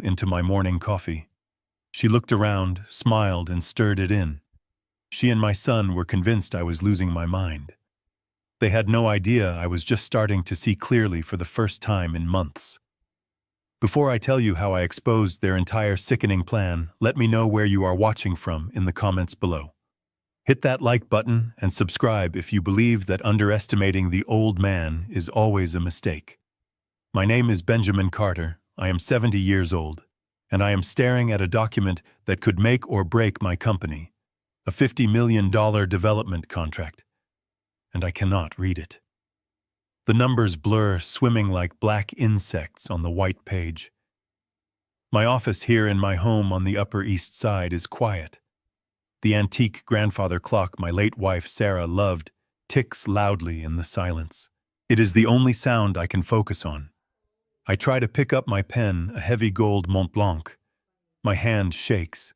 into my morning coffee. She looked around, smiled, and stirred it in. She and my son were convinced I was losing my mind. They had no idea I was just starting to see clearly for the first time in months. Before I tell you how I exposed their entire sickening plan, let me know where you are watching from in the comments below. Hit that like button and subscribe if you believe that underestimating the old man is always a mistake. My name is Benjamin Carter. I am 70 years old, and I am staring at a document that could make or break my company, a $50 million development contract, and I cannot read it. The numbers blur, swimming like black insects on the white page. My office here in my home on the Upper East Side is quiet. The antique grandfather clock my late wife Sarah loved ticks loudly in the silence. It is the only sound I can focus on. I try to pick up my pen, a heavy gold Mont Blanc. My hand shakes.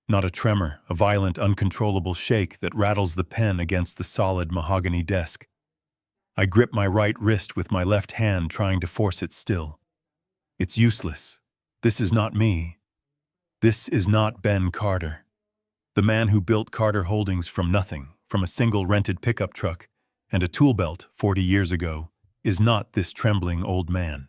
Not a tremor, a violent, uncontrollable shake that rattles the pen against the solid mahogany desk. I grip my right wrist with my left hand, trying to force it still. It's useless. This is not me. This is not Ben Carter. The man who built Carter Holdings from nothing, from a single rented pickup truck and a tool belt 40 years ago, is not this trembling old man.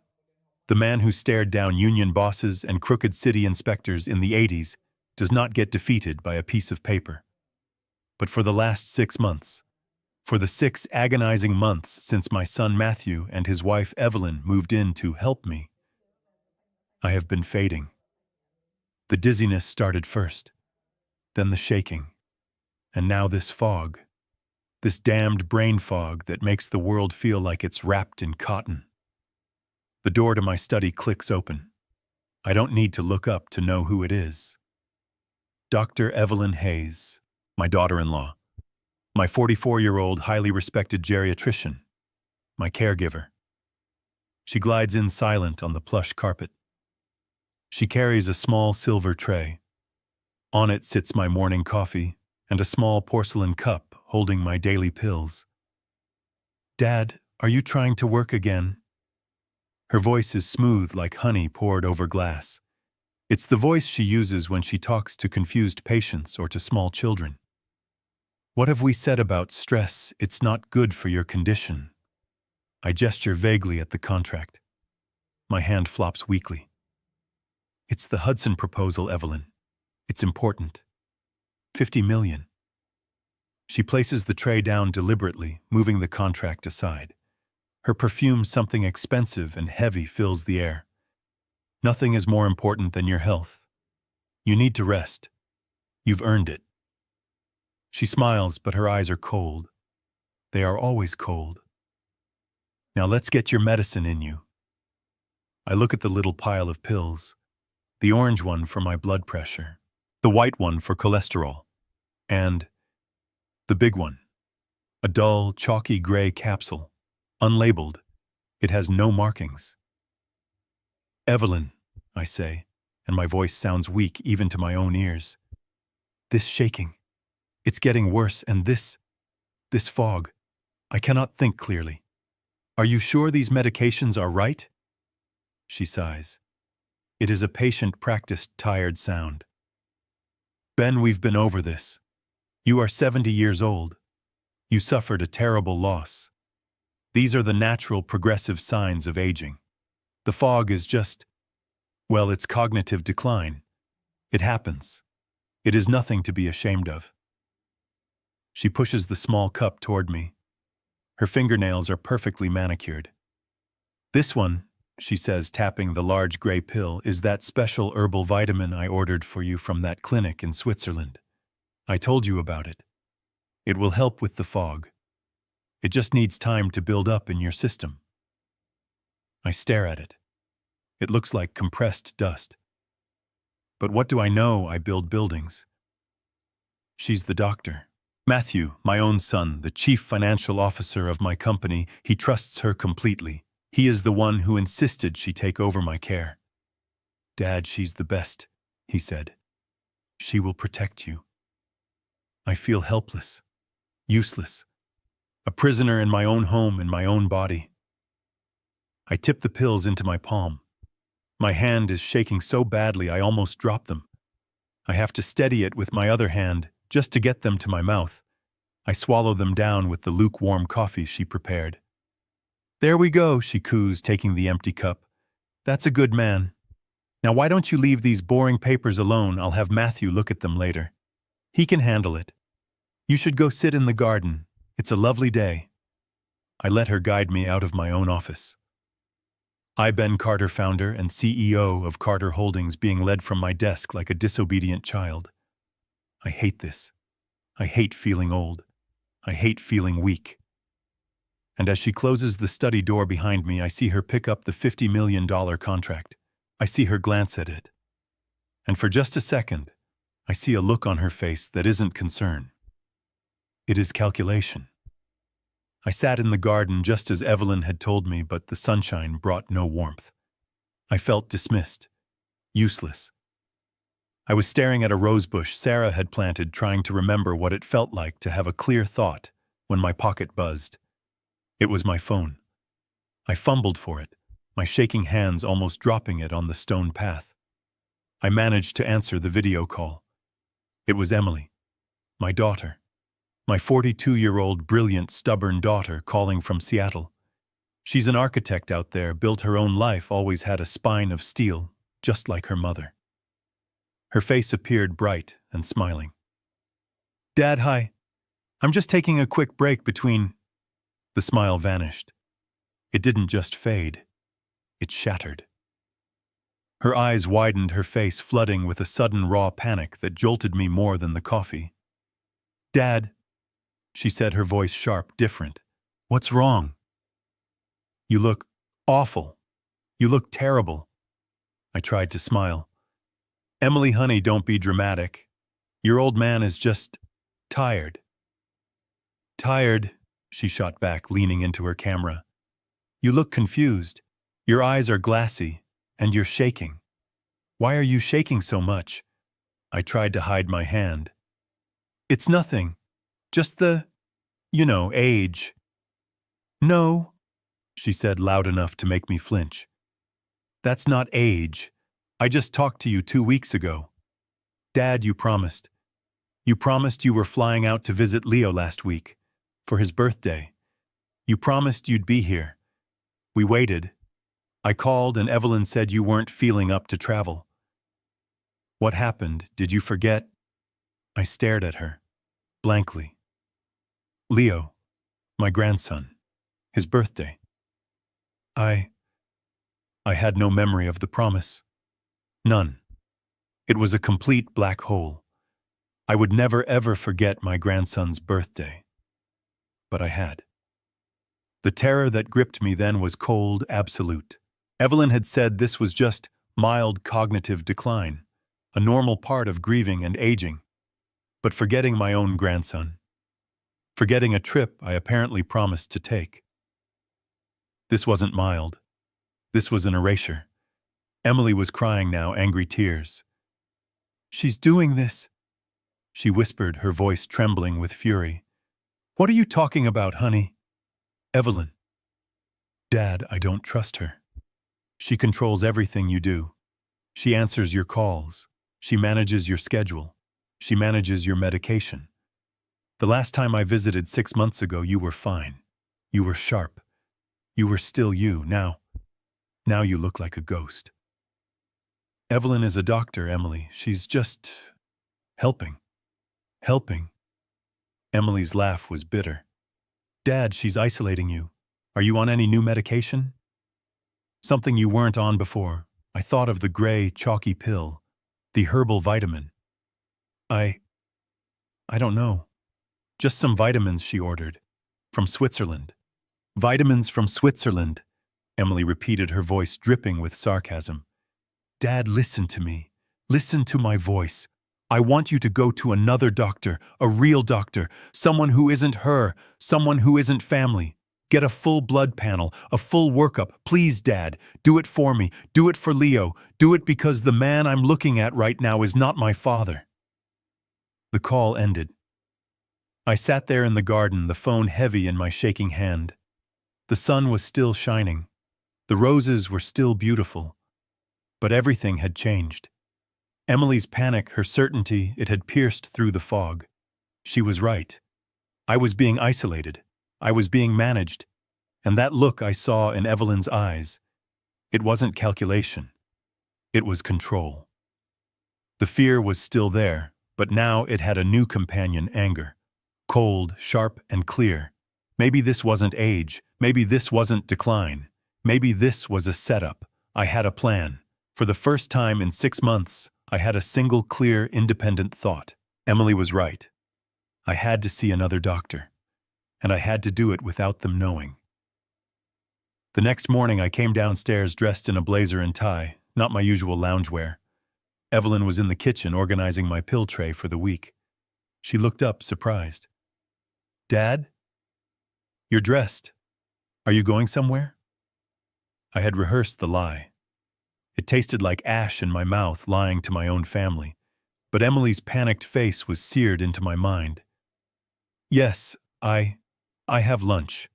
The man who stared down union bosses and crooked city inspectors in the 80s does not get defeated by a piece of paper. But for the last 6 months, for the 6 agonizing months since my son Matthew and his wife Evelyn moved in to help me, I have been fading. The dizziness started first, then the shaking, and now this fog, this damned brain fog that makes the world feel like it's wrapped in cotton. The door to my study clicks open. I don't need to look up to know who it is. Dr. Evelyn Hayes, my daughter-in-law, my 44-year-old highly respected geriatrician, my caregiver. She glides in silent on the plush carpet. She carries a small silver tray. On it sits my morning coffee and a small porcelain cup holding my daily pills. "Dad, are you trying to work again?" Her voice is smooth like honey poured over glass. It's the voice she uses when she talks to confused patients or to small children. "What have we said about stress? It's not good for your condition." I gesture vaguely at the contract. My hand flops weakly. "It's the Hudson proposal, Evelyn. It's important. 50 million. She places the tray down deliberately, moving the contract aside. Her perfume, something expensive and heavy, fills the air. "Nothing is more important than your health. You need to rest. You've earned it." She smiles, but her eyes are cold. They are always cold. "Now let's get your medicine in you." I look at the little pile of pills. The orange one for my blood pressure, the white one for cholesterol, and the big one, a dull, chalky gray capsule, unlabeled. It has no markings. "Evelyn," I say, and my voice sounds weak even to my own ears. "This shaking, it's getting worse, and this fog. I cannot think clearly. Are you sure these medications are right?" She sighs. It is a patient-practiced, tired sound. "Ben, we've been over this. You are 70 years old. You suffered a terrible loss. These are the natural progressive signs of aging. The fog is just, well, it's cognitive decline. It happens. It is nothing to be ashamed of." She pushes the small cup toward me. Her fingernails are perfectly manicured. "This one," she says, tapping the large gray pill, "is that special herbal vitamin I ordered for you from that clinic in Switzerland. I told you about it. It will help with the fog. It just needs time to build up in your system." I stare at it. It looks like compressed dust. But what do I know? I build buildings. She's the doctor. Matthew, my own son, the chief financial officer of my company, he trusts her completely. He is the one who insisted she take over my care. "Dad, she's the best," he said. "She will protect you." I feel helpless, useless, a prisoner in my own home, in my own body. I tip the pills into my palm. My hand is shaking so badly I almost drop them. I have to steady it with my other hand just to get them to my mouth. I swallow them down with the lukewarm coffee she prepared. "There we go," she coos, taking the empty cup. "That's a good man. Now why don't you leave these boring papers alone? I'll have Matthew look at them later. He can handle it. You should go sit in the garden. It's a lovely day." I let her guide me out of my own office. I, Ben Carter, founder and CEO of Carter Holdings, being led from my desk like a disobedient child. I hate this. I hate feeling old. I hate feeling weak. And as she closes the study door behind me, I see her pick up the $50 million contract. I see her glance at it. And for just a second, I see a look on her face that isn't concern. It is calculation. I sat in the garden just as Evelyn had told me, but the sunshine brought no warmth. I felt dismissed, useless. I was staring at a rosebush Sarah had planted, trying to remember what it felt like to have a clear thought when my pocket buzzed. It was my phone. I fumbled for it, my shaking hands almost dropping it on the stone path. I managed to answer the video call. It was Emily, my daughter. My 42-year-old, brilliant, stubborn daughter calling from Seattle. She's an architect out there, built her own life, always had a spine of steel, just like her mother. Her face appeared bright and smiling. "Dad, hi. I'm just taking a quick break between..." The smile vanished. It didn't just fade. It shattered. Her eyes widened, her face flooding with a sudden raw panic that jolted me more than the coffee. "Dad," she said, her voice sharp, different. "What's wrong?" "You look awful. You look terrible." I tried to smile. "Emily, honey, don't be dramatic. Your old man is just tired." "Tired," she shot back, leaning into her camera. "You look confused. Your eyes are glassy, and you're shaking. Why are you shaking so much?" I tried to hide my hand. "It's nothing. Just the, age." "No," she said loud enough to make me flinch. "That's not age. I just talked to you 2 weeks ago. Dad, you promised. You promised you were flying out to visit Leo last week, for his birthday. You promised you'd be here. We waited. I called and Evelyn said you weren't feeling up to travel. What happened? Did you forget?" I stared at her, blankly. "Leo, my grandson. His birthday. I had no memory of the promise. None. It was a complete black hole. I would never ever forget my grandson's birthday. But I had. The terror that gripped me then was cold, absolute. Evelyn had said this was just mild cognitive decline, a normal part of grieving and aging. But forgetting my own grandson. Forgetting a trip I apparently promised to take. This wasn't mild. This was an erasure. Emily was crying now, angry tears. "She's doing this," she whispered, her voice trembling with fury. "What are you talking about, honey?" "Evelyn." "Dad, I don't trust her. She controls everything you do. She answers your calls. She manages your schedule. She manages your medication. The last time I visited 6 months ago, you were fine. You were sharp. You were still you. Now you look like a ghost. Evelyn is a doctor, Emily. She's just helping. Helping." Emily's laugh was bitter. "Dad, she's isolating you. Are you on any new medication?" "Something you weren't on before. I thought of the gray, chalky pill, the herbal vitamin." I don't know. Just some vitamins she ordered. From Switzerland." "Vitamins from Switzerland," Emily repeated, her voice dripping with sarcasm. "Dad, listen to me. Listen to my voice. I want you to go to another doctor, a real doctor, someone who isn't her, someone who isn't family. Get a full blood panel, a full workup. Please, Dad, do it for me. Do it for Leo. Do it because the man I'm looking at right now is not my father." The call ended. I sat there in the garden, the phone heavy in my shaking hand. The sun was still shining. The roses were still beautiful. But everything had changed. Emily's panic, her certainty, it had pierced through the fog. She was right. I was being isolated. I was being managed. And that look I saw in Evelyn's eyes, it wasn't calculation. It was control. The fear was still there, but now it had a new companion, anger. Cold, sharp, and clear. Maybe this wasn't age. Maybe this wasn't decline. Maybe this was a setup. I had a plan. For the first time in 6 months, I had a single clear, independent thought. Emily was right. I had to see another doctor. And I had to do it without them knowing. The next morning I came downstairs dressed in a blazer and tie, not my usual loungewear. Evelyn was in the kitchen organizing my pill tray for the week. She looked up, surprised. "Dad? You're dressed. Are you going somewhere?" I had rehearsed the lie. It tasted like ash in my mouth, lying to my own family. But Emily's panicked face was seared into my mind. "Yes, I have lunch.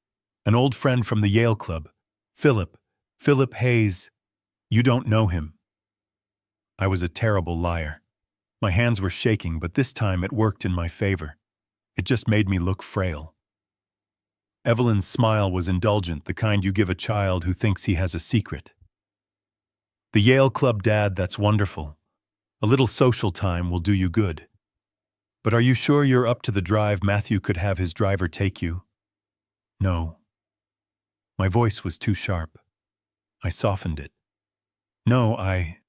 An old friend from the Yale Club. Philip Hayes. You don't know him." I was a terrible liar. My hands were shaking, but this time it worked in my favor. It just made me look frail. Evelyn's smile was indulgent, the kind you give a child who thinks he has a secret. "The Yale Club, Dad, that's wonderful. A little social time will do you good. But are you sure you're up to the drive? Matthew could have his driver take you." "No." My voice was too sharp. I softened it. "No, I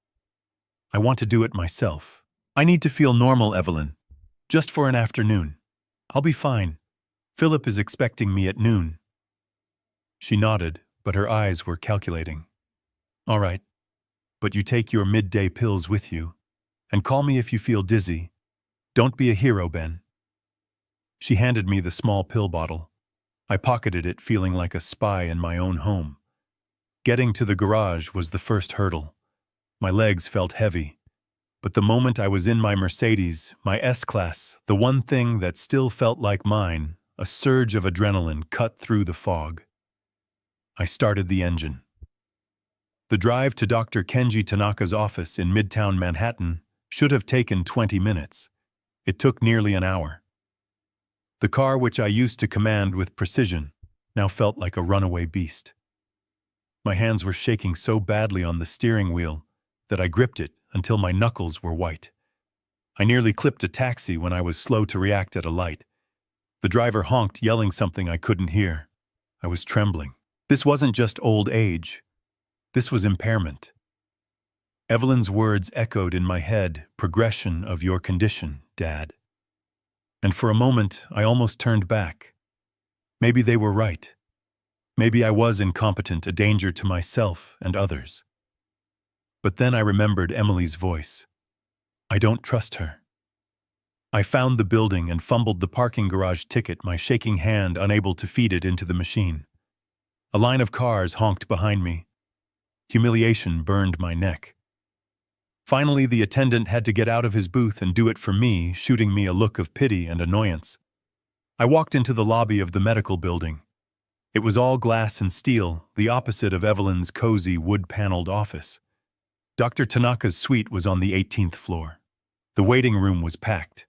want to do it myself. I need to feel normal, Evelyn. Just for an afternoon. I'll be fine. Philip is expecting me at noon." She nodded, but her eyes were calculating. "All right. But you take your midday pills with you. And call me if you feel dizzy. Don't be a hero, Ben." She handed me the small pill bottle. I pocketed it, feeling like a spy in my own home. Getting to the garage was the first hurdle. My legs felt heavy. But the moment I was in my Mercedes, my S-Class, the one thing that still felt like mine, a surge of adrenaline cut through the fog. I started the engine. The drive to Dr. Kenji Tanaka's office in Midtown Manhattan should have taken 20 minutes. It took nearly an hour. The car, which I used to command with precision, now felt like a runaway beast. My hands were shaking so badly on the steering wheel that I gripped it until my knuckles were white. I nearly clipped a taxi when I was slow to react at a light. The driver honked, yelling something I couldn't hear. I was trembling. This wasn't just old age. This was impairment. Evelyn's words echoed in my head, "Progression of your condition, Dad." And for a moment, I almost turned back. Maybe they were right. Maybe I was incompetent, a danger to myself and others. But then I remembered Emily's voice. I don't trust her. I found the building and fumbled the parking garage ticket, my shaking hand unable to feed it into the machine. A line of cars honked behind me. Humiliation burned my neck. Finally, the attendant had to get out of his booth and do it for me, shooting me a look of pity and annoyance. I walked into the lobby of the medical building. It was all glass and steel, the opposite of Evelyn's cozy wood-paneled office. Dr. Tanaka's suite was on the 18th floor. The waiting room was packed.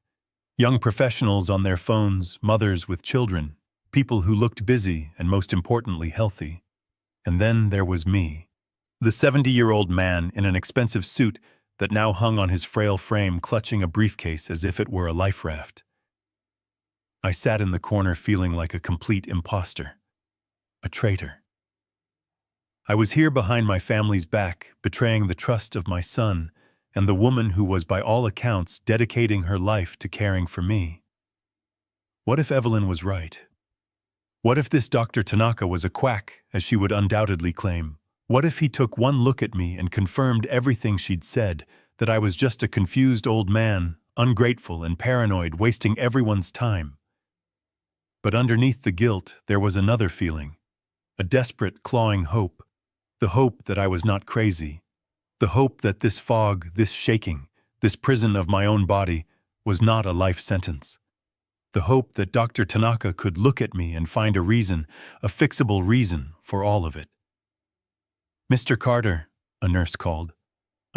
Young professionals on their phones, mothers with children, people who looked busy and, most importantly, healthy. And then there was me, the 70-year-old man in an expensive suit that now hung on his frail frame, clutching a briefcase as if it were a life raft. I sat in the corner feeling like a complete imposter, a traitor. I was here behind my family's back, betraying the trust of my son and the woman who was, by all accounts, dedicating her life to caring for me. What if Evelyn was right? What if this Dr. Tanaka was a quack, as she would undoubtedly claim? What if he took one look at me and confirmed everything she'd said, that I was just a confused old man, ungrateful and paranoid, wasting everyone's time? But underneath the guilt, there was another feeling, a desperate, clawing hope, the hope that I was not crazy, the hope that this fog, this shaking, this prison of my own body was not a life sentence. The hope that Dr. Tanaka could look at me and find a reason, a fixable reason for all of it. "Mr. Carter," a nurse called.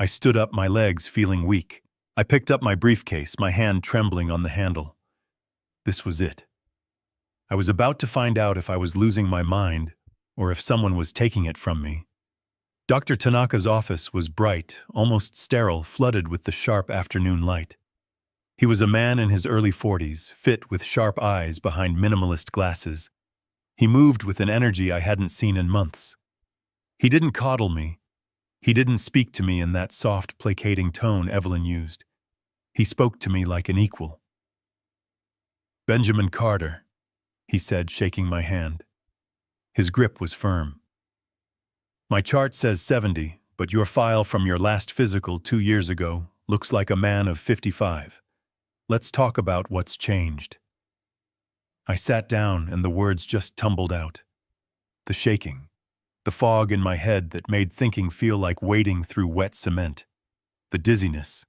I stood up, my legs feeling weak. I picked up my briefcase, my hand trembling on the handle. This was it. I was about to find out if I was losing my mind or if someone was taking it from me. Dr. Tanaka's office was bright, almost sterile, flooded with the sharp afternoon light. He was a man in his early 40s, fit with sharp eyes behind minimalist glasses. He moved with an energy I hadn't seen in months. He didn't coddle me. He didn't speak to me in that soft, placating tone Evelyn used. He spoke to me like an equal. "Benjamin Carter," he said, shaking my hand. His grip was firm. "My chart says 70, but your file from your last physical 2 years ago looks like a man of 55. Let's talk about what's changed." I sat down and the words just tumbled out. The shaking, the fog in my head that made thinking feel like wading through wet cement, the dizziness,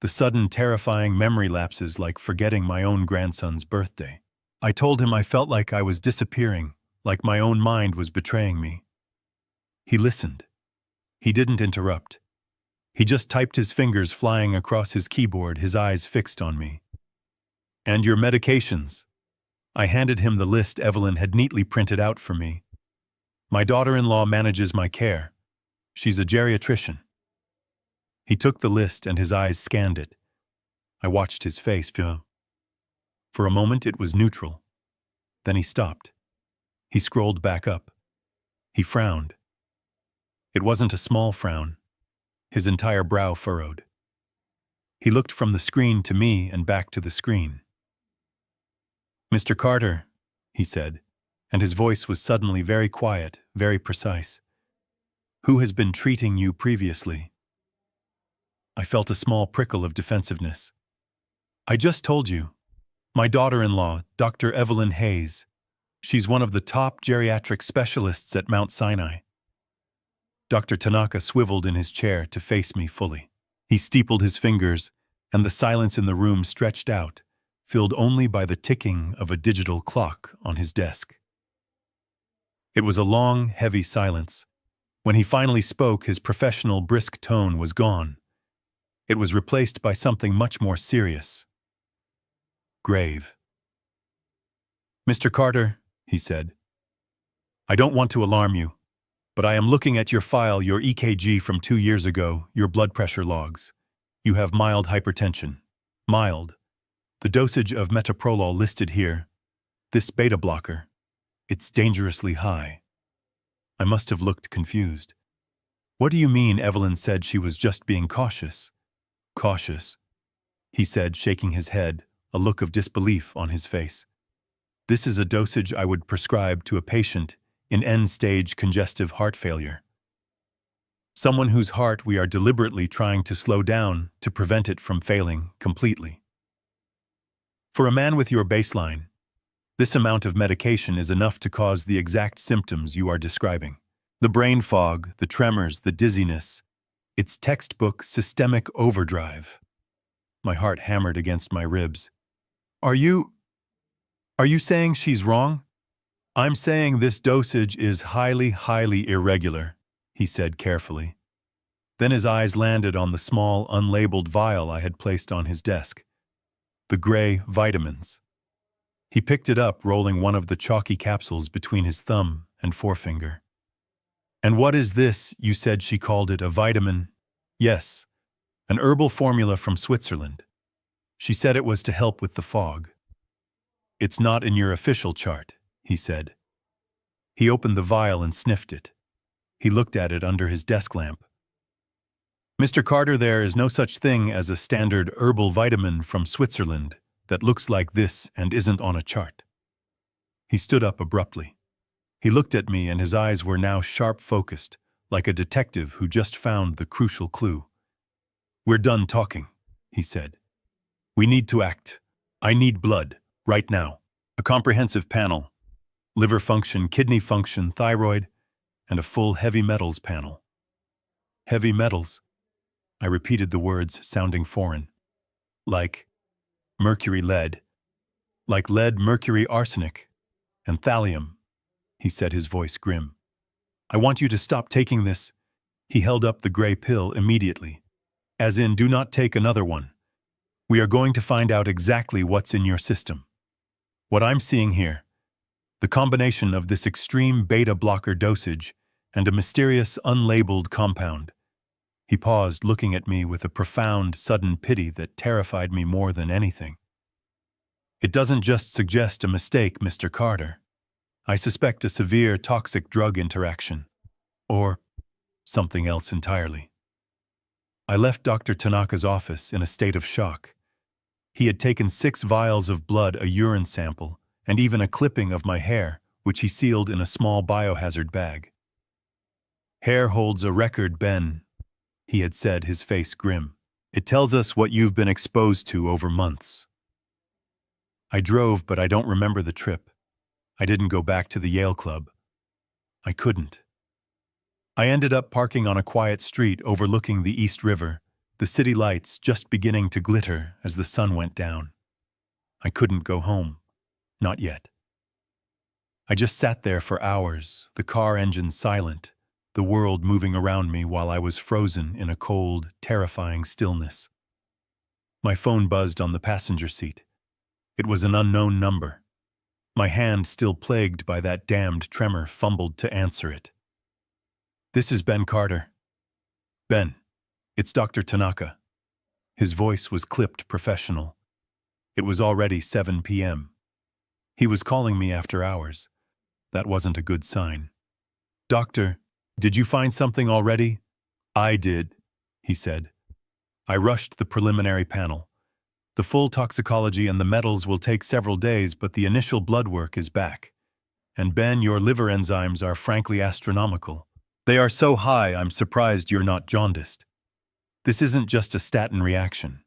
the sudden terrifying memory lapses like forgetting my own grandson's birthday. I told him I felt like I was disappearing, like my own mind was betraying me. He listened. He didn't interrupt. He just typed, his fingers flying across his keyboard, his eyes fixed on me. "And your medications?" I handed him the list Evelyn had neatly printed out for me. "My daughter-in-law manages my care. She's a geriatrician." He took the list and his eyes scanned it. I watched his face fill. For a moment it was neutral. Then he stopped. He scrolled back up. He frowned. It wasn't a small frown. His entire brow furrowed. He looked from the screen to me and back to the screen. "Mr. Carter," he said, and his voice was suddenly very quiet, very precise. "Who has been treating you previously?" I felt a small prickle of defensiveness. "I just told you. My daughter-in-law, Dr. Evelyn Hayes. She's one of the top geriatric specialists at Mount Sinai." Dr. Tanaka swiveled in his chair to face me fully. He steepled his fingers, and the silence in the room stretched out, filled only by the ticking of a digital clock on his desk. It was a long, heavy silence. When he finally spoke, his professional, brisk tone was gone. It was replaced by something much more serious. Grave. "Mr. Carter," he said, "I don't want to alarm you, but I am looking at your file, your EKG from 2 years ago, your blood pressure logs. You have mild hypertension. Mild. The dosage of metoprolol listed here, this beta blocker, it's dangerously high." I must have looked confused. "What do you mean?" Evelyn said she was just being cautious. "Cautious," he said, shaking his head, a look of disbelief on his face. "This is a dosage I would prescribe to a patient in end-stage congestive heart failure. Someone whose heart we are deliberately trying to slow down to prevent it from failing completely. For a man with your baseline, this amount of medication is enough to cause the exact symptoms you are describing. The brain fog, the tremors, the dizziness. It's textbook systemic overdrive." My heart hammered against my ribs. Are you saying she's wrong?" "I'm saying this dosage is highly, highly irregular," he said carefully. Then his eyes landed on the small, unlabeled vial I had placed on his desk. The gray vitamins. He picked it up, rolling one of the chalky capsules between his thumb and forefinger. "And what is this? You said she called it a vitamin?" "Yes, an herbal formula from Switzerland. She said it was to help with the fog." "It's not in your official chart," he said. He opened the vial and sniffed it. He looked at it under his desk lamp. "Mr. Carter, there is no such thing as a standard herbal vitamin from Switzerland that looks like this and isn't on a chart." He stood up abruptly. He looked at me and his eyes were now sharp-focused, like a detective who just found the crucial clue. "We're done talking," he said. "We need to act. I need blood, right now. A comprehensive panel. Liver function, kidney function, thyroid, and a full heavy metals panel." "Heavy metals?" I repeated the words, sounding foreign. "Like mercury, lead. Like lead, mercury, arsenic, and thallium," he said, his voice grim. "I want you to stop taking this." He held up the gray pill immediately. As in, do not take another one. We are going to find out exactly what's in your system. What I'm seeing here, the combination of this extreme beta blocker dosage and a mysterious unlabeled compound. He paused, looking at me with a profound, sudden pity that terrified me more than anything. It doesn't just suggest a mistake, Mr. Carter. I suspect a severe toxic drug interaction. Or something else entirely. I left Dr. Tanaka's office in a state of shock. He had taken 6 vials of blood, a urine sample, and even a clipping of my hair, which he sealed in a small biohazard bag. Hair holds a record, Ben, he had said, his face grim. It tells us what you've been exposed to over months. I drove, but I don't remember the trip. I didn't go back to the Yale Club. I couldn't. I ended up parking on a quiet street overlooking the East River, the city lights just beginning to glitter as the sun went down. I couldn't go home. Not yet. I just sat there for hours, the car engine silent, the world moving around me while I was frozen in a cold, terrifying stillness. My phone buzzed on the passenger seat. It was an unknown number. My hand, still plagued by that damned tremor, fumbled to answer it. This is Ben Carter. Ben, it's Dr. Tanaka. His voice was clipped professional. It was already 7 p.m. He was calling me after hours. That wasn't a good sign. Doctor, did you find something already? I did, he said. I rushed the preliminary panel. The full toxicology and the metals will take several days, but the initial blood work is back. And Ben, your liver enzymes are frankly astronomical. They are so high, I'm surprised you're not jaundiced. This isn't just a statin reaction.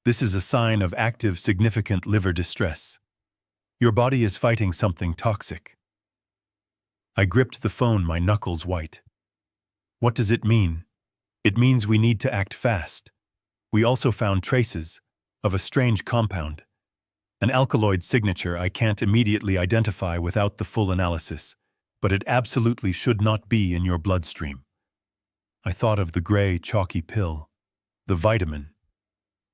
This is a sign of active, significant liver distress. Your body is fighting something toxic. I gripped the phone, my knuckles white. What does it mean? It means we need to act fast. We also found traces of a strange compound, an alkaloid signature I can't immediately identify without the full analysis, but it absolutely should not be in your bloodstream. I thought of the gray, chalky pill, the vitamin.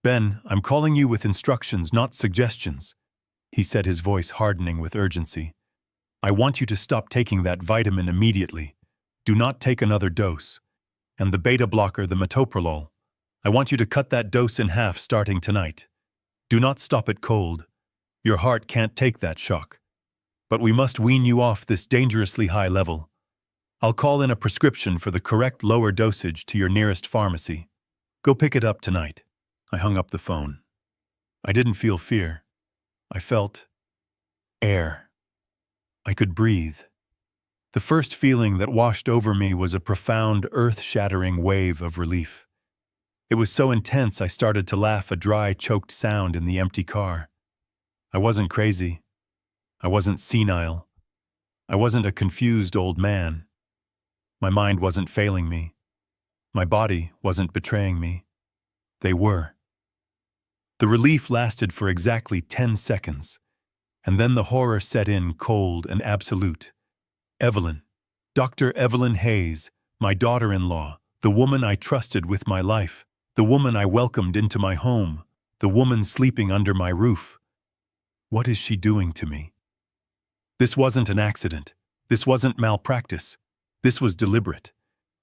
Ben, I'm calling you with instructions, not suggestions, he said, his voice hardening with urgency. I want you to stop taking that vitamin immediately. Do not take another dose. And the beta blocker, the metoprolol. I want you to cut that dose in half starting tonight. Do not stop it cold. Your heart can't take that shock. But we must wean you off this dangerously high level. I'll call in a prescription for the correct lower dosage to your nearest pharmacy. Go pick it up tonight. I hung up the phone. I didn't feel fear. I felt air. I could breathe. The first feeling that washed over me was a profound, earth-shattering wave of relief. It was so intense I started to laugh, a dry, choked sound in the empty car. I wasn't crazy. I wasn't senile. I wasn't a confused old man. My mind wasn't failing me. My body wasn't betraying me. They were. The relief lasted for exactly 10 seconds, and then the horror set in, cold and absolute. Evelyn, Dr. Evelyn Hayes, my daughter-in-law, the woman I trusted with my life, the woman I welcomed into my home, the woman sleeping under my roof. What is she doing to me? This wasn't an accident. This wasn't malpractice. This was deliberate.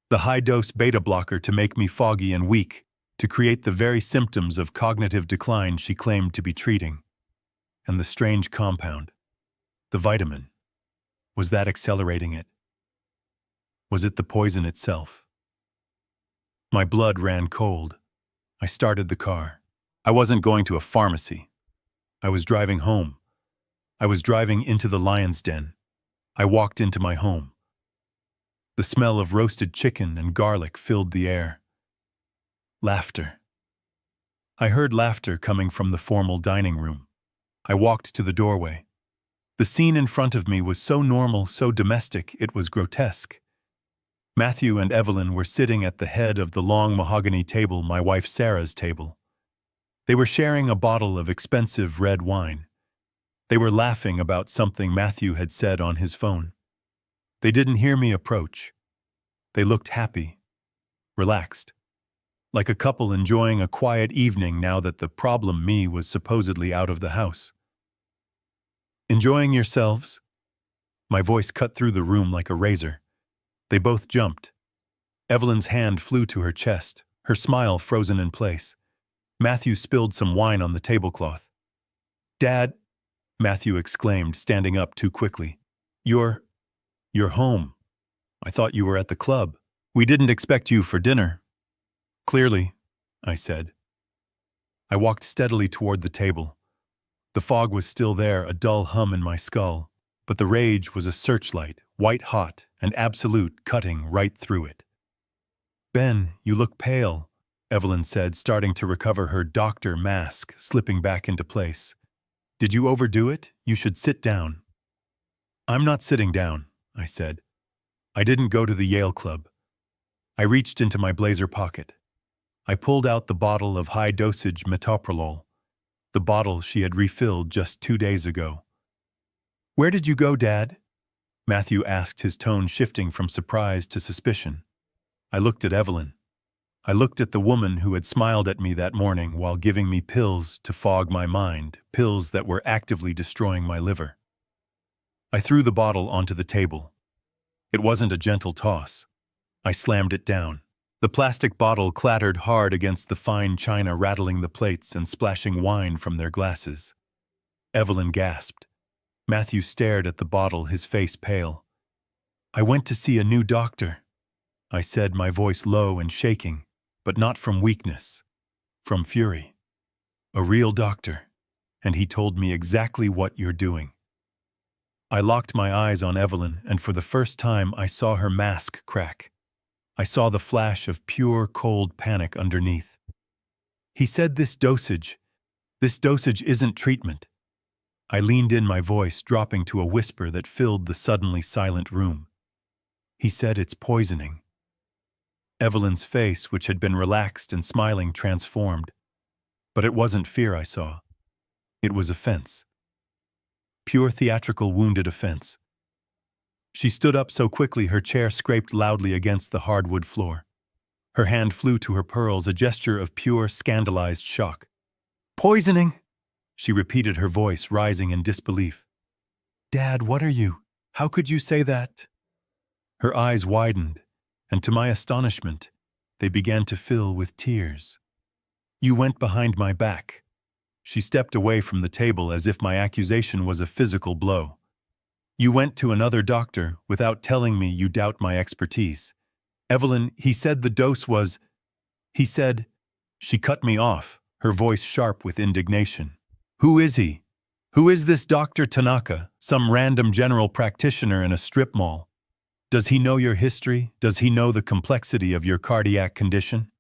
The high-dose beta blocker to make me foggy and weak, to create the very symptoms of cognitive decline she claimed to be treating. And the strange compound, the vitamin, was that accelerating it? Was it the poison itself? My blood ran cold. I started the car. I wasn't going to a pharmacy. I was driving home. I was driving into the lion's den. I walked into my home. The smell of roasted chicken and garlic filled the air. Laughter. I heard laughter coming from the formal dining room. I walked to the doorway. The scene in front of me was so normal, so domestic, it was grotesque. Matthew and Evelyn were sitting at the head of the long mahogany table, my wife Sarah's table. They were sharing a bottle of expensive red wine. They were laughing about something Matthew had said on his phone. They didn't hear me approach. They looked happy, relaxed, like a couple enjoying a quiet evening now that the problem me was supposedly out of the house. Enjoying yourselves? My voice cut through the room like a razor. They both jumped. Evelyn's hand flew to her chest, her smile frozen in place. Matthew spilled some wine on the tablecloth. "Dad," Matthew exclaimed, standing up too quickly. You're home. I thought you were at the club. We didn't expect you for dinner." "Clearly," I said. I walked steadily toward the table. The fog was still there, a dull hum in my skull, but the rage was a searchlight, white-hot and absolute, cutting right through it. "Ben, you look pale," Evelyn said, starting to recover her doctor mask, slipping back into place. "Did you overdo it? You should sit down." "I'm not sitting down," I said. "I didn't go to the Yale Club." I reached into my blazer pocket. I pulled out the bottle of high-dosage metoprolol, the bottle she had refilled just 2 days ago. "Where did you go, Dad?" Matthew asked, his tone shifting from surprise to suspicion. I looked at Evelyn. I looked at the woman who had smiled at me that morning while giving me pills to fog my mind, pills that were actively destroying my liver. I threw the bottle onto the table. It wasn't a gentle toss. I slammed it down. The plastic bottle clattered hard against the fine china, rattling the plates and splashing wine from their glasses. Evelyn gasped. Matthew stared at the bottle, his face pale. "I went to see a new doctor," I said, my voice low and shaking, but not from weakness, from fury. "A real doctor, and he told me exactly what you're doing." I locked my eyes on Evelyn, and for the first time I saw her mask crack. I saw the flash of pure, cold panic underneath. "He said this dosage isn't treatment." I leaned in, my voice dropping to a whisper that filled the suddenly silent room. "He said it's poisoning." Evelyn's face, which had been relaxed and smiling, transformed. But it wasn't fear I saw. It was offense. Pure theatrical wounded offense. She stood up so quickly her chair scraped loudly against the hardwood floor. Her hand flew to her pearls, a gesture of pure, scandalized shock. "Poisoning?" she repeated, her voice rising in disbelief. "Dad, what are you? How could you say that?" Her eyes widened, and to my astonishment, they began to fill with tears. "You went behind my back." She stepped away from the table as if my accusation was a physical blow. "You went to another doctor without telling me you doubt my expertise. Evelyn, he said the dose was... He said..." She cut me off, her voice sharp with indignation. "Who is he? Who is this Dr. Tanaka, some random general practitioner in a strip mall? Does he know your history? Does he know the complexity of your cardiac condition?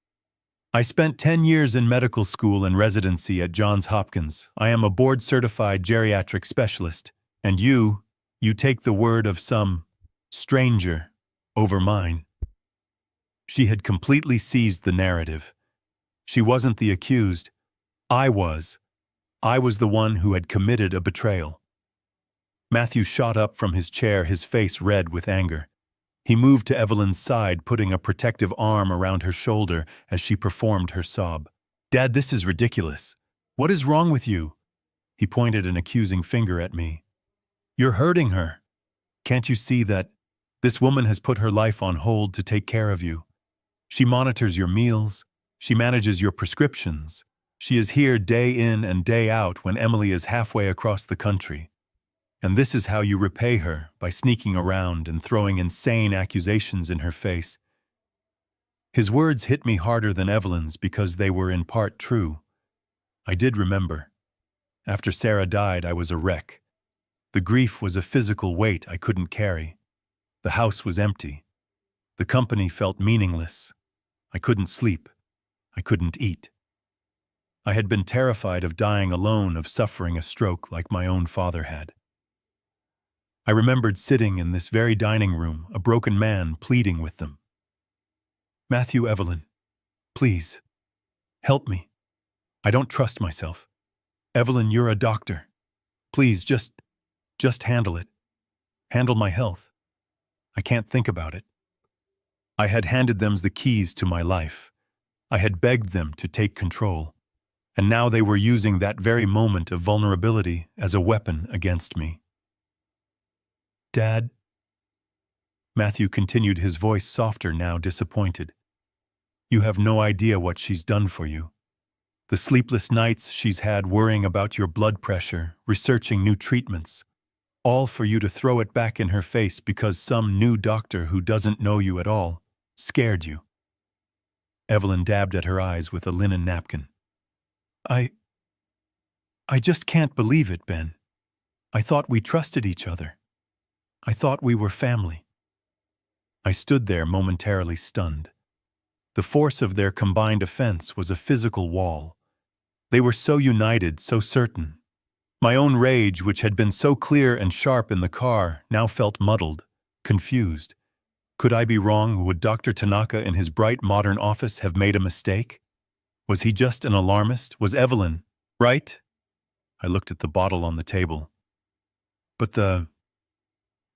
I spent 10 years in medical school and residency at Johns Hopkins. I am a board-certified geriatric specialist. And you take the word of some stranger over mine." She had completely seized the narrative. She wasn't the accused. I was. I was the one who had committed a betrayal. Matthew shot up from his chair, his face red with anger. He moved to Evelyn's side, putting a protective arm around her shoulder as she performed her sob. "Dad, this is ridiculous. What is wrong with you?" He pointed an accusing finger at me. "You're hurting her. Can't you see that this woman has put her life on hold to take care of you? She monitors your meals. She manages your prescriptions. She is here day in and day out when Emily is halfway across the country. And this is how you repay her, by sneaking around and throwing insane accusations in her face." His words hit me harder than Evelyn's because they were in part true. I did remember. After Sarah died, I was a wreck. The grief was a physical weight I couldn't carry. The house was empty. The company felt meaningless. I couldn't sleep. I couldn't eat. I had been terrified of dying alone, of suffering a stroke like my own father had. I remembered sitting in this very dining room, a broken man pleading with them. "Matthew, Evelyn, please, help me. I don't trust myself. Evelyn, you're a doctor. Please, just handle it. Handle my health. I can't think about it." I had handed them the keys to my life. I had begged them to take control, and now they were using that very moment of vulnerability as a weapon against me. Dad? Matthew continued, his voice softer, now disappointed. You have no idea what she's done for you. The sleepless nights she's had worrying about your blood pressure, researching new treatments, all for you to throw it back in her face because some new doctor who doesn't know you at all scared you. Evelyn dabbed at her eyes with a linen napkin. I just can't believe it, Ben. I thought we trusted each other. I thought we were family. I stood there momentarily stunned. The force of their combined offense was a physical wall. They were so united, so certain. My own rage, which had been so clear and sharp in the car, now felt muddled, confused. Could I be wrong? Would Dr. Tanaka in his bright modern office have made a mistake? Was he just an alarmist? Was Evelyn right? I looked at the bottle on the table. But the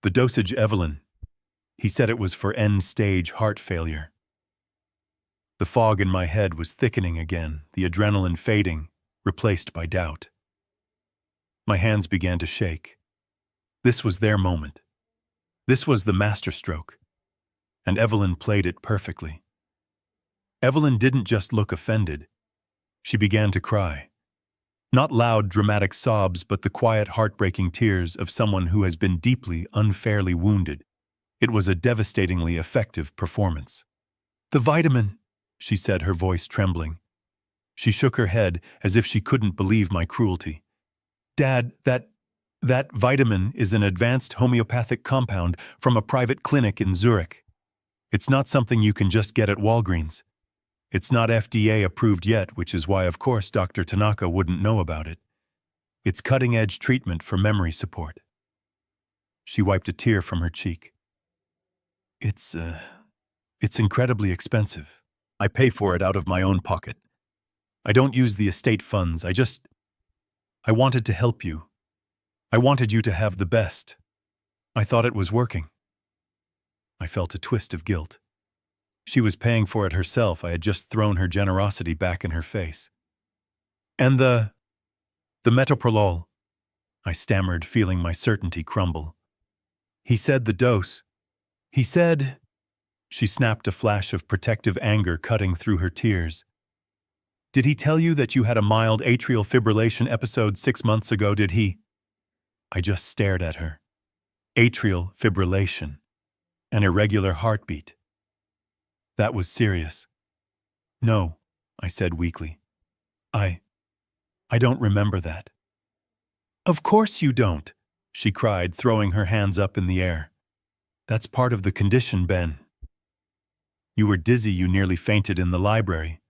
dosage, Evelyn. He said it was for end-stage heart failure. The fog in my head was thickening again, the adrenaline fading, replaced by doubt. My hands began to shake. This was their moment. This was the masterstroke. And Evelyn played it perfectly. Evelyn didn't just look offended. She began to cry. Not loud, dramatic sobs, but the quiet, heartbreaking tears of someone who has been deeply, unfairly wounded. It was a devastatingly effective performance. The vitamin, she said, her voice trembling. She shook her head as if she couldn't believe my cruelty. Dad, that vitamin is an advanced homeopathic compound from a private clinic in Zurich. It's not something you can just get at Walgreens. It's not FDA approved yet, which is why, of course, Dr. Tanaka wouldn't know about it. It's cutting-edge treatment for memory support. She wiped a tear from her cheek. It's incredibly expensive. I pay for it out of my own pocket. I don't use the estate funds. I wanted to help you. I wanted you to have the best. I thought it was working. I felt a twist of guilt. She was paying for it herself. I had just thrown her generosity back in her face. And the metoprolol, I stammered, feeling my certainty crumble. He said the dose. He said... She snapped, a flash of protective anger cutting through her tears. Did he tell you that you had a mild atrial fibrillation episode 6 months ago, did he? I just stared at her. Atrial fibrillation. An irregular heartbeat. That was serious. No, I said weakly. I don't remember that. Of course you don't, she cried, throwing her hands up in the air. That's part of the condition, Ben. You were dizzy, you nearly fainted in the library.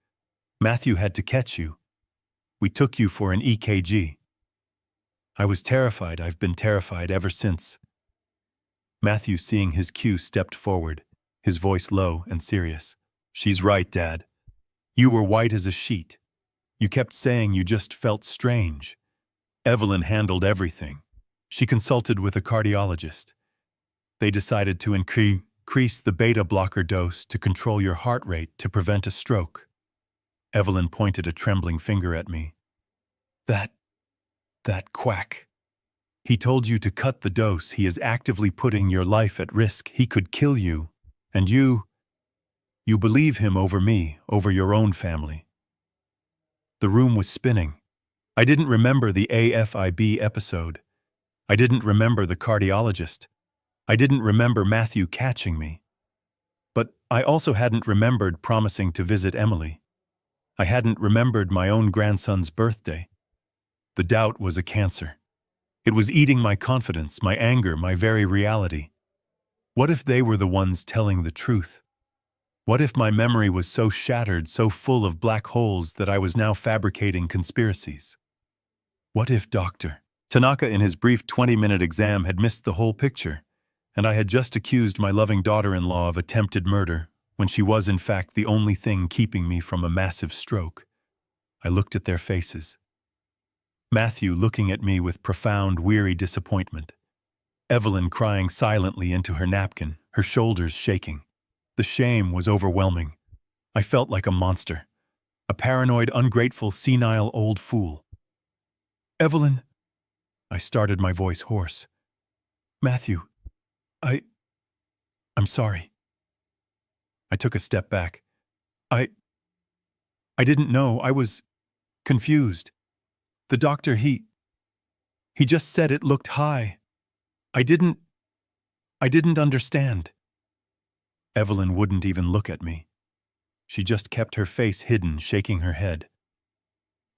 Matthew had to catch you. We took you for an EKG. I was terrified. I've been terrified ever since. Matthew, seeing his cue, stepped forward, his voice low and serious. She's right, Dad. You were white as a sheet. You kept saying you just felt strange. Evelyn handled everything. She consulted with a cardiologist. They decided to increase the beta blocker dose to control your heart rate to prevent a stroke. Evelyn pointed a trembling finger at me. That quack. He told you to cut the dose. He is actively putting your life at risk. He could kill you. And you believe him over me, over your own family. The room was spinning. I didn't remember the AFIB episode. I didn't remember the cardiologist. I didn't remember Matthew catching me. But I also hadn't remembered promising to visit Emily. I hadn't remembered my own grandson's birthday. The doubt was a cancer. It was eating my confidence, my anger, my very reality. What if they were the ones telling the truth? What if my memory was so shattered, so full of black holes that I was now fabricating conspiracies? What if Dr. Tanaka in his brief 20-minute exam had missed the whole picture, and I had just accused my loving daughter-in-law of attempted murder, when she was in fact the only thing keeping me from a massive stroke? I looked at their faces. Matthew looking at me with profound, weary disappointment. Evelyn crying silently into her napkin, her shoulders shaking. The shame was overwhelming. I felt like a monster. A paranoid, ungrateful, senile old fool. Evelyn, I started, my voice hoarse. Matthew, I'm sorry. I took a step back. I didn't know. I was confused. The doctor, he just said it looked high. I didn't understand. Evelyn wouldn't even look at me. She just kept her face hidden, shaking her head.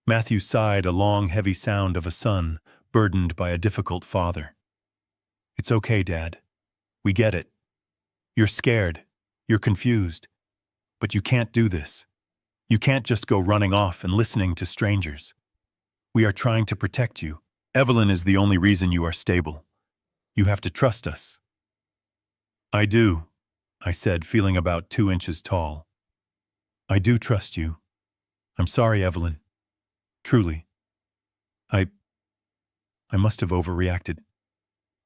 Matthew sighed, a long, heavy sound of a son burdened by a difficult father. It's okay, Dad. We get it. You're scared. You're confused. But you can't do this. You can't just go running off and listening to strangers. We are trying to protect you. Evelyn is the only reason you are stable. You have to trust us. I do, I said, feeling about 2 inches tall. I do trust you. I'm sorry, Evelyn. Truly. I must have overreacted.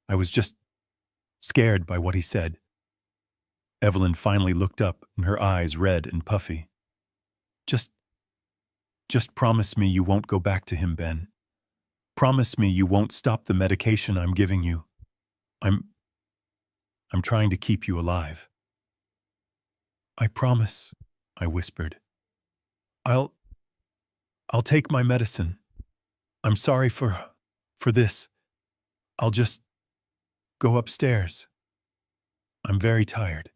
I was just scared by what he said. Evelyn finally looked up, and her eyes red and puffy. Just promise me you won't go back to him, Ben. Promise me you won't stop the medication I'm giving you. I'm trying to keep you alive. I promise, I whispered. I'll take my medicine. I'm sorry for this. I'll just go upstairs. I'm very tired.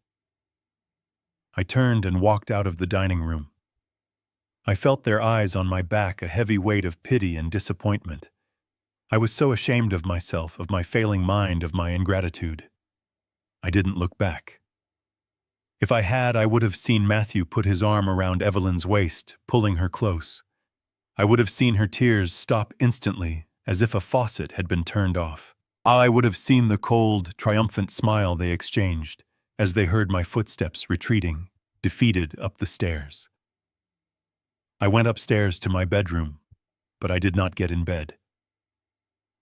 I turned and walked out of the dining room. I felt their eyes on my back, a heavy weight of pity and disappointment. I was so ashamed of myself, of my failing mind, of my ingratitude. I didn't look back. If I had, I would have seen Matthew put his arm around Evelyn's waist, pulling her close. I would have seen her tears stop instantly, as if a faucet had been turned off. I would have seen the cold, triumphant smile they exchanged as they heard my footsteps retreating, defeated, up the stairs. I went upstairs to my bedroom, but I did not get in bed.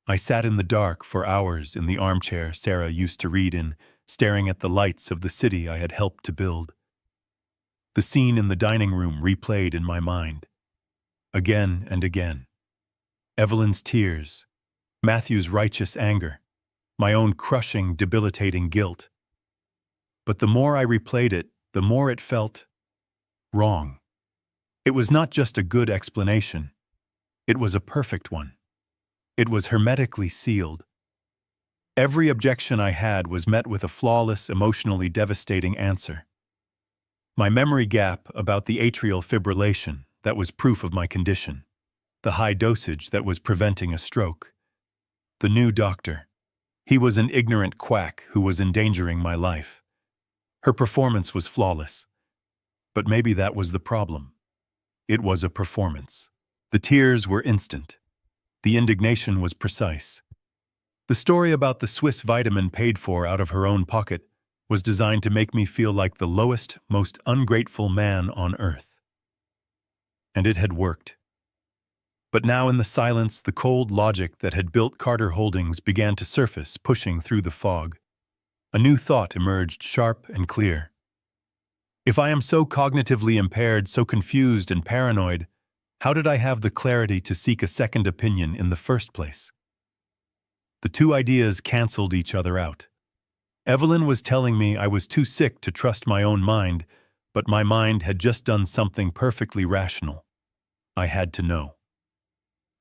I sat in the dark for hours in the armchair Sarah used to read in, staring at the lights of the city I had helped to build. The scene in the dining room replayed in my mind. Again and again. Evelyn's tears, Matthew's righteous anger, my own crushing, debilitating guilt. But the more I replayed it, the more it felt wrong. It was not just a good explanation. It was a perfect one. It was hermetically sealed. Every objection I had was met with a flawless, emotionally devastating answer. My memory gap about the atrial fibrillation, that was proof of my condition. The high dosage that was preventing a stroke. The new doctor. He was an ignorant quack who was endangering my life. Her performance was flawless. But maybe that was the problem. It was a performance. The tears were instant. The indignation was precise. The story about the Swiss vitamin paid for out of her own pocket was designed to make me feel like the lowest, most ungrateful man on earth. And it had worked. But now in the silence, the cold logic that had built Carter Holdings began to surface, pushing through the fog. A new thought emerged, sharp and clear. If I am so cognitively impaired, so confused and paranoid, how did I have the clarity to seek a second opinion in the first place? The two ideas canceled each other out. Evelyn was telling me I was too sick to trust my own mind, but my mind had just done something perfectly rational. I had to know.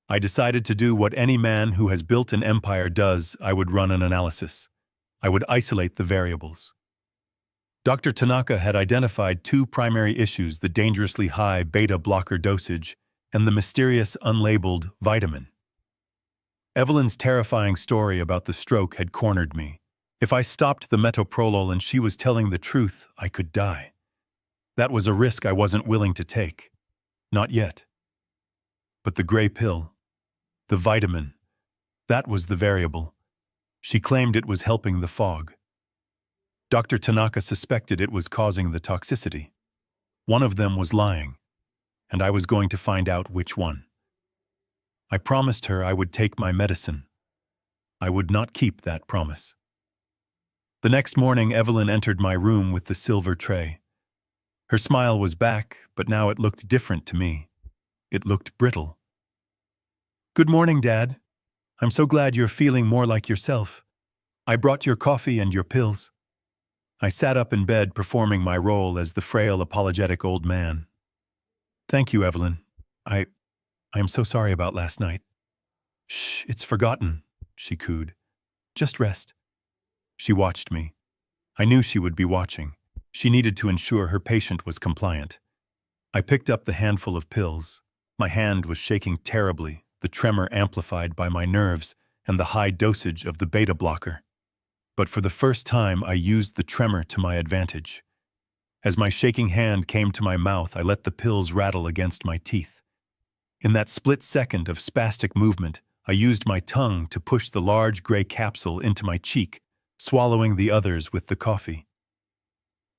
I decided to do what any man who has built an empire does. I would run an analysis. I would isolate the variables. Dr. Tanaka had identified two primary issues: the dangerously high beta blocker dosage and the mysterious unlabeled vitamin. Evelyn's terrifying story about the stroke had cornered me. If I stopped the metoprolol and she was telling the truth, I could die. That was a risk I wasn't willing to take. Not yet. But the gray pill, the vitamin, that was the variable. She claimed it was helping the fog. Dr. Tanaka suspected it was causing the toxicity. One of them was lying, and I was going to find out which one. I promised her I would take my medicine. I would not keep that promise. The next morning, Evelyn entered my room with the silver tray. Her smile was back, but now it looked different to me. It looked brittle. "Good morning, Dad. I'm so glad you're feeling more like yourself. I brought your coffee and your pills." I sat up in bed, performing my role as the frail, apologetic old man. "Thank you, Evelyn. I am so sorry about last night." "Shh, it's forgotten," she cooed. "Just rest." She watched me. I knew she would be watching. She needed to ensure her patient was compliant. I picked up the handful of pills. My hand was shaking terribly, the tremor amplified by my nerves and the high dosage of the beta blocker. But for the first time, I used the tremor to my advantage. As my shaking hand came to my mouth, I let the pills rattle against my teeth. In that split second of spastic movement, I used my tongue to push the large gray capsule into my cheek, swallowing the others with the coffee.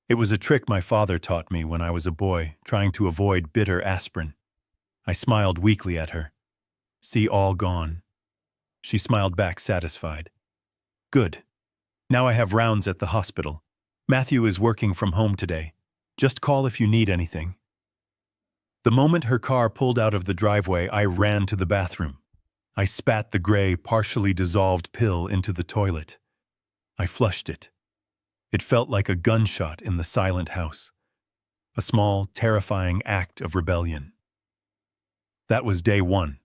It was a trick my father taught me when I was a boy, trying to avoid bitter aspirin. I smiled weakly at her. "See, all gone." She smiled back, satisfied. "Good. Now I have rounds at the hospital. Matthew is working from home today. Just call if you need anything." The moment her car pulled out of the driveway, I ran to the bathroom. I spat the gray, partially dissolved pill into the toilet. I flushed it. It felt like a gunshot in the silent house. A small, terrifying act of rebellion. That was day 1.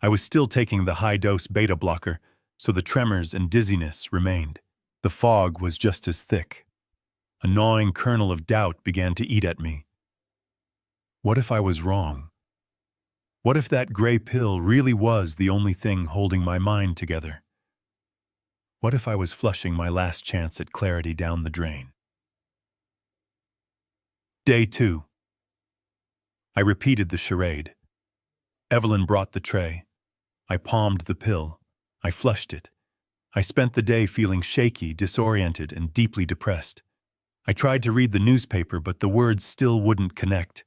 I was still taking the high-dose beta blocker, so the tremors and dizziness remained. The fog was just as thick. A gnawing kernel of doubt began to eat at me. What if I was wrong? What if that gray pill really was the only thing holding my mind together? What if I was flushing my last chance at clarity down the drain? Day 2. I repeated the charade. Evelyn brought the tray. I palmed the pill. I flushed it. I spent the day feeling shaky, disoriented, and deeply depressed. I tried to read the newspaper, but the words still wouldn't connect.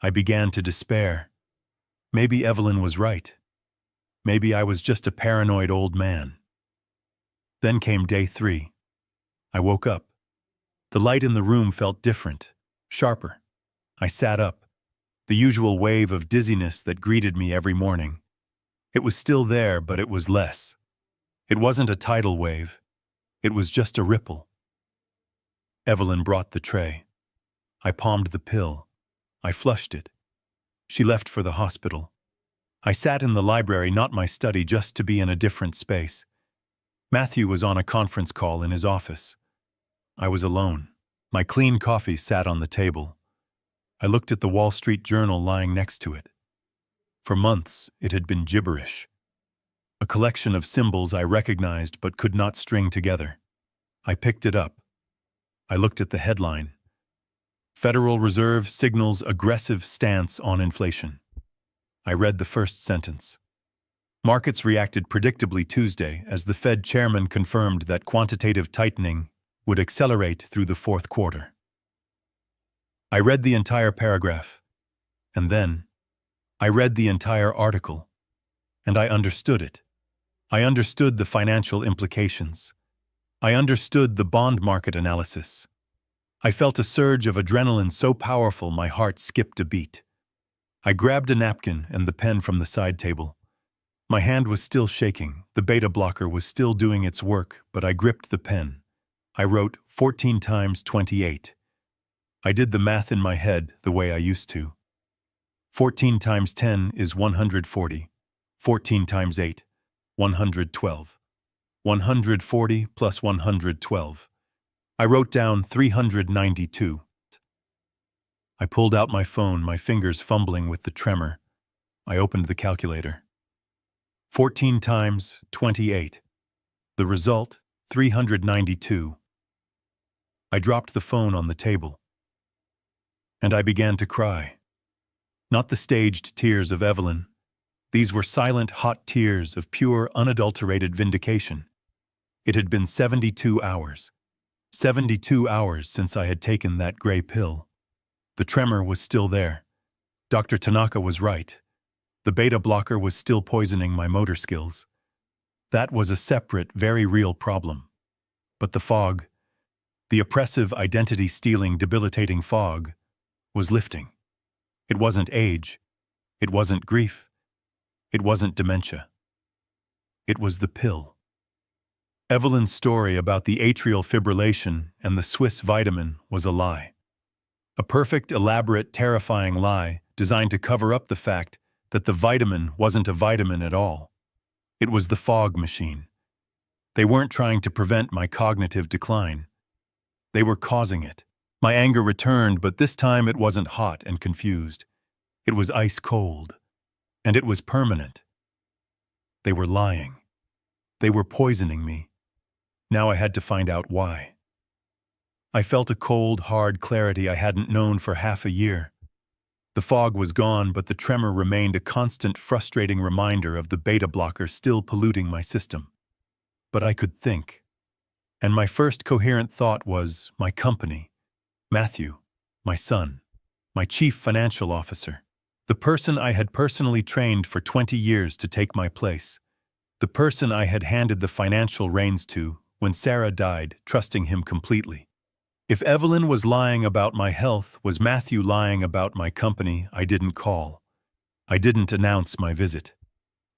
I began to despair. Maybe Evelyn was right. Maybe I was just a paranoid old man. Then came day 3. I woke up. The light in the room felt different, sharper. I sat up. The usual wave of dizziness that greeted me every morning. It was still there, but it was less. It wasn't a tidal wave. It was just a ripple. Evelyn brought the tray. I palmed the pill. I flushed it. She left for the hospital. I sat in the library, not my study, just to be in a different space. Matthew was on a conference call in his office. I was alone. My clean coffee sat on the table. I looked at the Wall Street Journal lying next to it. For months, it had been gibberish. A collection of symbols I recognized but could not string together. I picked it up. I looked at the headline. Federal Reserve signals aggressive stance on inflation. I read the first sentence. Markets reacted predictably Tuesday as the Fed chairman confirmed that quantitative tightening would accelerate through the fourth quarter. I read the entire paragraph, and then I read the entire article, and I understood it. I understood the financial implications. I understood the bond market analysis. I felt a surge of adrenaline so powerful my heart skipped a beat. I grabbed a napkin and the pen from the side table. My hand was still shaking, the beta blocker was still doing its work, but I gripped the pen. I wrote 14 times 28. I did the math in my head the way I used to. 14 times 10 is 140. 14 times 8, 112. 140 plus 112. I wrote down 392. I pulled out my phone, my fingers fumbling with the tremor. I opened the calculator. 14 times 28. The result, 392. I dropped the phone on the table. And I began to cry. Not the staged tears of Evelyn. These were silent, hot tears of pure, unadulterated vindication. It had been 72 hours. 72 hours since I had taken that gray pill. The tremor was still there. Dr. Tanaka was right. The beta blocker was still poisoning my motor skills. That was a separate, very real problem. But the fog, the oppressive, identity-stealing, debilitating fog, was lifting. It wasn't age. It wasn't grief. It wasn't dementia. It was the pill. Evelyn's story about the atrial fibrillation and the Swiss vitamin was a lie. A perfect, elaborate, terrifying lie designed to cover up the fact that the vitamin wasn't a vitamin at all. It was the fog machine. They weren't trying to prevent my cognitive decline. They were causing it. My anger returned, but this time it wasn't hot and confused. It was ice cold. And it was permanent. They were lying. They were poisoning me. Now I had to find out why. I felt a cold, hard clarity I hadn't known for half a year. The fog was gone, but the tremor remained a constant, frustrating reminder of the beta blocker still polluting my system. But I could think. And my first coherent thought was my company, Matthew, my son, my chief financial officer, the person I had personally trained for 20 years to take my place, the person I had handed the financial reins to when Sarah died, trusting him completely. If Evelyn was lying about my health, was Matthew lying about my company? I didn't call. I didn't announce my visit.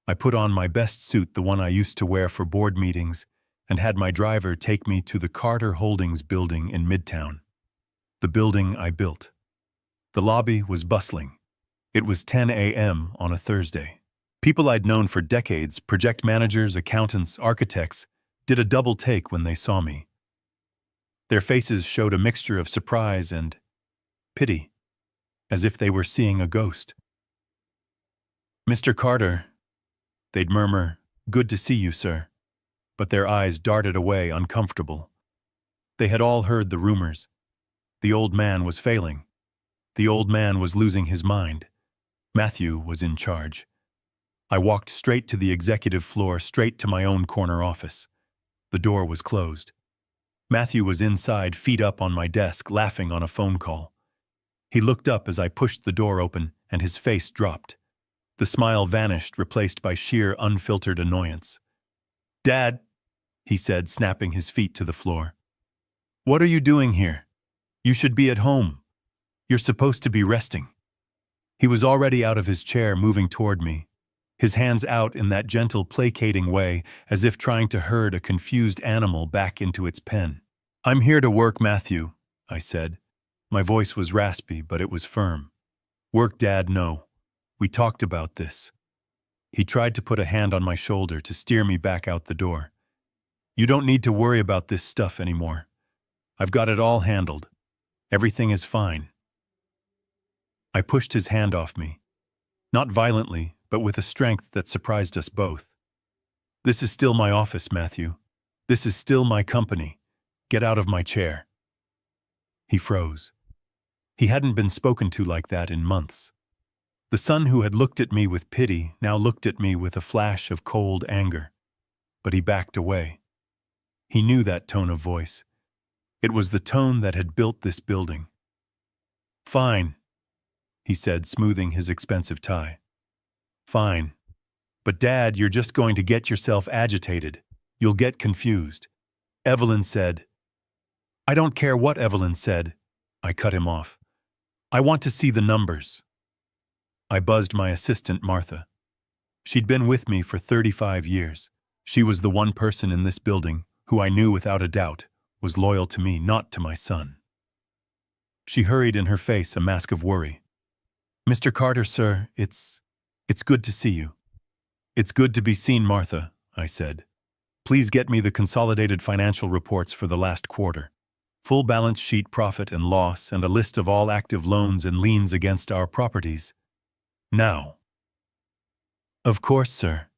I put on my best suit, the one I used to wear for board meetings, and had my driver take me to the Carter Holdings building in Midtown. The building I built. The lobby was bustling. It was 10 a.m. on a Thursday. People I'd known for decades, project managers, accountants, architects, did a double take when they saw me. Their faces showed a mixture of surprise and pity, as if they were seeing a ghost. "Mr. Carter," they'd murmur, "good to see you, sir." But their eyes darted away, uncomfortable. They had all heard the rumors. The old man was failing. The old man was losing his mind. Matthew was in charge. I walked straight to the executive floor, straight to my own corner office. The door was closed. Matthew was inside, feet up on my desk, laughing on a phone call. He looked up as I pushed the door open, and his face dropped. The smile vanished, replaced by sheer, unfiltered annoyance. "Dad," he said, snapping his feet to the floor. "What are you doing here? You should be at home. You're supposed to be resting." He was already out of his chair, moving toward me, his hands out in that gentle, placating way, as if trying to herd a confused animal back into its pen. "I'm here to work, Matthew," I said. My voice was raspy, but it was firm. "Work, Dad, no. We talked about this." He tried to put a hand on my shoulder to steer me back out the door. "You don't need to worry about this stuff anymore. I've got it all handled. Everything is fine." I pushed his hand off me. Not violently, but with a strength that surprised us both. "This is still my office, Matthew. This is still my company. Get out of my chair." He froze. He hadn't been spoken to like that in months. The son who had looked at me with pity now looked at me with a flash of cold anger. But he backed away. He knew that tone of voice. It was the tone that had built this building. "Fine," he said, smoothing his expensive tie. "Fine. But Dad, you're just going to get yourself agitated. You'll get confused. Evelyn said—" "I don't care what Evelyn said," I cut him off. "I want to see the numbers." I buzzed my assistant, Martha. She'd been with me for 35 years. She was the one person in this building who I knew without a doubt was loyal to me, not to my son. She hurried, in her face a mask of worry. "Mr. Carter, sir, it's good to see you." "It's good to be seen, Martha," I said. "Please get me the consolidated financial reports for the last quarter. Full balance sheet, profit and loss, and a list of all active loans and liens against our properties. Now." "Of course, sir,"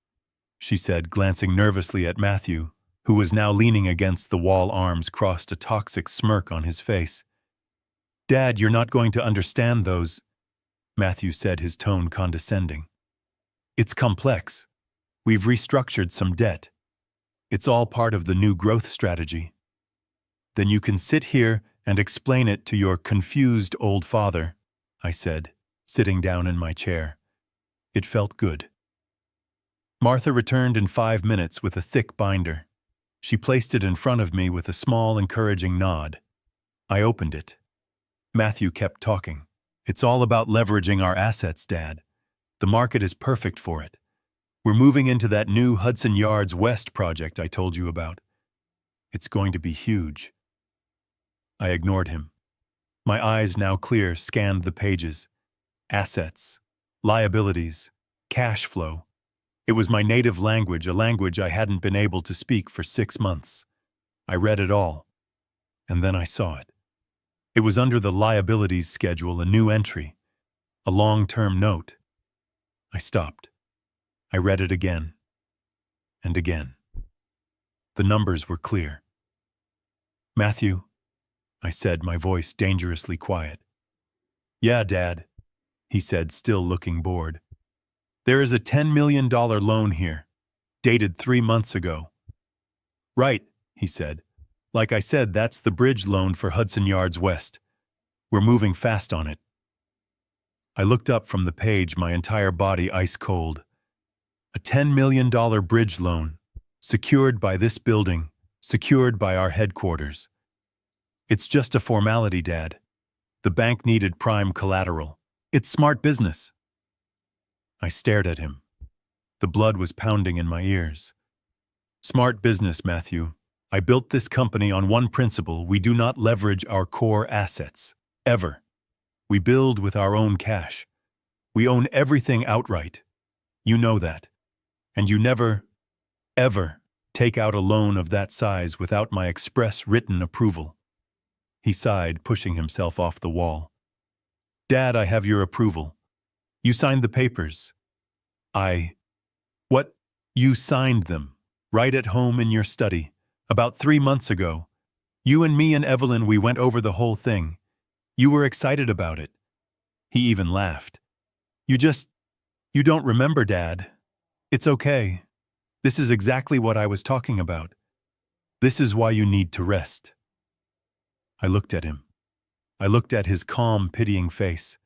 she said, glancing nervously at Matthew, who was now leaning against the wall, arms crossed, a toxic smirk on his face. "Dad, you're not going to understand those," Matthew said, his tone condescending. "It's complex. We've restructured some debt. It's all part of the new growth strategy." "Then you can sit here and explain it to your confused old father," I said, sitting down in my chair. It felt good. Martha returned in 5 minutes with a thick binder. She placed it in front of me with a small, encouraging nod. I opened it. Matthew kept talking. It's all about leveraging our assets, Dad. The market is perfect for it. We're moving into that new Hudson Yards West project I told you about. It's going to be huge. I ignored him. My eyes, now clear, scanned the pages. Assets, liabilities, cash flow. It was my native language, a language I hadn't been able to speak for 6 months. I read it all, and then I saw it. It was under the liabilities schedule, a new entry, a long-term note. I stopped. I read it again, and again. The numbers were clear. "Matthew," I said, my voice dangerously quiet. "Yeah, Dad," he said, still looking bored. "There is a $10 million loan here, dated 3 months ago." "Right," he said. "Like I said, that's the bridge loan for Hudson Yards West. We're moving fast on it." I looked up from the page, my entire body ice cold. A $10 million bridge loan, secured by this building, secured by our headquarters. It's just a formality, Dad. The bank needed prime collateral. It's smart business. I stared at him. The blood was pounding in my ears. "Smart business, Matthew. I built this company on one principle: we do not leverage our core assets. Ever. We build with our own cash. We own everything outright. You know that. And you never, ever take out a loan of that size without my express written approval." He sighed, pushing himself off the wall. "Dad, I have your approval. You signed the papers." What? You signed them, right at home in your study, about 3 months ago. You and me and Evelyn, we went over the whole thing. You were excited about it." He even laughed. You don't remember, Dad. It's okay. This is exactly what I was talking about. This is why you need to rest." I looked at him. I looked at his calm, pitying face,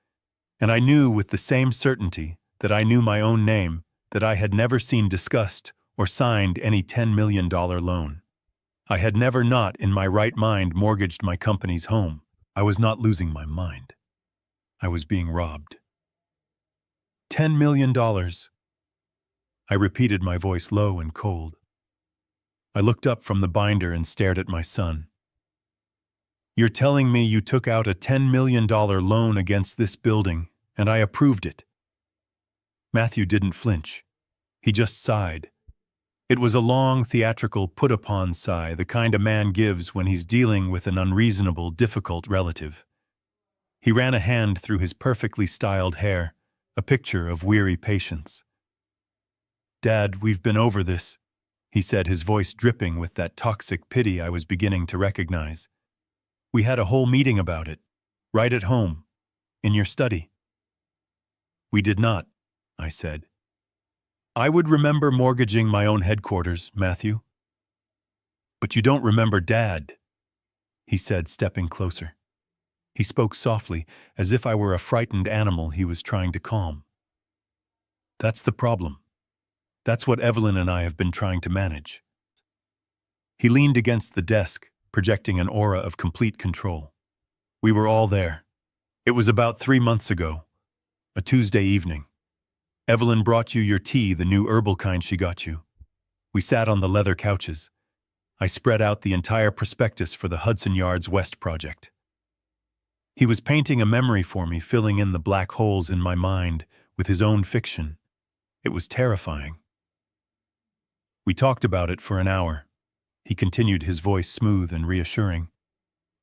and I knew with the same certainty that I knew my own name that I had never seen discussed or signed any $10 million loan. I had never not in my right mind mortgaged my company's home. I was not losing my mind. I was being robbed. $10 million. I repeated, my voice low and cold. I looked up from the binder and stared at my son. "You're telling me you took out a $10 million loan against this building, and I approved it?" Matthew didn't flinch. He just sighed. It was a long, theatrical, put-upon sigh, the kind a man gives when he's dealing with an unreasonable, difficult relative. He ran a hand through his perfectly styled hair, a picture of weary patience. "Dad, we've been over this," he said, his voice dripping with that toxic pity I was beginning to recognize. "We had a whole meeting about it, right at home, in your study." "We did not," I said. "I would remember mortgaging my own headquarters, Matthew." "But you don't remember Dad," he said, stepping closer. He spoke softly, as if I were a frightened animal he was trying to calm. "That's the problem. That's what Evelyn and I have been trying to manage." He leaned against the desk, projecting an aura of complete control. "We were all there. It was about 3 months ago, a Tuesday evening. Evelyn brought you your tea, the new herbal kind she got you. We sat on the leather couches. I spread out the entire prospectus for the Hudson Yards West project. He was painting a memory for me, filling in the black holes in my mind with his own fiction. It was terrifying. We talked about it for an hour. He continued, his voice smooth and reassuring.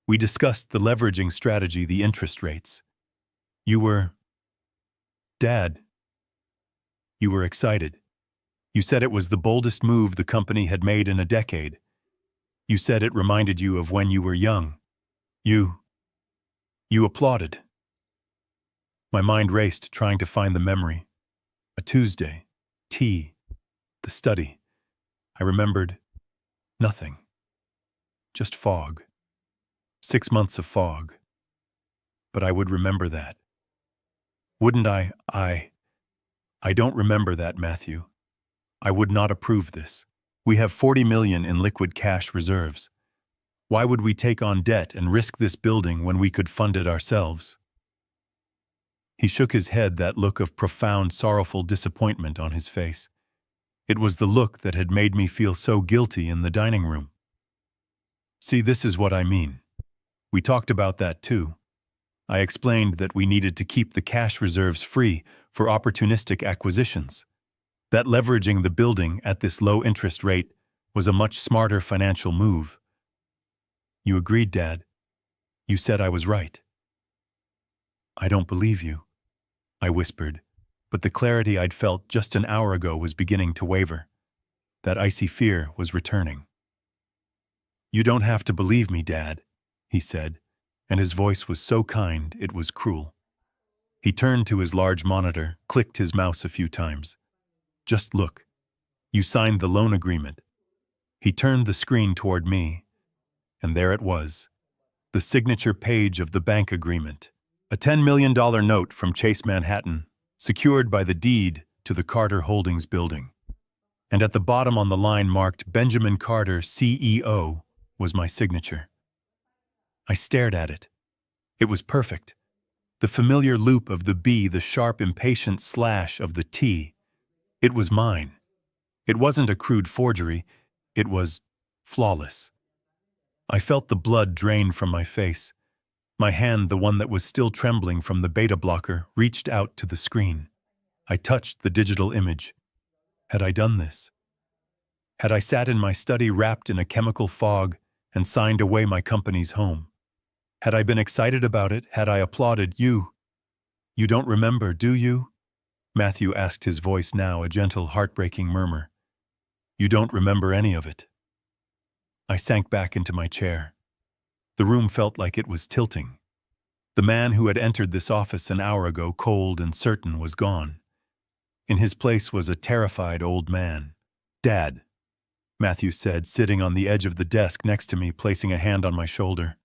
We discussed the leveraging strategy, the interest rates. You were... Dad, you were excited. You said it was the boldest move the company had made in a decade. You said it reminded you of when you were young. You applauded. My mind raced, trying to find the memory. A Tuesday, tea, the study. I remembered nothing. Just fog. 6 months of fog. But I would remember that. Wouldn't I? I don't remember that, Matthew. I would not approve this. We have $40 million in liquid cash reserves. Why would we take on debt and risk this building when we could fund it ourselves? He shook his head, that look of profound, sorrowful disappointment on his face. It was the look that had made me feel so guilty in the dining room. See, this is what I mean. We talked about that too. I explained that we needed to keep the cash reserves free for opportunistic acquisitions. That leveraging the building at this low interest rate was a much smarter financial move. You agreed, Dad. You said I was right. I don't believe you, I whispered, but the clarity I'd felt just an hour ago was beginning to waver. That icy fear was returning. You don't have to believe me, Dad, he said, and his voice was so kind it was cruel. He turned to his large monitor, clicked his mouse a few times. Just look. You signed the loan agreement. He turned the screen toward me, and there it was. The signature page of the bank agreement. A $10 million note from Chase Manhattan, secured by the deed to the Carter Holdings building. And at the bottom on the line marked Benjamin Carter, CEO, was my signature. I stared at it. It was perfect. The familiar loop of the B, the sharp, impatient slash of the T. It was mine. It wasn't a crude forgery. It was flawless. I felt the blood drain from my face. My hand, the one that was still trembling from the beta blocker, reached out to the screen. I touched the digital image. Had I done this? Had I sat in my study wrapped in a chemical fog and signed away my company's home? Had I been excited about it? Had I applauded? You don't remember, do you? Matthew asked, his voice now a gentle, heartbreaking murmur. You don't remember any of it. I sank back into my chair. The room felt like it was tilting. The man who had entered this office an hour ago, cold and certain, was gone. In his place was a terrified old man. Dad, Matthew said, sitting on the edge of the desk next to me, placing a hand on my shoulder.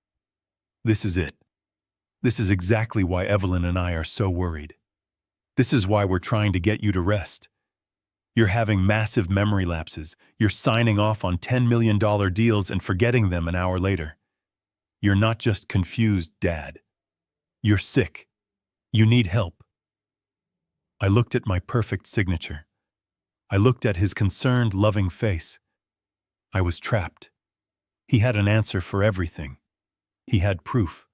This is it. This is exactly why Evelyn and I are so worried. This is why we're trying to get you to rest. You're having massive memory lapses. You're signing off on $10 million deals and forgetting them an hour later. You're not just confused, Dad. You're sick. You need help. I looked at my perfect signature. I looked at his concerned, loving face. I was trapped. He had an answer for everything. He had proof.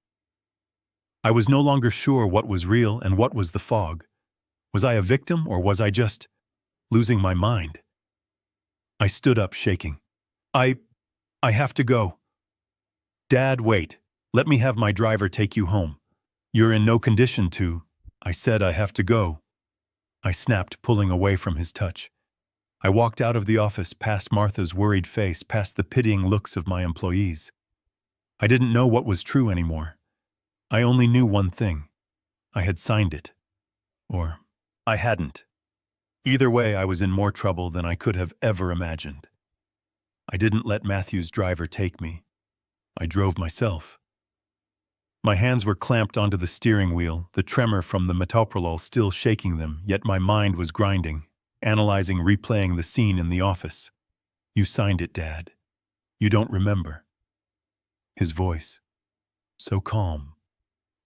I was no longer sure what was real and what was the fog. Was I a victim, or was I just losing my mind? I stood up, shaking. I have to go. Dad, wait. Let me have my driver take you home. You're in no condition to. I said I have to go. I snapped, pulling away from his touch. I walked out of the office, past Martha's worried face, past the pitying looks of my employees. I didn't know what was true anymore. I only knew one thing. I had signed it. Or I hadn't. Either way, I was in more trouble than I could have ever imagined. I didn't let Matthew's driver take me. I drove myself. My hands were clamped onto the steering wheel, the tremor from the metoprolol still shaking them, yet my mind was grinding, analyzing, replaying the scene in the office. You signed it, Dad. You don't remember. His voice, so calm,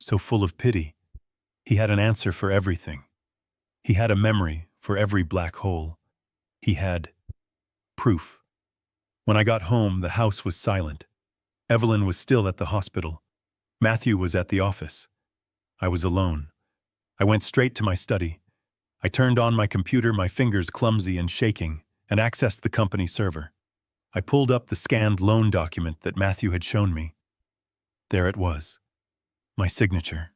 so full of pity. He had an answer for everything. He had a memory for every black hole. He had proof. When I got home, the house was silent. Evelyn was still at the hospital. Matthew was at the office. I was alone. I went straight to my study. I turned on my computer, my fingers clumsy and shaking, and accessed the company server. I pulled up the scanned loan document that Matthew had shown me. There it was. My signature.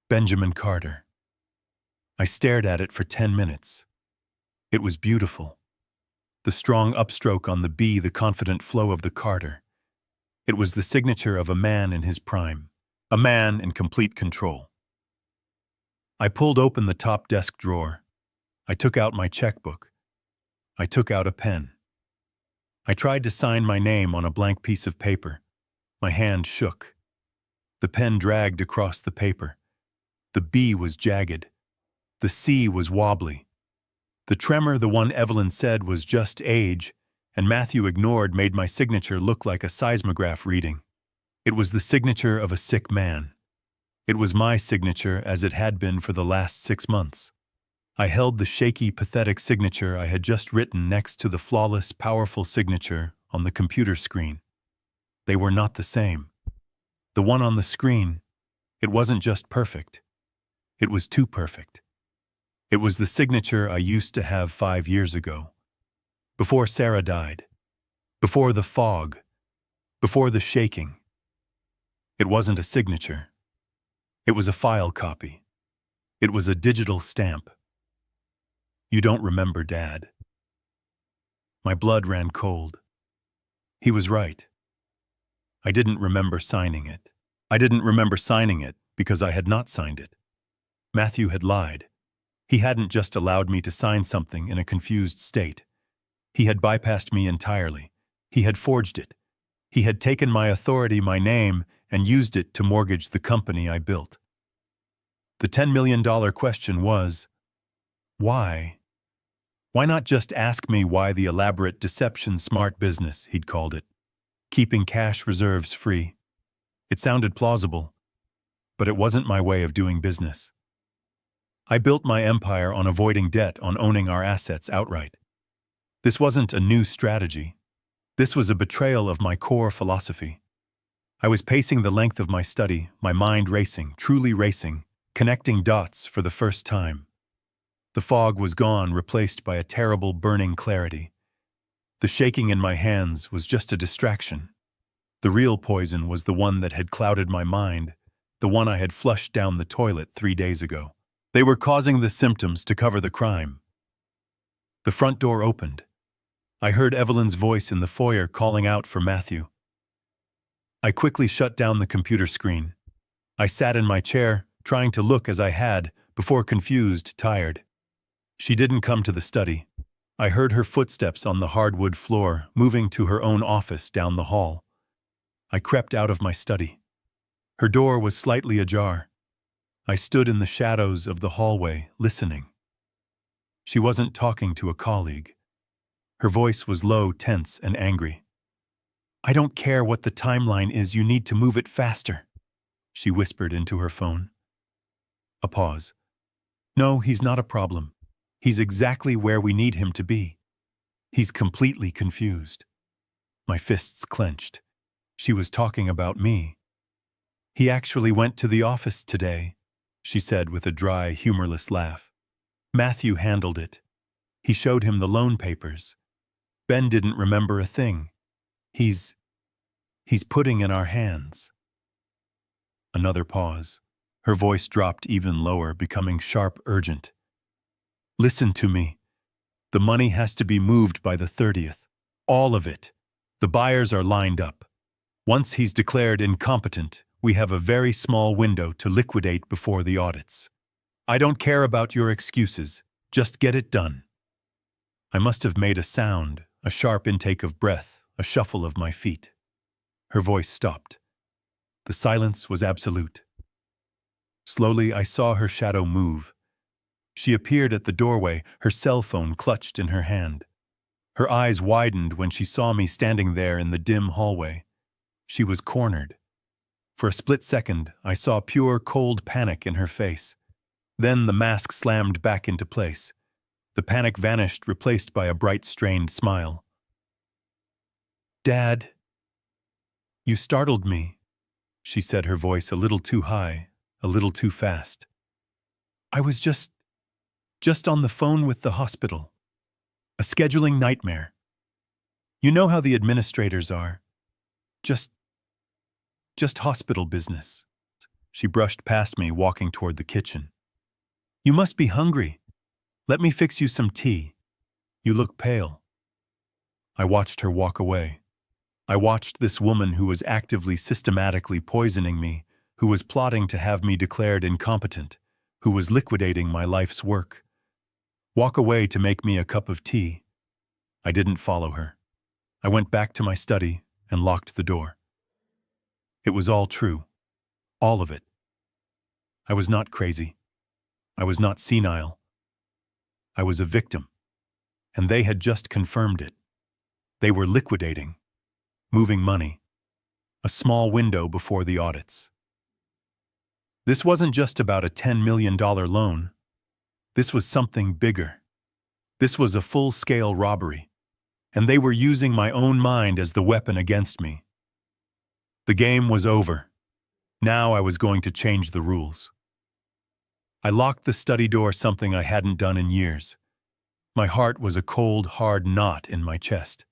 Benjamin Carter. I stared at it for 10 minutes. It was beautiful. The strong upstroke on the B, the confident flow of the Carter. It was the signature of a man in his prime, a man in complete control. I pulled open the top desk drawer. I took out my checkbook. I took out a pen. I tried to sign my name on a blank piece of paper. My hand shook. The pen dragged across the paper. The B was jagged. The C was wobbly. The tremor, the one Evelyn said was just age, and Matthew ignored, made my signature look like a seismograph reading. It was the signature of a sick man. It was my signature as it had been for the last 6 months. I held the shaky, pathetic signature I had just written next to the flawless, powerful signature on the computer screen. They were not the same. The one on the screen, it wasn't just perfect. It was too perfect. It was the signature I used to have 5 years ago. Before Sarah died. Before the fog. Before the shaking. It wasn't a signature. It was a file copy. It was a digital stamp. You don't remember, Dad. My blood ran cold. He was right. I didn't remember signing it. I didn't remember signing it because I had not signed it. Matthew had lied. He hadn't just allowed me to sign something in a confused state. He had bypassed me entirely. He had forged it. He had taken my authority, my name, and used it to mortgage the company I built. The $10 million question was, why? Why not just ask me why the elaborate deception smart business, he'd called it, keeping cash reserves free? It sounded plausible, but it wasn't my way of doing business. I built my empire on avoiding debt, on owning our assets outright. This wasn't a new strategy. This was a betrayal of my core philosophy. I was pacing the length of my study, my mind racing, truly racing, connecting dots for the first time. The fog was gone, replaced by a terrible burning clarity. The shaking in my hands was just a distraction. The real poison was the one that had clouded my mind, the one I had flushed down the toilet 3 days ago. They were causing the symptoms to cover the crime. The front door opened. I heard Evelyn's voice in the foyer calling out for Matthew. I quickly shut down the computer screen. I sat in my chair, trying to look as I had, before confused, tired. She didn't come to the study. I heard her footsteps on the hardwood floor, moving to her own office down the hall. I crept out of my study. Her door was slightly ajar. I stood in the shadows of the hallway, listening. She wasn't talking to a colleague. Her voice was low, tense, and angry. "I don't care what the timeline is, you need to move it faster," she whispered into her phone. A pause. "No, he's not a problem. He's exactly where we need him to be. He's completely confused." My fists clenched. She was talking about me. "He actually went to the office today," she said with a dry, humorless laugh. "Matthew handled it. He showed him the loan papers. Ben didn't remember a thing. He's putting in our hands." Another pause. Her voice dropped even lower, becoming sharp, urgent. "Listen to me. The money has to be moved by the 30th. All of it. The buyers are lined up. Once he's declared incompetent, we have a very small window to liquidate before the audits. I don't care about your excuses. Just get it done." I must have made a sound, a sharp intake of breath, a shuffle of my feet. Her voice stopped. The silence was absolute. Slowly, I saw her shadow move. She appeared at the doorway, her cell phone clutched in her hand. Her eyes widened when she saw me standing there in the dim hallway. She was cornered. For a split second, I saw pure, cold panic in her face. Then the mask slammed back into place. The panic vanished, replaced by a bright, strained smile. "Dad, you startled me," she said, her voice a little too high, a little too fast. "I was just on the phone with the hospital. A scheduling nightmare. You know how the administrators are. Just hospital business." She brushed past me, walking toward the kitchen. "You must be hungry. Let me fix you some tea. You look pale." I watched her walk away. I watched this woman who was actively, systematically poisoning me, who was plotting to have me declared incompetent, who was liquidating my life's work, walk away to make me a cup of tea. I didn't follow her. I went back to my study and locked the door. It was all true. All of it. I was not crazy. I was not senile. I was a victim. And they had just confirmed it. They were liquidating. Moving money. A small window before the audits. This wasn't just about a $10 million loan. This was something bigger. This was a full-scale robbery, and they were using my own mind as the weapon against me. The game was over. Now I was going to change the rules. I locked the study door, something I hadn't done in years. My heart was a cold, hard knot in my chest.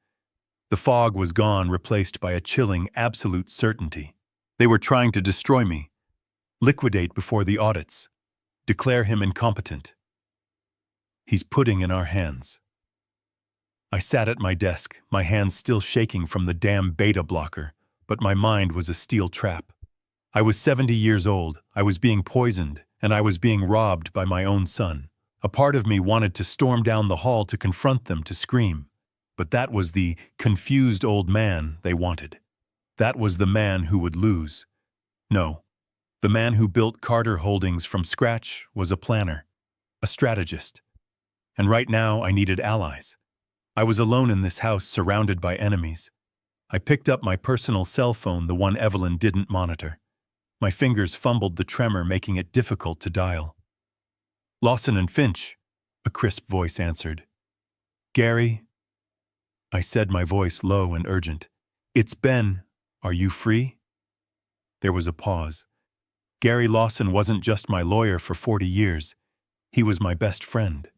The fog was gone, replaced by a chilling, absolute certainty. They were trying to destroy me, liquidate before the audits, declare him incompetent. He's putting in our hands. I sat at my desk, my hands still shaking from the damn beta blocker, but my mind was a steel trap. I was 70 years old, I was being poisoned, and I was being robbed by my own son. A part of me wanted to storm down the hall to confront them, to scream. But that was the confused old man they wanted. That was the man who would lose. No, the man who built Carter Holdings from scratch was a planner, a strategist. And right now I needed allies. I was alone in this house, surrounded by enemies. I picked up my personal cell phone, the one Evelyn didn't monitor. My fingers fumbled the tremor, making it difficult to dial. "Lawson and Finch," a crisp voice answered. "Gary," I said, my voice low and urgent. "It's Ben. Are you free?" There was a pause. Gary Lawson wasn't just my lawyer for 40 years. He was my best friend.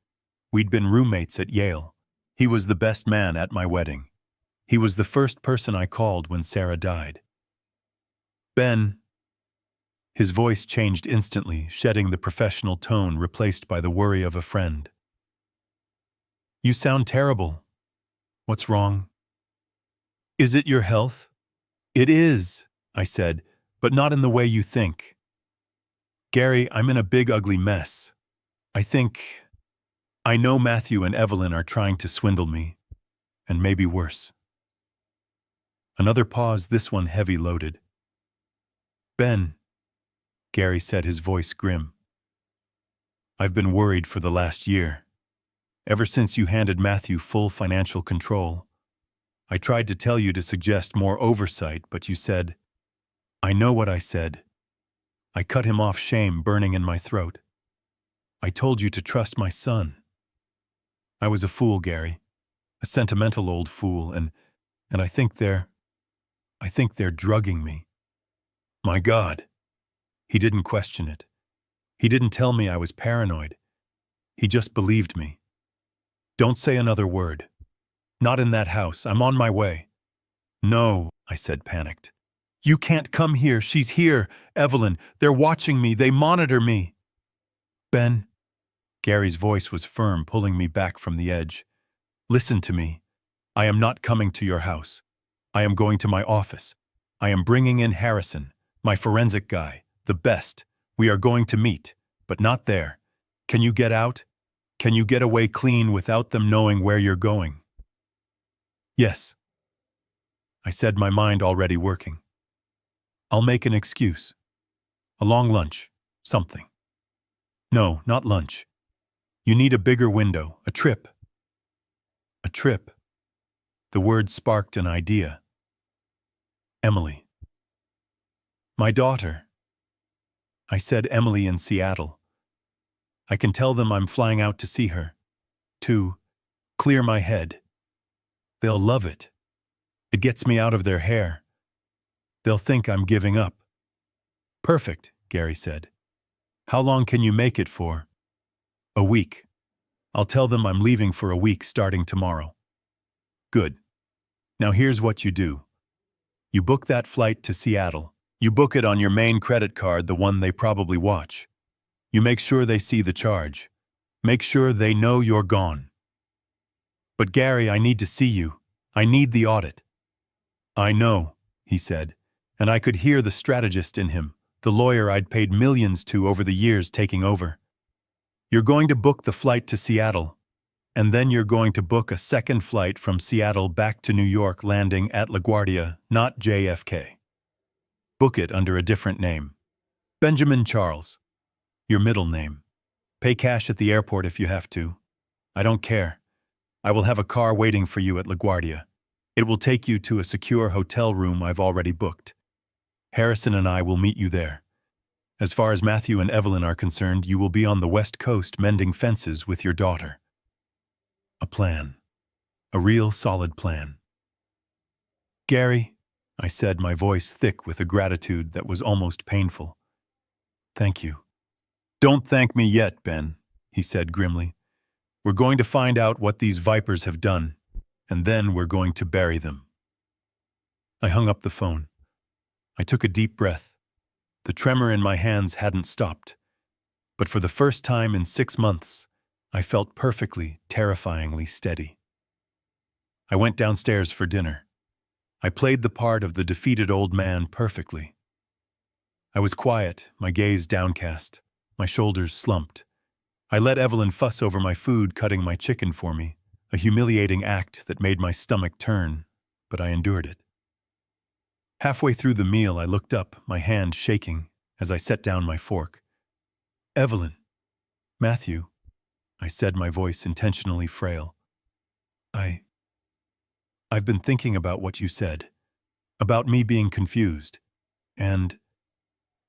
We'd been roommates at Yale. He was the best man at my wedding. He was the first person I called when Sarah died. "Ben." His voice changed instantly, shedding the professional tone replaced by the worry of a friend. "You sound terrible. What's wrong?" "Is it your health?" "It is," I said, "but not in the way you think. Gary, I'm in a big ugly mess. I know Matthew and Evelyn are trying to swindle me, and maybe worse." Another pause, this one heavy-loaded. "Ben," Gary said, his voice grim. "I've been worried for the last year. Ever since you handed Matthew full financial control. I tried to tell you to suggest more oversight, but you said, I know what I said. I cut him off, shame burning in my throat. I told you to trust my son. I was a fool, Gary, a sentimental old fool, and I think they're drugging me. My God." He didn't question it. He didn't tell me I was paranoid. He just believed me. "Don't say another word. Not in that house. I'm on my way." "No," I said, panicked. "You can't come here. She's here. Evelyn, they're watching me. They monitor me." "Ben," Gary's voice was firm, pulling me back from the edge. "Listen to me. I am not coming to your house. I am going to my office. I am bringing in Harrison, my forensic guy, the best. We are going to meet, but not there. Can you get out? Can you get away clean without them knowing where you're going?" "Yes," I said, my mind already working. "I'll make an excuse. A long lunch, something." "No, not lunch. You need a bigger window, a trip." "A trip?" The word sparked an idea. "Emily." "My daughter." I said, "Emily in Seattle. I can tell them I'm flying out to see her. To clear my head. They'll love it. It gets me out of their hair. They'll think I'm giving up." "Perfect," Gary said. "How long can you make it for?" "A week. I'll tell them I'm leaving for a week starting tomorrow." "Good. Now here's what you do. You book that flight to Seattle. You book it on your main credit card, the one they probably watch. You make sure they see the charge. Make sure they know you're gone." "But Gary, I need to see you. I need the audit." "I know," he said, and I could hear the strategist in him, the lawyer I'd paid millions to over the years, taking over. "You're going to book the flight to Seattle, and then you're going to book a second flight from Seattle back to New York, landing at LaGuardia, not JFK. Book it under a different name. Benjamin Charles. Your middle name. Pay cash at the airport if you have to. I don't care. I will have a car waiting for you at LaGuardia. It will take you to a secure hotel room I've already booked. Harrison and I will meet you there. As far as Matthew and Evelyn are concerned, you will be on the West Coast mending fences with your daughter. A plan. A real solid plan. Gary, I said, my voice thick with a gratitude that was almost painful. Thank you. Don't thank me yet, Ben, he said grimly. We're going to find out what these vipers have done, and then we're going to bury them. I hung up the phone. I took a deep breath. The tremor in my hands hadn't stopped, but for the first time in 6 months, I felt perfectly, terrifyingly steady. I went downstairs for dinner. I played the part of the defeated old man perfectly. I was quiet, my gaze downcast, my shoulders slumped. I let Evelyn fuss over my food, cutting my chicken for me, a humiliating act that made my stomach turn, but I endured it. Halfway through the meal, I looked up, my hand shaking, as I set down my fork. Evelyn, Matthew, I said, my voice intentionally frail. I've been thinking about what you said, about me being confused, and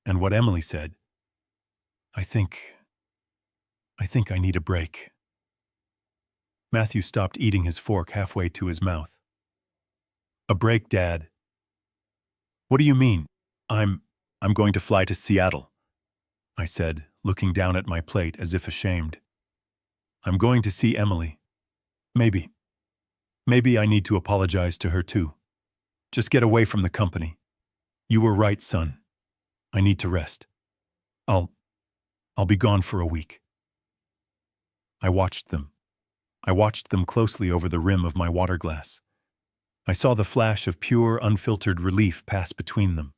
what Emily said. I think I need a break. Matthew stopped eating his fork halfway to his mouth. A break, Dad? What do you mean? I'm going to fly to Seattle, I said, looking down at my plate as if ashamed. I'm going to see Emily. Maybe I need to apologize to her too. Just get away from the company. You were right, son. I need to rest. I'll be gone for a week. I watched them. I watched them closely over the rim of my water glass. I saw the flash of pure, unfiltered relief pass between them.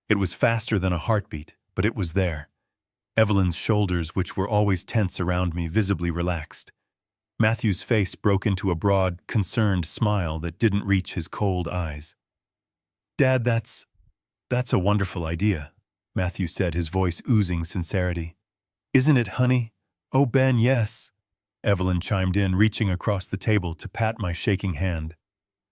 It was faster than a heartbeat, but it was there. Evelyn's shoulders, which were always tense around me, visibly relaxed. Matthew's face broke into a broad, concerned smile that didn't reach his cold eyes. Dad, that's a wonderful idea, Matthew said, his voice oozing sincerity. Isn't it, honey? Oh, Ben, yes. Evelyn chimed in, reaching across the table to pat my shaking hand.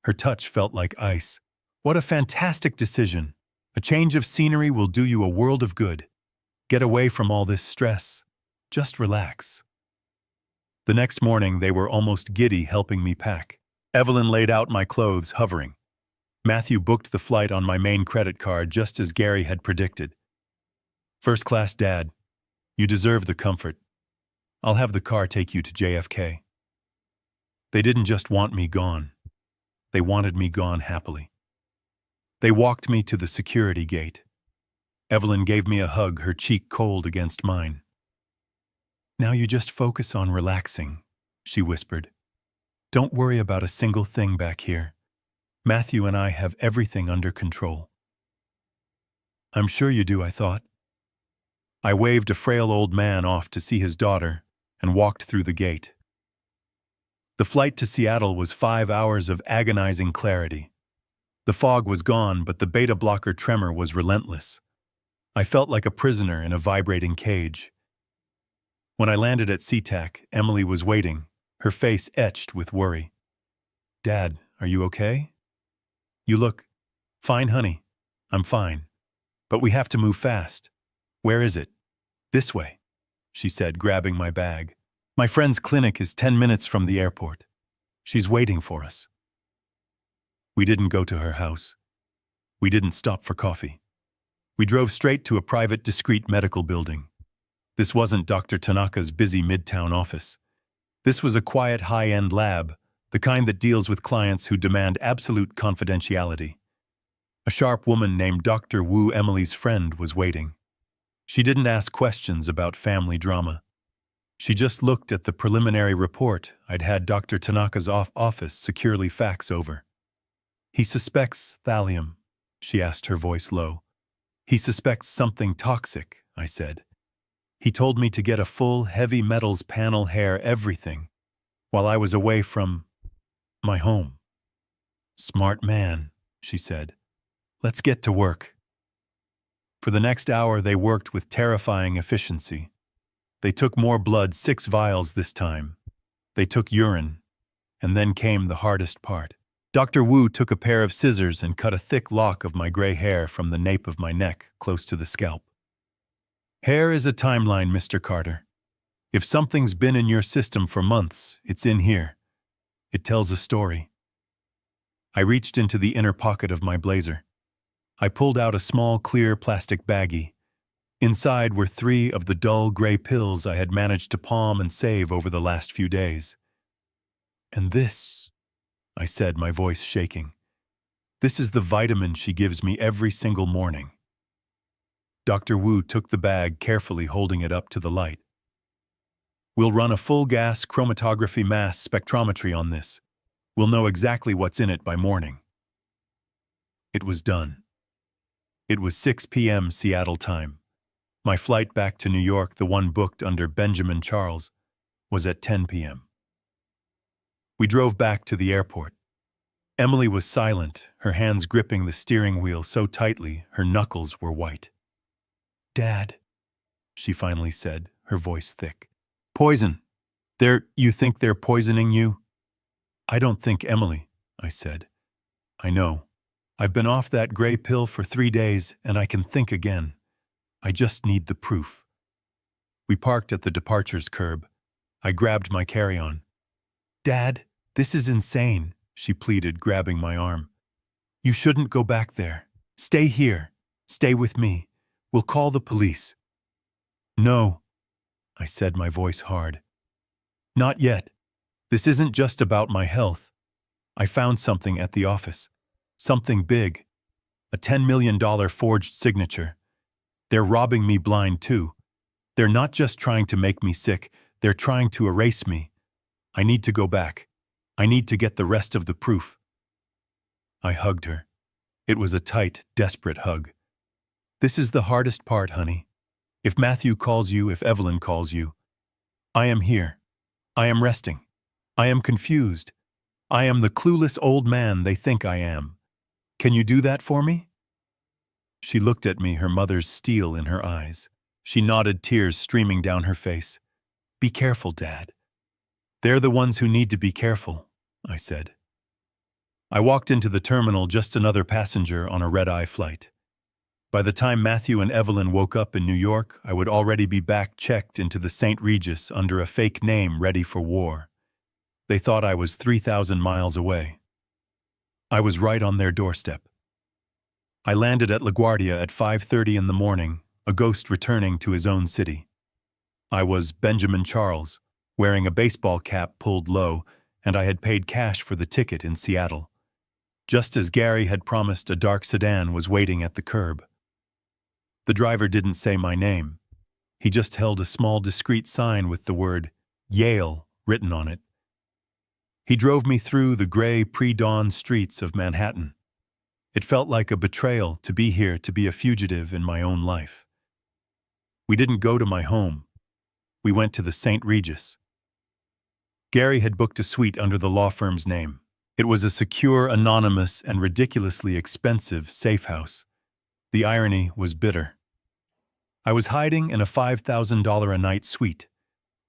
Her touch felt like ice. What a fantastic decision. A change of scenery will do you a world of good. Get away from all this stress. Just relax. The next morning, they were almost giddy helping me pack. Evelyn laid out my clothes, hovering. Matthew booked the flight on my main credit card just as Gary had predicted. First class, Dad. You deserve the comfort. I'll have the car take you to JFK. They didn't just want me gone. They wanted me gone happily. They walked me to the security gate. Evelyn gave me a hug, her cheek cold against mine. Now you just focus on relaxing, she whispered. Don't worry about a single thing back here. Matthew and I have everything under control. I'm sure you do, I thought. I waved a frail old man off to see his daughter and walked through the gate. The flight to Seattle was 5 hours of agonizing clarity. The fog was gone, but the beta blocker tremor was relentless. I felt like a prisoner in a vibrating cage. When I landed at SeaTac, Emily was waiting, her face etched with worry. Dad, are you okay? You look fine, honey. I'm fine. But we have to move fast. Where is it? This way, she said, grabbing my bag. My friend's clinic is 10 minutes from the airport. She's waiting for us. We didn't go to her house. We didn't stop for coffee. We drove straight to a private, discreet medical building. This wasn't Dr. Tanaka's busy midtown office. This was a quiet, high-end lab, the kind that deals with clients who demand absolute confidentiality. A sharp woman named Dr. Wu, Emily's friend, was waiting. She didn't ask questions about family drama. She just looked at the preliminary report I'd had Dr. Tanaka's office securely fax over. He suspects thallium, she asked, her voice low. He suspects something toxic, I said. He told me to get a full heavy metals panel, hair, everything, while I was away from my home. Smart man, she said. Let's get to work. For the next hour, they worked with terrifying efficiency. They took more blood, 6 vials this time. They took urine, and then came the hardest part. Dr. Wu took a pair of scissors and cut a thick lock of my gray hair from the nape of my neck close to the scalp. Hair is a timeline, Mr. Carter. If something's been in your system for months, it's in here. It tells a story. I reached into the inner pocket of my blazer. I pulled out a small, clear plastic baggie. Inside were 3 of the dull gray pills I had managed to palm and save over the last few days. And this, I said, my voice shaking. This is the vitamin she gives me every single morning. Dr. Wu took the bag, carefully holding it up to the light. We'll run a full-gas chromatography mass spectrometry on this. We'll know exactly what's in it by morning. It was done. It was 6 p.m. Seattle time. My flight back to New York, the one booked under Benjamin Charles, was at 10 p.m. We drove back to the airport. Emily was silent, her hands gripping the steering wheel so tightly her knuckles were white. "Dad," she finally said, her voice thick. "Poison. You think they're poisoning you?" "I don't think Emily," I said. "I know. I've been off that gray pill for 3 days and I can think again. I just need the proof." We parked at the departures curb. I grabbed my carry-on. "Dad, this is insane," she pleaded, grabbing my arm. "You shouldn't go back there. Stay here. Stay with me. We'll call the police." "No," I said, my voice hard. "Not yet. This isn't just about my health. I found something at the office. Something big. A $10 million forged signature. They're robbing me blind too. They're not just trying to make me sick, they're trying to erase me. I need to go back. I need to get the rest of the proof." I hugged her. It was a tight, desperate hug. "This is the hardest part, honey. If Matthew calls you, if Evelyn calls you, I am here. I am resting. I am confused. I am the clueless old man they think I am. Can you do that for me?" She looked at me, her mother's steel in her eyes. She nodded, tears streaming down her face. "Be careful, Dad." "They're the ones who need to be careful," I said. I walked into the terminal, just another passenger on a red-eye flight. By the time Matthew and Evelyn woke up in New York, I would already be back, checked into the St. Regis under a fake name, ready for war. They thought I was 3,000 miles away. I was right on their doorstep. I landed at LaGuardia at 5:30 in the morning, a ghost returning to his own city. I was Benjamin Charles, wearing a baseball cap pulled low, and I had paid cash for the ticket in Seattle. Just as Gary had promised, a dark sedan was waiting at the curb. The driver didn't say my name. He just held a small, discreet sign with the word Yale written on it. He drove me through the gray, pre-dawn streets of Manhattan. It felt like a betrayal to be here, to be a fugitive in my own life. We didn't go to my home. We went to the St. Regis. Gary had booked a suite under the law firm's name. It was a secure, anonymous, and ridiculously expensive safe house. The irony was bitter. I was hiding in a $5,000 a night suite,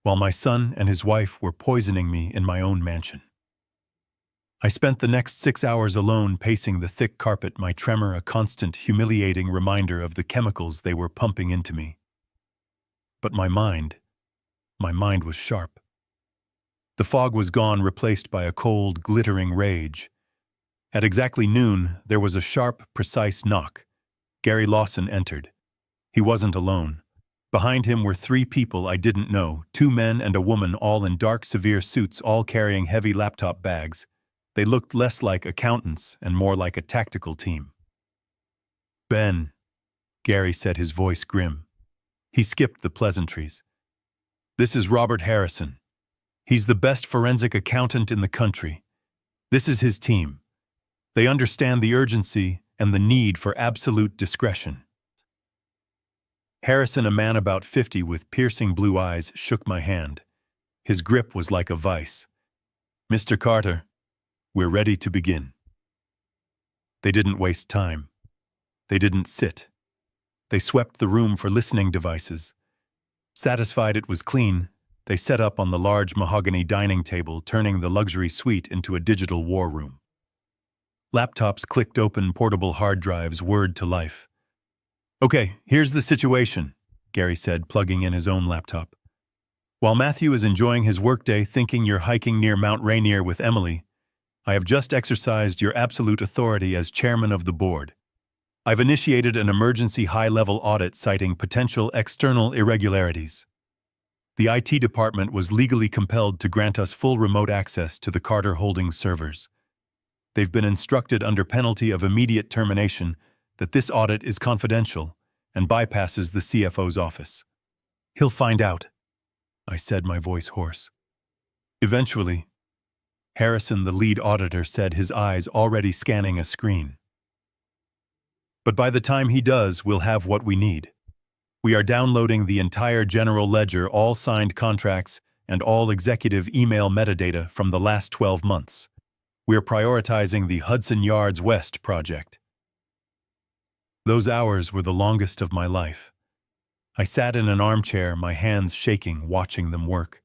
while my son and his wife were poisoning me in my own mansion. I spent the next 6 hours alone, pacing the thick carpet, my tremor a constant, humiliating reminder of the chemicals they were pumping into me. But my mind was sharp. The fog was gone, replaced by a cold, glittering rage. At exactly noon, there was a sharp, precise knock. Gary Lawson entered. He wasn't alone. Behind him were 3 people I didn't know, 2 men and a woman, all in dark, severe suits, all carrying heavy laptop bags. They looked less like accountants and more like a tactical team. "Ben," Gary said, his voice grim. He skipped the pleasantries. "This is Robert Harrison. He's the best forensic accountant in the country. This is his team. They understand the urgency and the need for absolute discretion." Harrison, a man about 50 with piercing blue eyes, shook my hand. His grip was like a vice. "Mr. Carter, we're ready to begin." They didn't waste time. They didn't sit. They swept the room for listening devices. Satisfied it was clean, they set up on the large mahogany dining table, turning the luxury suite into a digital war room. Laptops clicked open, portable hard drives whirred to life. "Okay, here's the situation," Gary said, plugging in his own laptop. While Matthew is enjoying his workday thinking you're hiking near Mount Rainier with Emily, I have just exercised your absolute authority as chairman of the board. I've initiated an emergency high-level audit citing potential external irregularities. The IT department was legally compelled to grant us full remote access to the Carter Holdings servers. They've been instructed under penalty of immediate termination that this audit is confidential and bypasses the CFO's office. He'll find out, I said, my voice hoarse. Eventually, Harrison, the lead auditor, said, his eyes already scanning a screen. But by the time he does, we'll have what we need. We are downloading the entire general ledger, all signed contracts, and all executive email metadata from the last 12 months. We're prioritizing the Hudson Yards West project. Those hours were the longest of my life. I sat in an armchair, my hands shaking, watching them work.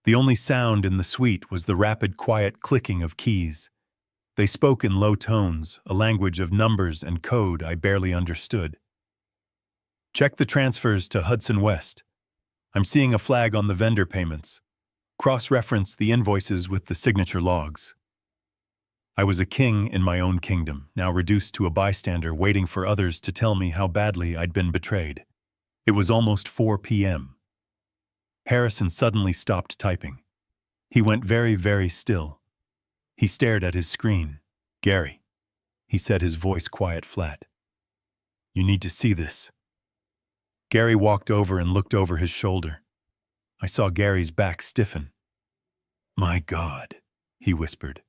The only sound in the suite was the rapid, quiet clicking of keys. They spoke in low tones, a language of numbers and code I barely understood. Check the transfers to Hudson West. I'm seeing a flag on the vendor payments. Cross-reference the invoices with the signature logs. I was a king in my own kingdom, now reduced to a bystander waiting for others to tell me how badly I'd been betrayed. It was almost 4 p.m. Harrison suddenly stopped typing. He went very, very still. He stared at his screen. Gary, he said, his voice quiet, flat. You need to see this. Gary walked over and looked over his shoulder. I saw Gary's back stiffen. My God, he whispered.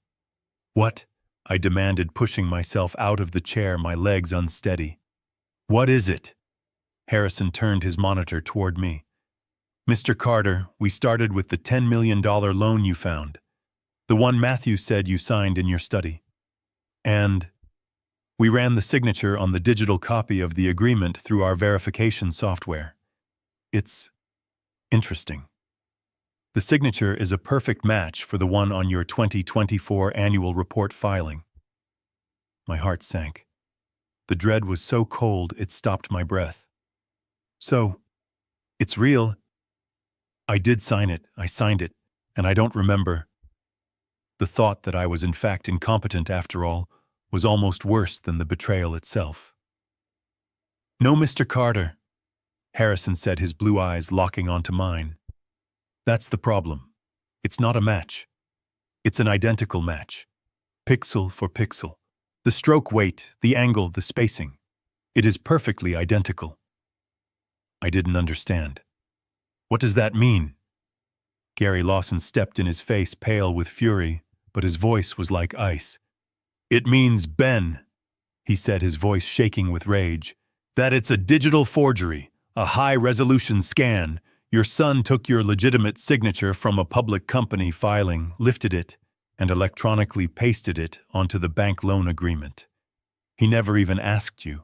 What? I demanded, pushing myself out of the chair, my legs unsteady. What is it? Harrison turned his monitor toward me. Mr. Carter, we started with the $10 million loan you found. The one Matthew said you signed in your study. And we ran the signature on the digital copy of the agreement through our verification software. It's interesting. The signature is a perfect match for the one on your 2024 annual report filing. My heart sank. The dread was so cold it stopped my breath. So, it's real. I did sign it, I signed it, and I don't remember. The thought that I was in fact incompetent after all was almost worse than the betrayal itself. No, Mr. Carter, Harrison said, his blue eyes locking onto mine. That's the problem. It's not a match. It's an identical match. Pixel for pixel. The stroke weight, the angle, the spacing. It is perfectly identical. I didn't understand. What does that mean? Gary Lawson stepped in, his face pale with fury, but his voice was like ice. It means, Ben, he said, his voice shaking with rage, that it's a digital forgery, a high-resolution scan. Your son took your legitimate signature from a public company filing, lifted it, and electronically pasted it onto the bank loan agreement. He never even asked you.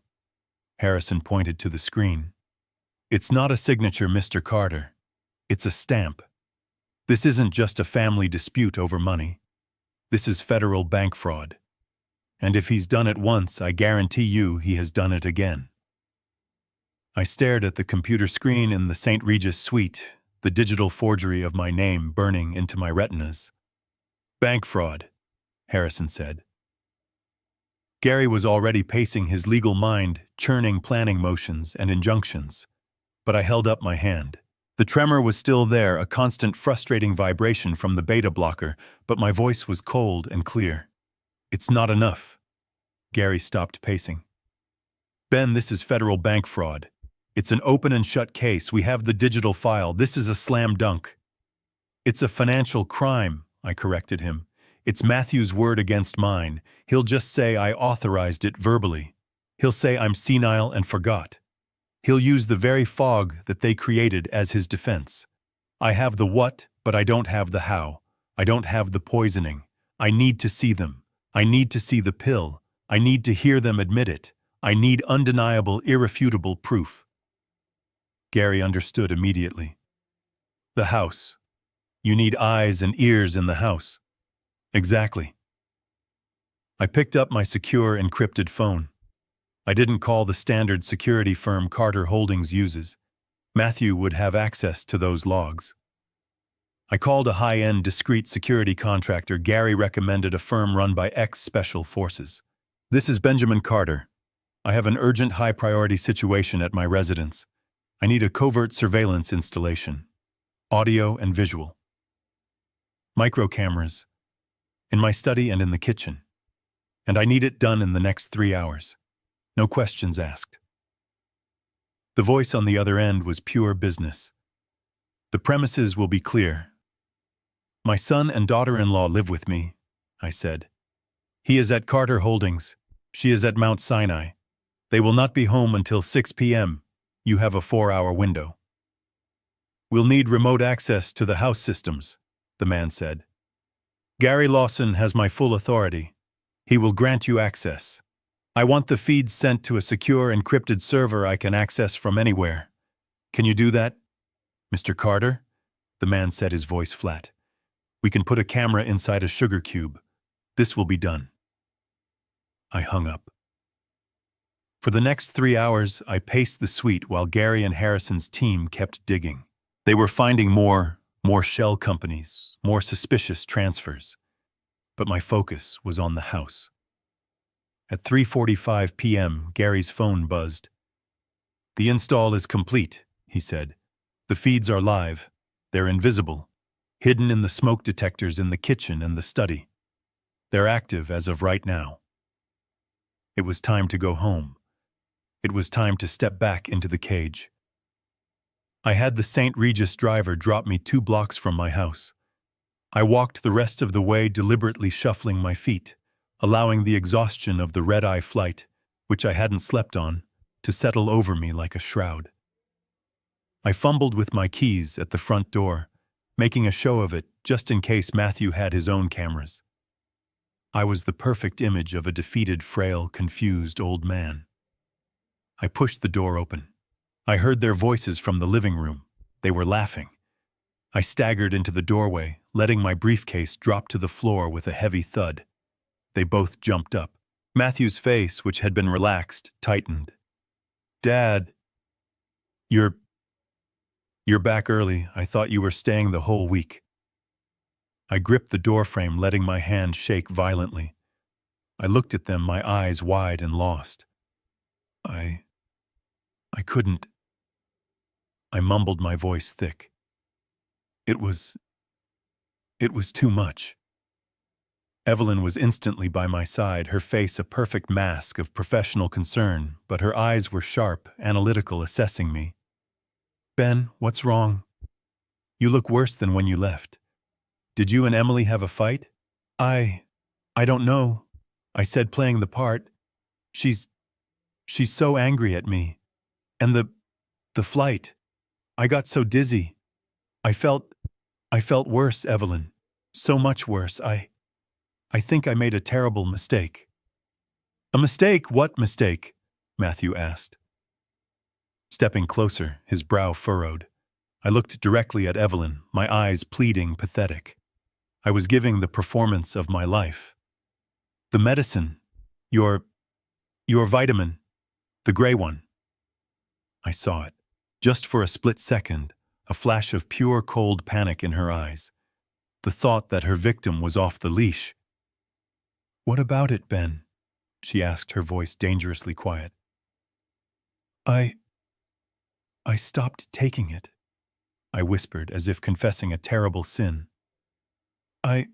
Harrison pointed to the screen. It's not a signature, Mr. Carter. It's a stamp. This isn't just a family dispute over money. This is federal bank fraud. And if he's done it once, I guarantee you he has done it again. I stared at the computer screen in the St. Regis suite, the digital forgery of my name burning into my retinas. Bank fraud, Harrison said. Gary was already pacing his legal mind, churning planning motions and injunctions. But I held up my hand. The tremor was still there, a constant frustrating vibration from the beta blocker, but my voice was cold and clear. It's not enough. Gary stopped pacing. Ben, this is federal bank fraud. It's an open and shut case. We have the digital file. This is a slam dunk. It's a financial crime, I corrected him. It's Matthew's word against mine. He'll just say I authorized it verbally. He'll say I'm senile and forgot. He'll use the very fog that they created as his defense. I have the what, but I don't have the how. I don't have the poisoning. I need to see them. I need to see the pill. I need to hear them admit it. I need undeniable, irrefutable proof. Gary understood immediately. The house. You need eyes and ears in the house. Exactly. I picked up my secure, encrypted phone. I didn't call the standard security firm Carter Holdings uses. Matthew would have access to those logs. I called a high-end, discreet security contractor. Gary recommended a firm run by ex-Special Forces. "This is Benjamin Carter. I have an urgent high-priority situation at my residence. I need a covert surveillance installation. Audio and visual. Micro cameras. In my study and in the kitchen. And I need it done in the next 3 hours. No questions asked." The voice on the other end was pure business. "The premises will be clear. My son and daughter-in-law live with me," I said. "He is at Carter Holdings. She is at Mount Sinai. They will not be home until 6 p.m. You have a 4-hour window." "We'll need remote access to the house systems," the man said. "Gary Lawson has my full authority. He will grant you access. I want the feeds sent to a secure encrypted server I can access from anywhere. Can you do that, Mr. Carter?" The man said, his voice flat. "We can put a camera inside a sugar cube. This will be done." I hung up. For the next 3 hours, I paced the suite while Gary and Harrison's team kept digging. They were finding more shell companies, more suspicious transfers. But my focus was on the house. At 3:45 p.m., Gary's phone buzzed. "The install is complete," he said. "The feeds are live. They're invisible, hidden in the smoke detectors in the kitchen and the study. They're active as of right now." It was time to go home. It was time to step back into the cage. I had the St. Regis driver drop me 2 blocks from my house. I walked the rest of the way, deliberately shuffling my feet, allowing the exhaustion of the red-eye flight, which I hadn't slept on, to settle over me like a shroud. I fumbled with my keys at the front door, making a show of it just in case Matthew had his own cameras. I was the perfect image of a defeated, frail, confused old man. I pushed the door open. I heard their voices from the living room. They were laughing. I staggered into the doorway, letting my briefcase drop to the floor with a heavy thud. They both jumped up. Matthew's face, which had been relaxed, tightened. "Dad, you're back early. I thought you were staying the whole week." I gripped the doorframe, letting my hand shake violently. I looked at them, my eyes wide and lost. I couldn't. I mumbled, my voice thick. It was too much. Evelyn was instantly by my side, her face a perfect mask of professional concern, but her eyes were sharp, analytical, assessing me. "Ben, what's wrong? You look worse than when you left. Did you and Emily have a fight?" I don't know," I said, playing the part. She's so angry at me. And the flight. I got so dizzy. I felt worse, Evelyn. So much worse. I think I made a terrible mistake." "A mistake? What mistake?" Matthew asked. Stepping closer, his brow furrowed. I looked directly at Evelyn, my eyes pleading, pathetic. I was giving the performance of my life. "The medicine. Your vitamin. The gray one." I saw it. Just for a split second, a flash of pure cold panic in her eyes. The thought that her victim was off the leash. "What about it, Ben?" she asked, her voice dangerously quiet. I stopped taking it," I whispered, as if confessing a terrible sin. I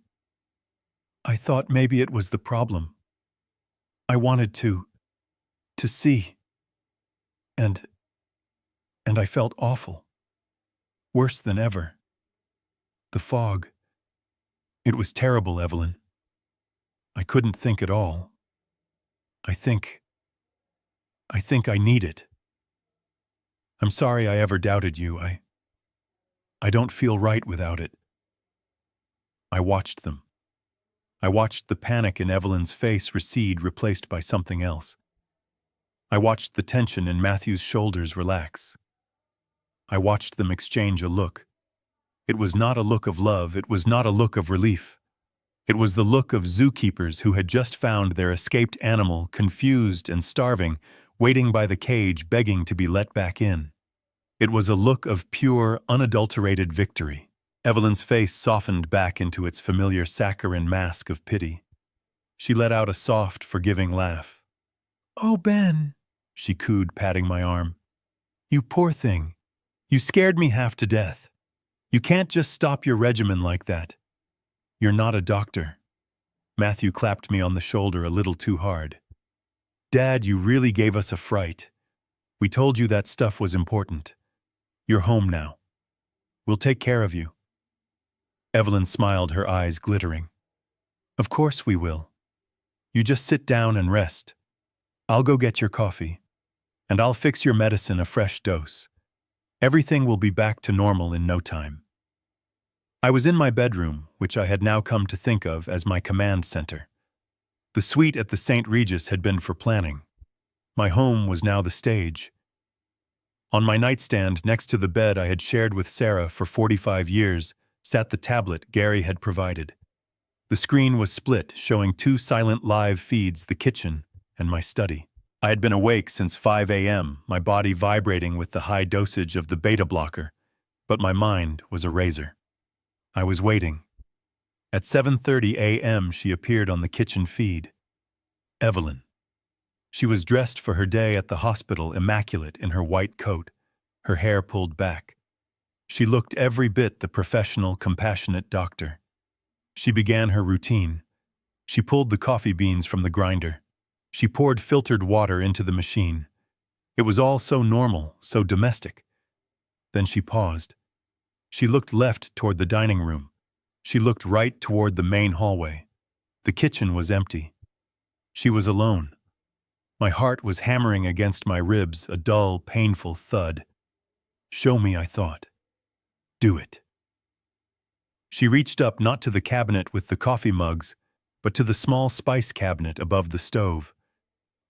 thought maybe it was the problem. I wanted to see. And I felt awful. Worse than ever. The fog. It was terrible, Evelyn. I couldn't think at all. I think I need it. I'm sorry I ever doubted you. I don't feel right without it." I watched them. I watched the panic in Evelyn's face recede, replaced by something else. I watched the tension in Matthew's shoulders relax. I watched them exchange a look. It was not a look of love, it was not a look of relief. It was the look of zookeepers who had just found their escaped animal, confused and starving, waiting by the cage, begging to be let back in. It was a look of pure, unadulterated victory. Evelyn's face softened back into its familiar saccharine mask of pity. She let out a soft, forgiving laugh. "Oh, Ben," she cooed, patting my arm. "You poor thing. You scared me half to death. You can't just stop your regimen like that. You're not a doctor." Matthew clapped me on the shoulder a little too hard. "Dad, you really gave us a fright. We told you that stuff was important. You're home now. We'll take care of you." Evelyn smiled, her eyes glittering. "Of course we will. You just sit down and rest. I'll go get your coffee, and I'll fix your medicine a fresh dose. Everything will be back to normal in no time." I was in my bedroom, which I had now come to think of as my command center. The suite at the St. Regis had been for planning. My home was now the stage. On my nightstand, next to the bed I had shared with Sarah for 45 years, sat the tablet Gary had provided. The screen was split, showing 2 silent live feeds, the kitchen and my study. I had been awake since 5 a.m., my body vibrating with the high dosage of the beta blocker, but my mind was a razor. I was waiting. At 7:30 a.m. she appeared on the kitchen feed. Evelyn. She was dressed for her day at the hospital, immaculate in her white coat, her hair pulled back. She looked every bit the professional, compassionate doctor. She began her routine. She pulled the coffee beans from the grinder. She poured filtered water into the machine. It was all so normal, so domestic. Then she paused. She looked left toward the dining room. She looked right toward the main hallway. The kitchen was empty. She was alone. My heart was hammering against my ribs, a dull, painful thud. "Show me," I thought. "Do it." She reached up not to the cabinet with the coffee mugs, but to the small spice cabinet above the stove.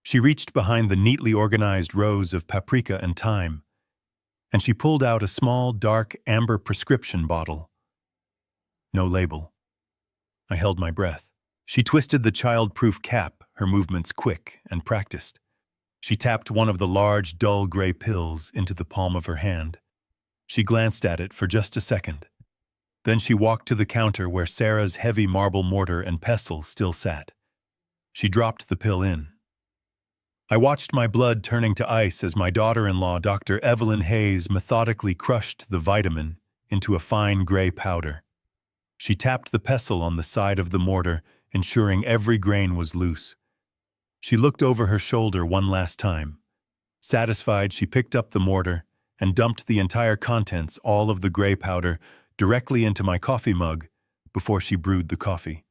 She reached behind the neatly organized rows of paprika and thyme, and she pulled out a small, dark, amber prescription bottle. No label. I held my breath. She twisted the child-proof cap, her movements quick and practiced. She tapped one of the large, dull gray pills into the palm of her hand. She glanced at it for just a second. Then she walked to the counter where Sarah's heavy marble mortar and pestle still sat. She dropped the pill in. I watched my blood turning to ice as my daughter-in-law, Dr. Evelyn Hayes, methodically crushed the vitamin into a fine gray powder. She tapped the pestle on the side of the mortar, ensuring every grain was loose. She looked over her shoulder one last time. Satisfied, she picked up the mortar and dumped the entire contents, all of the gray powder, directly into my coffee mug before she brewed the coffee.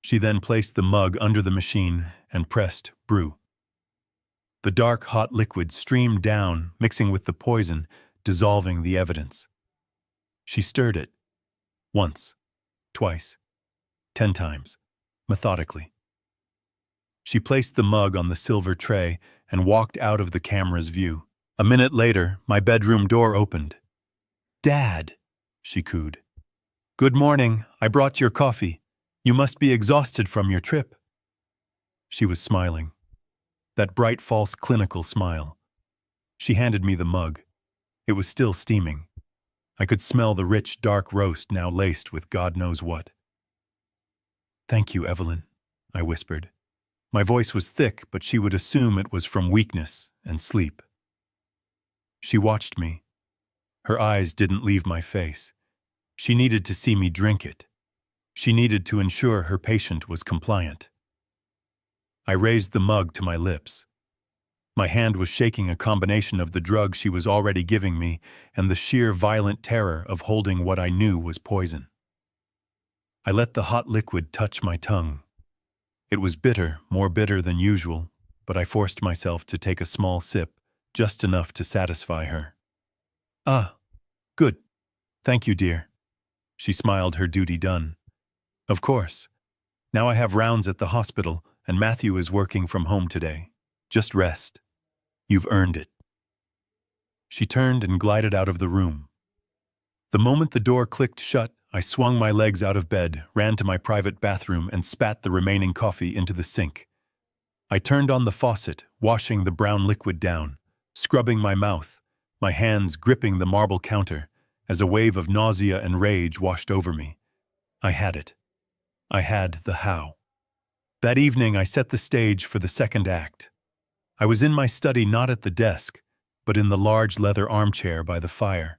She then placed the mug under the machine and pressed brew. The dark, hot liquid streamed down, mixing with the poison, dissolving the evidence. She stirred it. Once, twice, 10 times, methodically. She placed the mug on the silver tray and walked out of the camera's view. A minute later, my bedroom door opened. "Dad," she cooed. "Good morning. I brought your coffee. You must be exhausted from your trip." She was smiling. That bright, false, clinical smile. She handed me the mug. It was still steaming. I could smell the rich, dark roast now laced with God knows what. "Thank you, Evelyn," I whispered. My voice was thick, but she would assume it was from weakness and sleep. She watched me. Her eyes didn't leave my face. She needed to see me drink it. She needed to ensure her patient was compliant. I raised the mug to my lips. My hand was shaking, a combination of the drug she was already giving me and the sheer violent terror of holding what I knew was poison. I let the hot liquid touch my tongue. It was bitter, more bitter than usual, but I forced myself to take a small sip, just enough to satisfy her. "Ah, good. Thank you, dear." She smiled, her duty done. "Of course. Now I have rounds at the hospital, and Matthew is working from home today. Just rest. You've earned it." She turned and glided out of the room. The moment the door clicked shut, I swung my legs out of bed, ran to my private bathroom, and spat the remaining coffee into the sink. I turned on the faucet, washing the brown liquid down, scrubbing my mouth, my hands gripping the marble counter as a wave of nausea and rage washed over me. I had it. I had the how. That evening, I set the stage for the second act. I was in my study, not at the desk, but in the large leather armchair by the fire.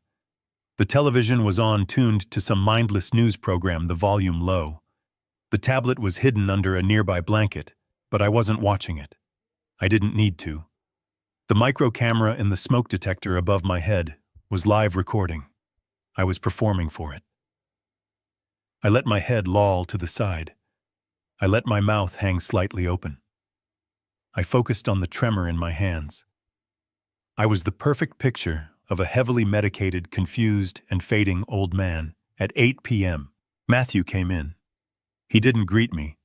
The television was on, tuned to some mindless news program, the volume low. The tablet was hidden under a nearby blanket, but I wasn't watching it. I didn't need to. The micro camera in the smoke detector above my head was live recording. I was performing for it. I let my head loll to the side. I let my mouth hang slightly open. I focused on the tremor in my hands. I was the perfect picture of a heavily medicated, confused, and fading old man. At 8 p.m., Matthew came in. He didn't greet me.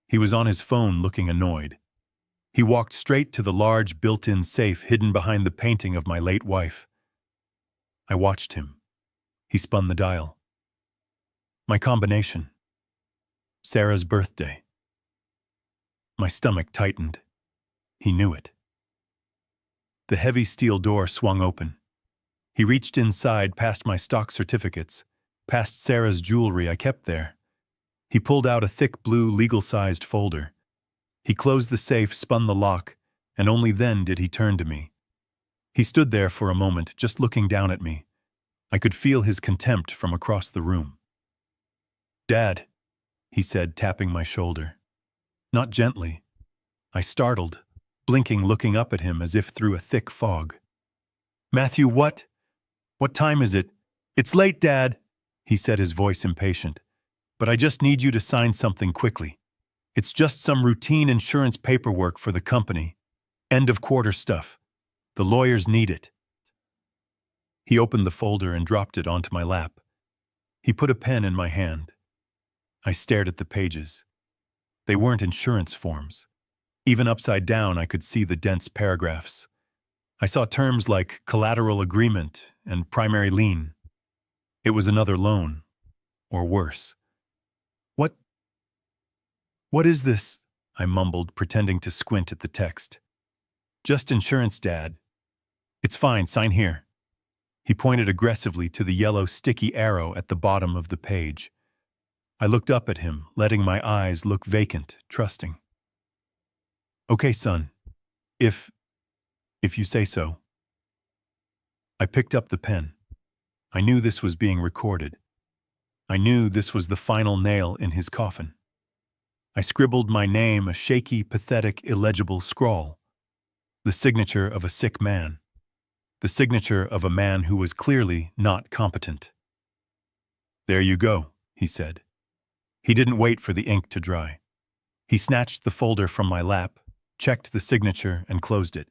He was on his phone looking annoyed. He walked straight to the large built-in safe hidden behind the painting of my late wife. I watched him. He spun the dial. My combination. Sarah's birthday. My stomach tightened. He knew it. The heavy steel door swung open. He reached inside, past my stock certificates, past Sarah's jewelry I kept there. He pulled out a thick blue legal-sized folder. He closed the safe, spun the lock, and only then did he turn to me. He stood there for a moment, just looking down at me. I could feel his contempt from across the room. "Dad," he said, tapping my shoulder. Not gently. I startled, blinking, looking up at him as if through a thick fog. "Matthew, what? What time is it?" "It's late, Dad," he said, his voice impatient. "But I just need you to sign something quickly. It's just some routine insurance paperwork for the company. End of quarter stuff. The lawyers need it." He opened the folder and dropped it onto my lap. He put a pen in my hand. I stared at the pages. They weren't insurance forms. Even upside down, I could see the dense paragraphs. I saw terms like collateral agreement and primary lien. It was another loan, or worse. What is this?" I mumbled, pretending to squint at the text. "Just insurance, Dad." "It's fine, sign here." He pointed aggressively to the yellow sticky arrow at the bottom of the page. I looked up at him, letting my eyes look vacant, trusting. "Okay, son. If you say so." I picked up the pen. I knew this was being recorded. I knew this was the final nail in his coffin. I scribbled my name, a shaky, pathetic, illegible scrawl. The signature of a sick man. The signature of a man who was clearly not competent. "There you go," he said. He didn't wait for the ink to dry. He snatched the folder from my lap, checked the signature, and closed it.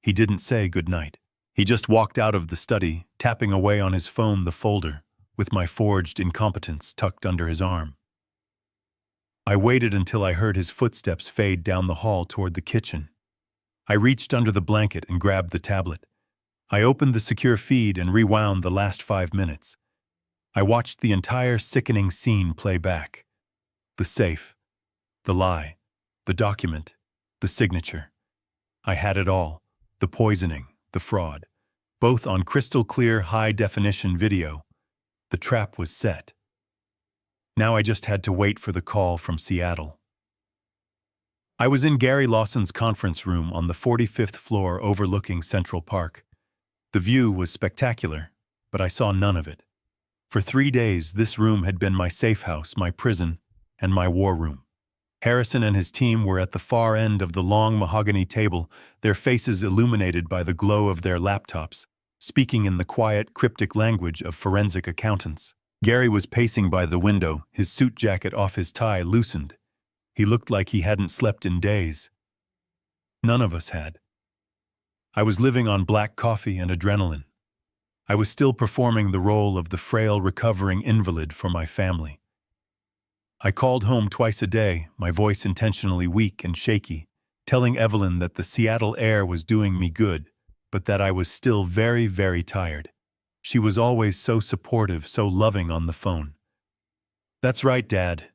He didn't say goodnight. He just walked out of the study, tapping away on his phone the folder, with my forged incompetence tucked under his arm. I waited until I heard his footsteps fade down the hall toward the kitchen. I reached under the blanket and grabbed the tablet. I opened the secure feed and rewound the last 5 minutes. I watched the entire sickening scene play back. The safe, the lie, the document, the signature. I had it all, the poisoning, the fraud, both on crystal-clear, high-definition video. The trap was set. Now I just had to wait for the call from Seattle. I was in Gary Lawson's conference room on the 45th floor overlooking Central Park. The view was spectacular, but I saw none of it. For 3 days, this room had been my safe house, my prison, and my war room. Harrison and his team were at the far end of the long mahogany table, their faces illuminated by the glow of their laptops, speaking in the quiet, cryptic language of forensic accountants. Gary was pacing by the window, his suit jacket off his tie loosened. He looked like he hadn't slept in days. None of us had. I was living on black coffee and adrenaline. I was still performing the role of the frail, recovering invalid for my family. I called home twice a day, my voice intentionally weak and shaky, telling Evelyn that the Seattle air was doing me good, but that I was still very, very tired. She was always so supportive, so loving on the phone. "That's right, Dad.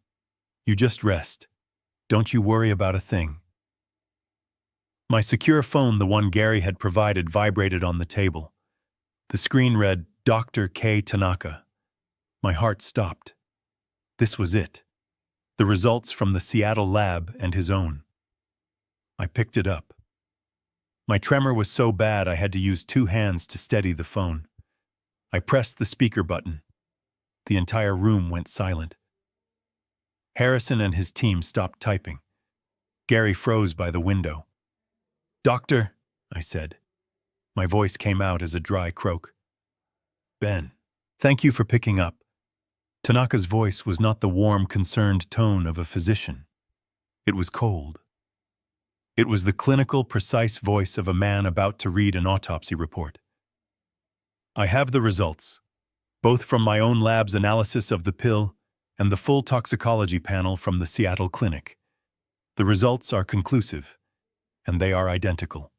You just rest. Don't you worry about a thing." My secure phone, the one Gary had provided, vibrated on the table. The screen read, Dr. K. Tanaka. My heart stopped. This was it. The results from the Seattle lab and his own. I picked it up. My tremor was so bad I had to use 2 hands to steady the phone. I pressed the speaker button. The entire room went silent. Harrison and his team stopped typing. Gary froze by the window. Doctor, I said. My voice came out as a dry croak. Ben, thank you for picking up. Tanaka's voice was not the warm, concerned tone of a physician. It was cold. It was the clinical, precise voice of a man about to read an autopsy report. I have the results, both from my own lab's analysis of the pill and the full toxicology panel from the Seattle clinic. The results are conclusive, and they are identical.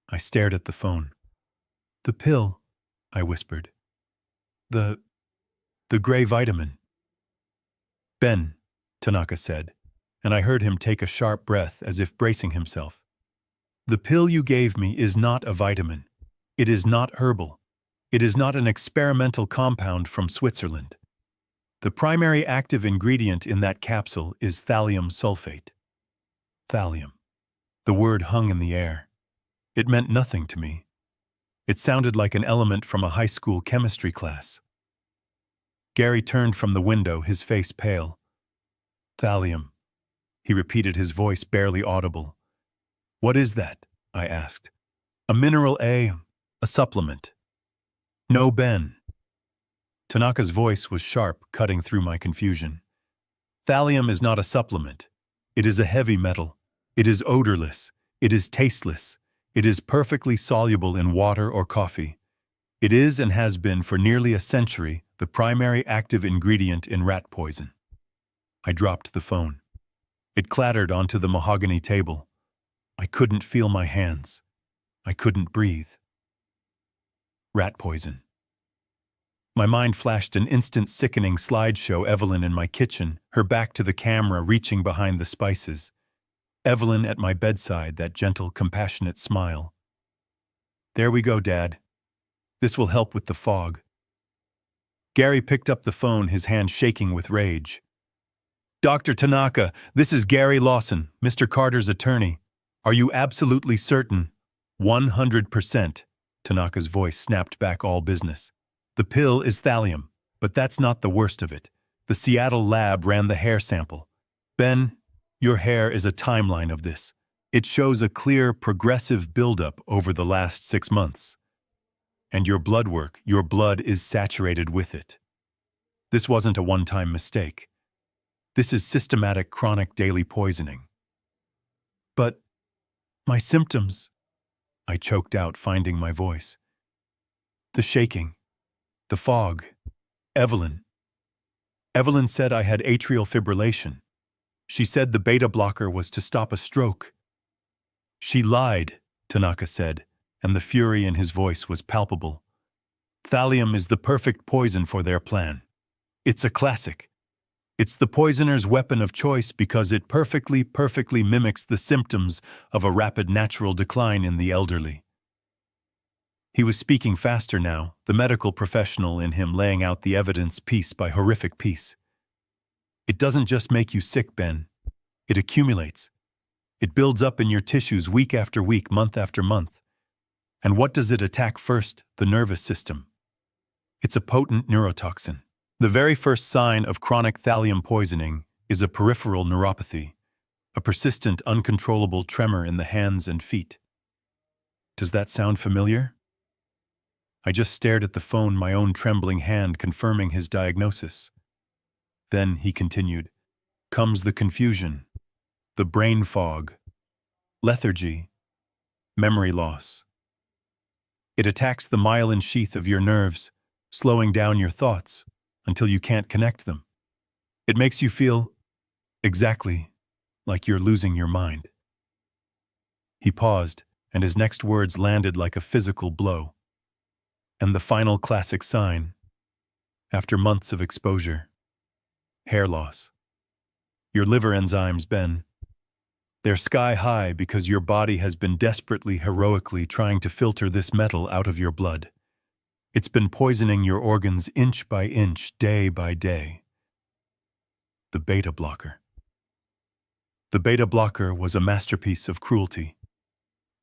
I stared at the phone. The pill, I whispered. The gray vitamin. Ben, Tanaka said, and I heard him take a sharp breath as if bracing himself. The pill you gave me is not a vitamin. It is not herbal. It is not an experimental compound from Switzerland. The primary active ingredient in that capsule is thallium sulfate. Thallium. The word hung in the air. It meant nothing to me. It sounded like an element from a high school chemistry class. Gary turned from the window, his face pale. Thallium. He repeated, his voice barely audible. What is that? I asked. A mineral, a supplement. No, Ben. Tanaka's voice was sharp, cutting through my confusion. Thallium is not a supplement. It is a heavy metal. It is odorless. It is tasteless. It is perfectly soluble in water or coffee. It is and has been for nearly a century the primary active ingredient in rat poison. I dropped the phone. It clattered onto the mahogany table. I couldn't feel my hands. I couldn't breathe. Rat poison. My mind flashed an instant sickening slideshow. Evelyn in my kitchen, her back to the camera, reaching behind the spices. Evelyn at my bedside, that gentle, compassionate smile. There we go, Dad. This will help with the fog. Gary picked up the phone, his hand shaking with rage. Dr. Tanaka, this is Gary Lawson, Mr. Carter's attorney. Are you absolutely certain? 100%. Tanaka's voice snapped back all business. The pill is thallium, but that's not the worst of it. The Seattle lab ran the hair sample. Ben, your hair is a timeline of this. It shows a clear, progressive buildup over the last 6 months. And your blood work, your blood is saturated with it. This wasn't a one-time mistake. This is systematic, chronic daily poisoning. But my symptoms, I choked out, finding my voice. The shaking, the fog, Evelyn. Evelyn said I had atrial fibrillation. She said the beta blocker was to stop a stroke. She lied, Tanaka said, and the fury in his voice was palpable. Thallium is the perfect poison for their plan. It's a classic. It's the poisoner's weapon of choice because it perfectly mimics the symptoms of a rapid natural decline in the elderly. He was speaking faster now, the medical professional in him laying out the evidence piece by horrific piece. It doesn't just make you sick, Ben. It accumulates. It builds up in your tissues week after week, month after month. And what does it attack first? The nervous system. It's a potent neurotoxin. The very first sign of chronic thallium poisoning is a peripheral neuropathy, a persistent, uncontrollable tremor in the hands and feet. Does that sound familiar? I just stared at the phone, my own trembling hand confirming his diagnosis. Then, he continued, comes the confusion, the brain fog, lethargy, memory loss. It attacks the myelin sheath of your nerves, slowing down your thoughts until you can't connect them. It makes you feel exactly like you're losing your mind. He paused, and his next words landed like a physical blow. And the final classic sign, after months of exposure, hair loss. Your liver enzymes, Ben, They're sky high because your body has been desperately, heroically trying to filter this metal out of your blood. It's been poisoning your organs inch by inch, day by day. The beta blocker. The beta blocker was a masterpiece of cruelty.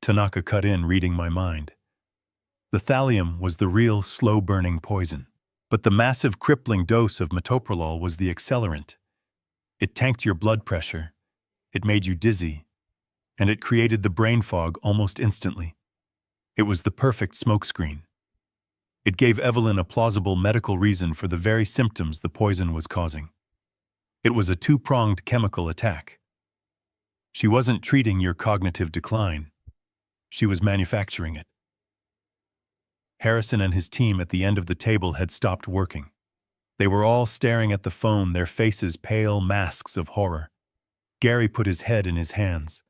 Tanaka cut in, reading my mind. The thallium was the real, slow-burning poison, but the massive crippling dose of metoprolol was the accelerant. It tanked your blood pressure, it made you dizzy, and it created the brain fog almost instantly. It was the perfect smokescreen. It gave Evelyn a plausible medical reason for the very symptoms the poison was causing. It was a two-pronged chemical attack. She wasn't treating your cognitive decline. She was manufacturing it. Harrison and his team at the end of the table had stopped working. They were all staring at the phone, their faces pale masks of horror. Gary put his head in his hands.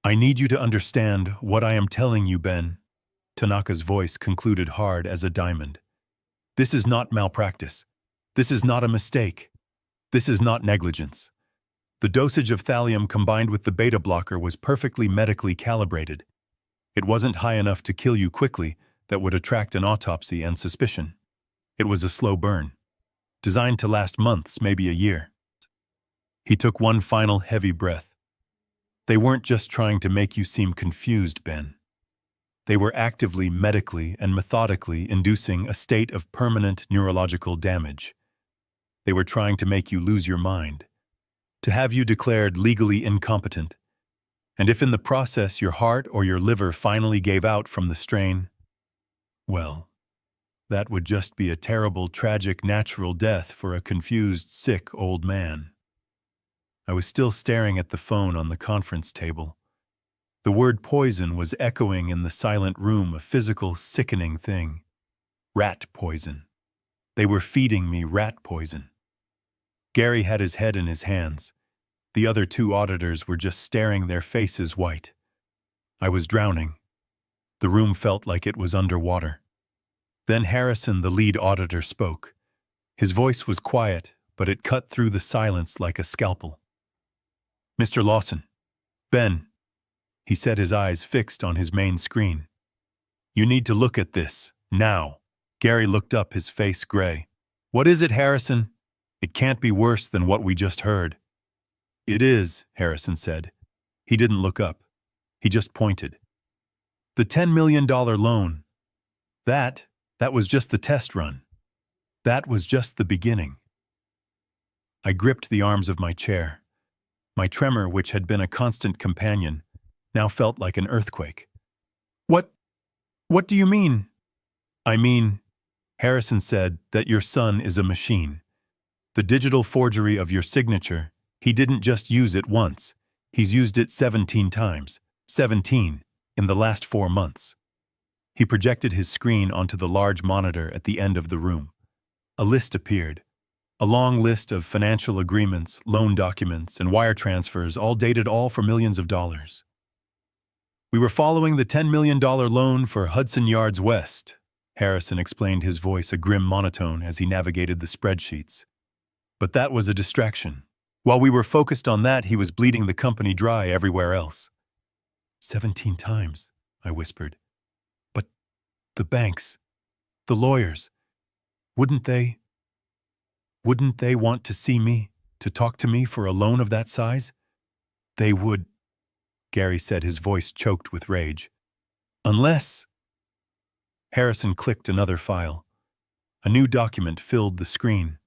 "I need you to understand what I am telling you, Ben." Tanaka's voice concluded hard as a diamond. "This is not malpractice. This is not a mistake. This is not negligence. The dosage of thallium combined with the beta blocker was perfectly medically calibrated. It wasn't high enough to kill you quickly that would attract an autopsy and suspicion. It was a slow burn, designed to last months, maybe a year." He took one final heavy breath. "They weren't just trying to make you seem confused, Ben. They were actively, medically, and methodically inducing a state of permanent neurological damage. They were trying to make you lose your mind, to have you declared legally incompetent. And if in the process your heart or your liver finally gave out from the strain, well, that would just be a terrible, tragic, natural death for a confused, sick old man." I was still staring at the phone on the conference table. The word poison was echoing in the silent room, a physical, sickening thing. Rat poison. They were feeding me rat poison. Gary had his head in his hands. The other two auditors were just staring, their faces white. I was drowning. The room felt like it was underwater. Then Harrison, the lead auditor, spoke. His voice was quiet, but it cut through the silence like a scalpel. "Mr. Lawson, Ben," he said, his eyes fixed on his main screen. "You need to look at this, now." Gary looked up, his face gray. "What is it, Harrison? It can't be worse than what we just heard." "It is," Harrison said. He didn't look up. He just pointed. "The $10 million loan. That was just the test run. That was just the beginning." I gripped the arms of my chair. My tremor, which had been a constant companion, now felt like an earthquake. What do you mean?" "I mean," Harrison said, "that your son is a machine. The digital forgery of your signature, he didn't just use it once. He's used it 17 times. 17 in the last 4 months. He projected his screen onto the large monitor at the end of the room. A list appeared. A long list of financial agreements, loan documents, and wire transfers, all dated, all for millions of dollars. "We were following the $10 million loan for Hudson Yards West," Harrison explained, his voice a grim monotone as he navigated the spreadsheets. "But that was a distraction. While we were focused on that, he was bleeding the company dry everywhere else." 17 times, I whispered. "But the banks, the lawyers, wouldn't they want to see me, to talk to me for a loan of that size?" "They would," Gary said, his voice choked with rage. "Unless—" Harrison clicked another file. A new document filled the screen.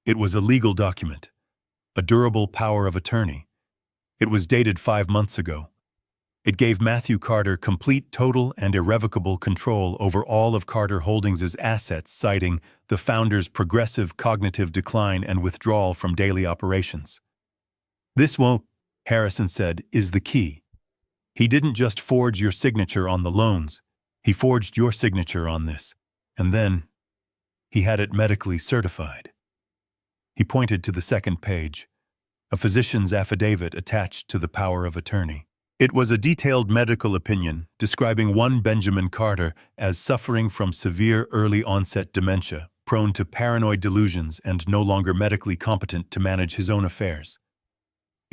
It was a legal document, a durable power of attorney. It was dated 5 months ago. It gave Matthew Carter complete, total, and irrevocable control over all of Carter Holdings' assets, citing the founder's progressive cognitive decline and withdrawal from daily operations. "This won't," Harrison said, "is the key. He didn't just forge your signature on the loans. He forged your signature on this. And then he had it medically certified." He pointed to the second page, a physician's affidavit attached to the power of attorney. It was a detailed medical opinion describing one Benjamin Carter as suffering from severe early-onset dementia, prone to paranoid delusions, and no longer medically competent to manage his own affairs.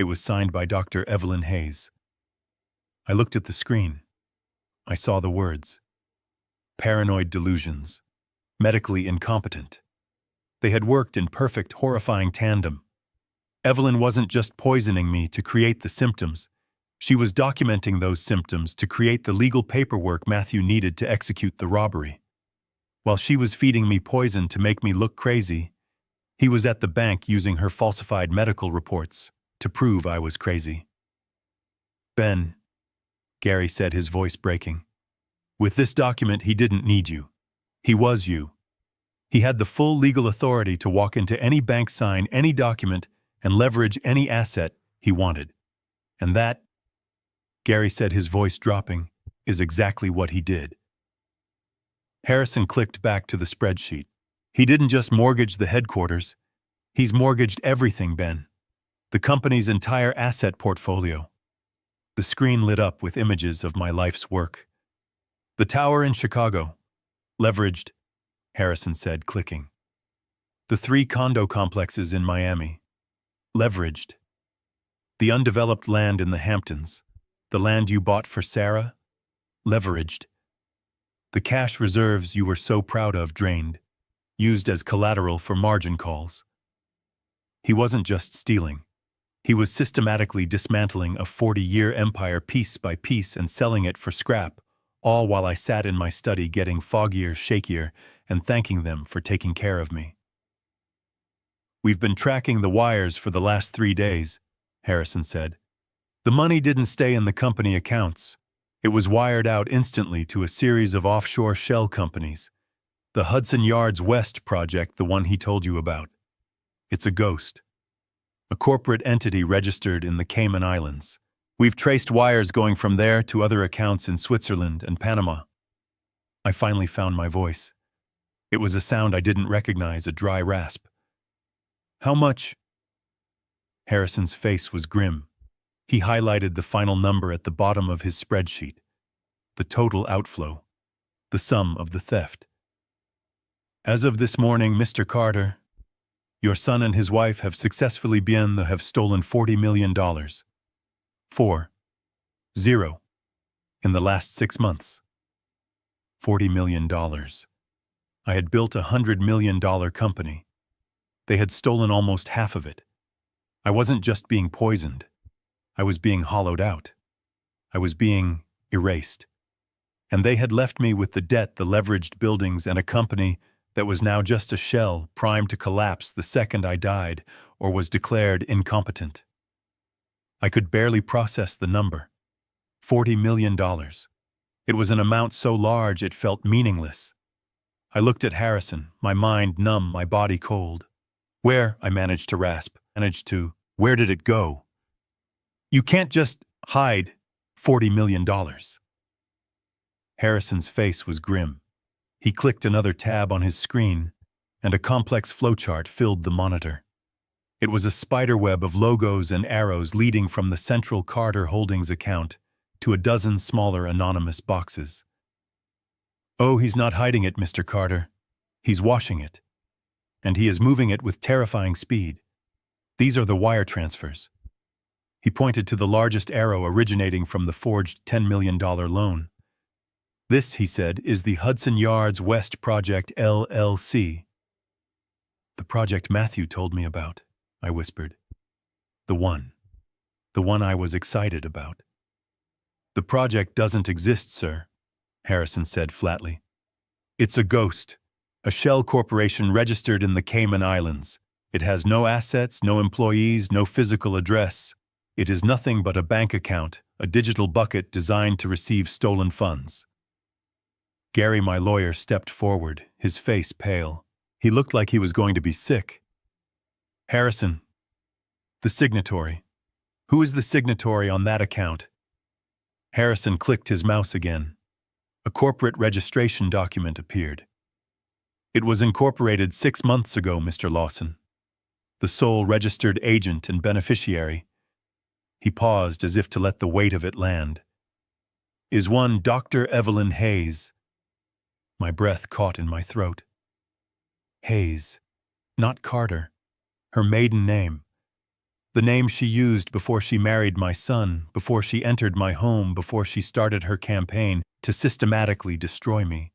It was signed by Dr. Evelyn Hayes. I looked at the screen. I saw the words. Paranoid delusions. Medically incompetent. They had worked in perfect, horrifying tandem. Evelyn wasn't just poisoning me to create the symptoms. She was documenting those symptoms to create the legal paperwork Matthew needed to execute the robbery. While she was feeding me poison to make me look crazy, he was at the bank using her falsified medical reports to prove I was crazy. Ben, Gary said, his voice breaking. With this document, he didn't need you. He was you. He had the full legal authority to walk into any bank, sign any document, and leverage any asset he wanted. And that, Gary said, his voice dropping, is exactly what he did. Harrison clicked back to the spreadsheet. He didn't just mortgage the headquarters. He's mortgaged everything, Ben. The company's entire asset portfolio. The screen lit up with images of my life's work. The tower in Chicago. Leveraged, Harrison said, clicking. The 3 condo complexes in Miami. Leveraged. The undeveloped land in the Hamptons. The land you bought for Sarah. Leveraged. The cash reserves you were so proud of drained. Used as collateral for margin calls. He wasn't just stealing. He was systematically dismantling a 40-year empire piece by piece and selling it for scrap, all while I sat in my study getting foggier, shakier, and thanking them for taking care of me. We've been tracking the wires for the last 3 days, Harrison said. The money didn't stay in the company accounts. It was wired out instantly to a series of offshore shell companies. The Hudson Yards West project, the one he told you about. It's a ghost. A corporate entity registered in the Cayman Islands. We've traced wires going from there to other accounts in Switzerland and Panama. I finally found my voice. It was a sound I didn't recognize, a dry rasp. How much? Harrison's face was grim. He highlighted the final number at the bottom of his spreadsheet. The total outflow. The sum of the theft. As of this morning, Mr. Carter, your son and his wife have successfully have stolen $40 million. 0 in the last 6 months. $40 million. I had built a $100 million company. They had stolen almost half of it. I wasn't just being poisoned. I was being hollowed out. I was being erased. And they had left me with the debt, the leveraged buildings, and a company that was now just a shell, primed to collapse the second I died or was declared incompetent. I could barely process the number. $40 million. It was an amount so large it felt meaningless. I looked at Harrison, my mind numb, my body cold. Where, I managed to rasp, where did it go? You can't just hide $40 million. Harrison's face was grim. He clicked another tab on his screen, and a complex flowchart filled the monitor. It was a spiderweb of logos and arrows leading from the central Carter Holdings account to a dozen smaller anonymous boxes. Oh, he's not hiding it, Mr. Carter. He's washing it. And he is moving it with terrifying speed. These are the wire transfers. He pointed to the largest arrow originating from the forged $10 million loan. This, he said, is the Hudson Yards West Project, LLC. The project Matthew told me about, I whispered. The one I was excited about. The project doesn't exist, sir, Harrison said flatly. It's a ghost, a shell corporation registered in the Cayman Islands. It has no assets, no employees, no physical address. It is nothing but a bank account, a digital bucket designed to receive stolen funds. Gary, my lawyer, stepped forward, his face pale. He looked like he was going to be sick. Harrison, the signatory. Who is the signatory on that account? Harrison clicked his mouse again. A corporate registration document appeared. It was incorporated 6 months ago, Mr. Lawson. The sole registered agent and beneficiary. He paused as if to let the weight of it land. Is one Dr. Evelyn Hayes. My breath caught in my throat. Hayes, not Carter. Her maiden name. The name she used before she married my son, before she entered my home, before she started her campaign to systematically destroy me.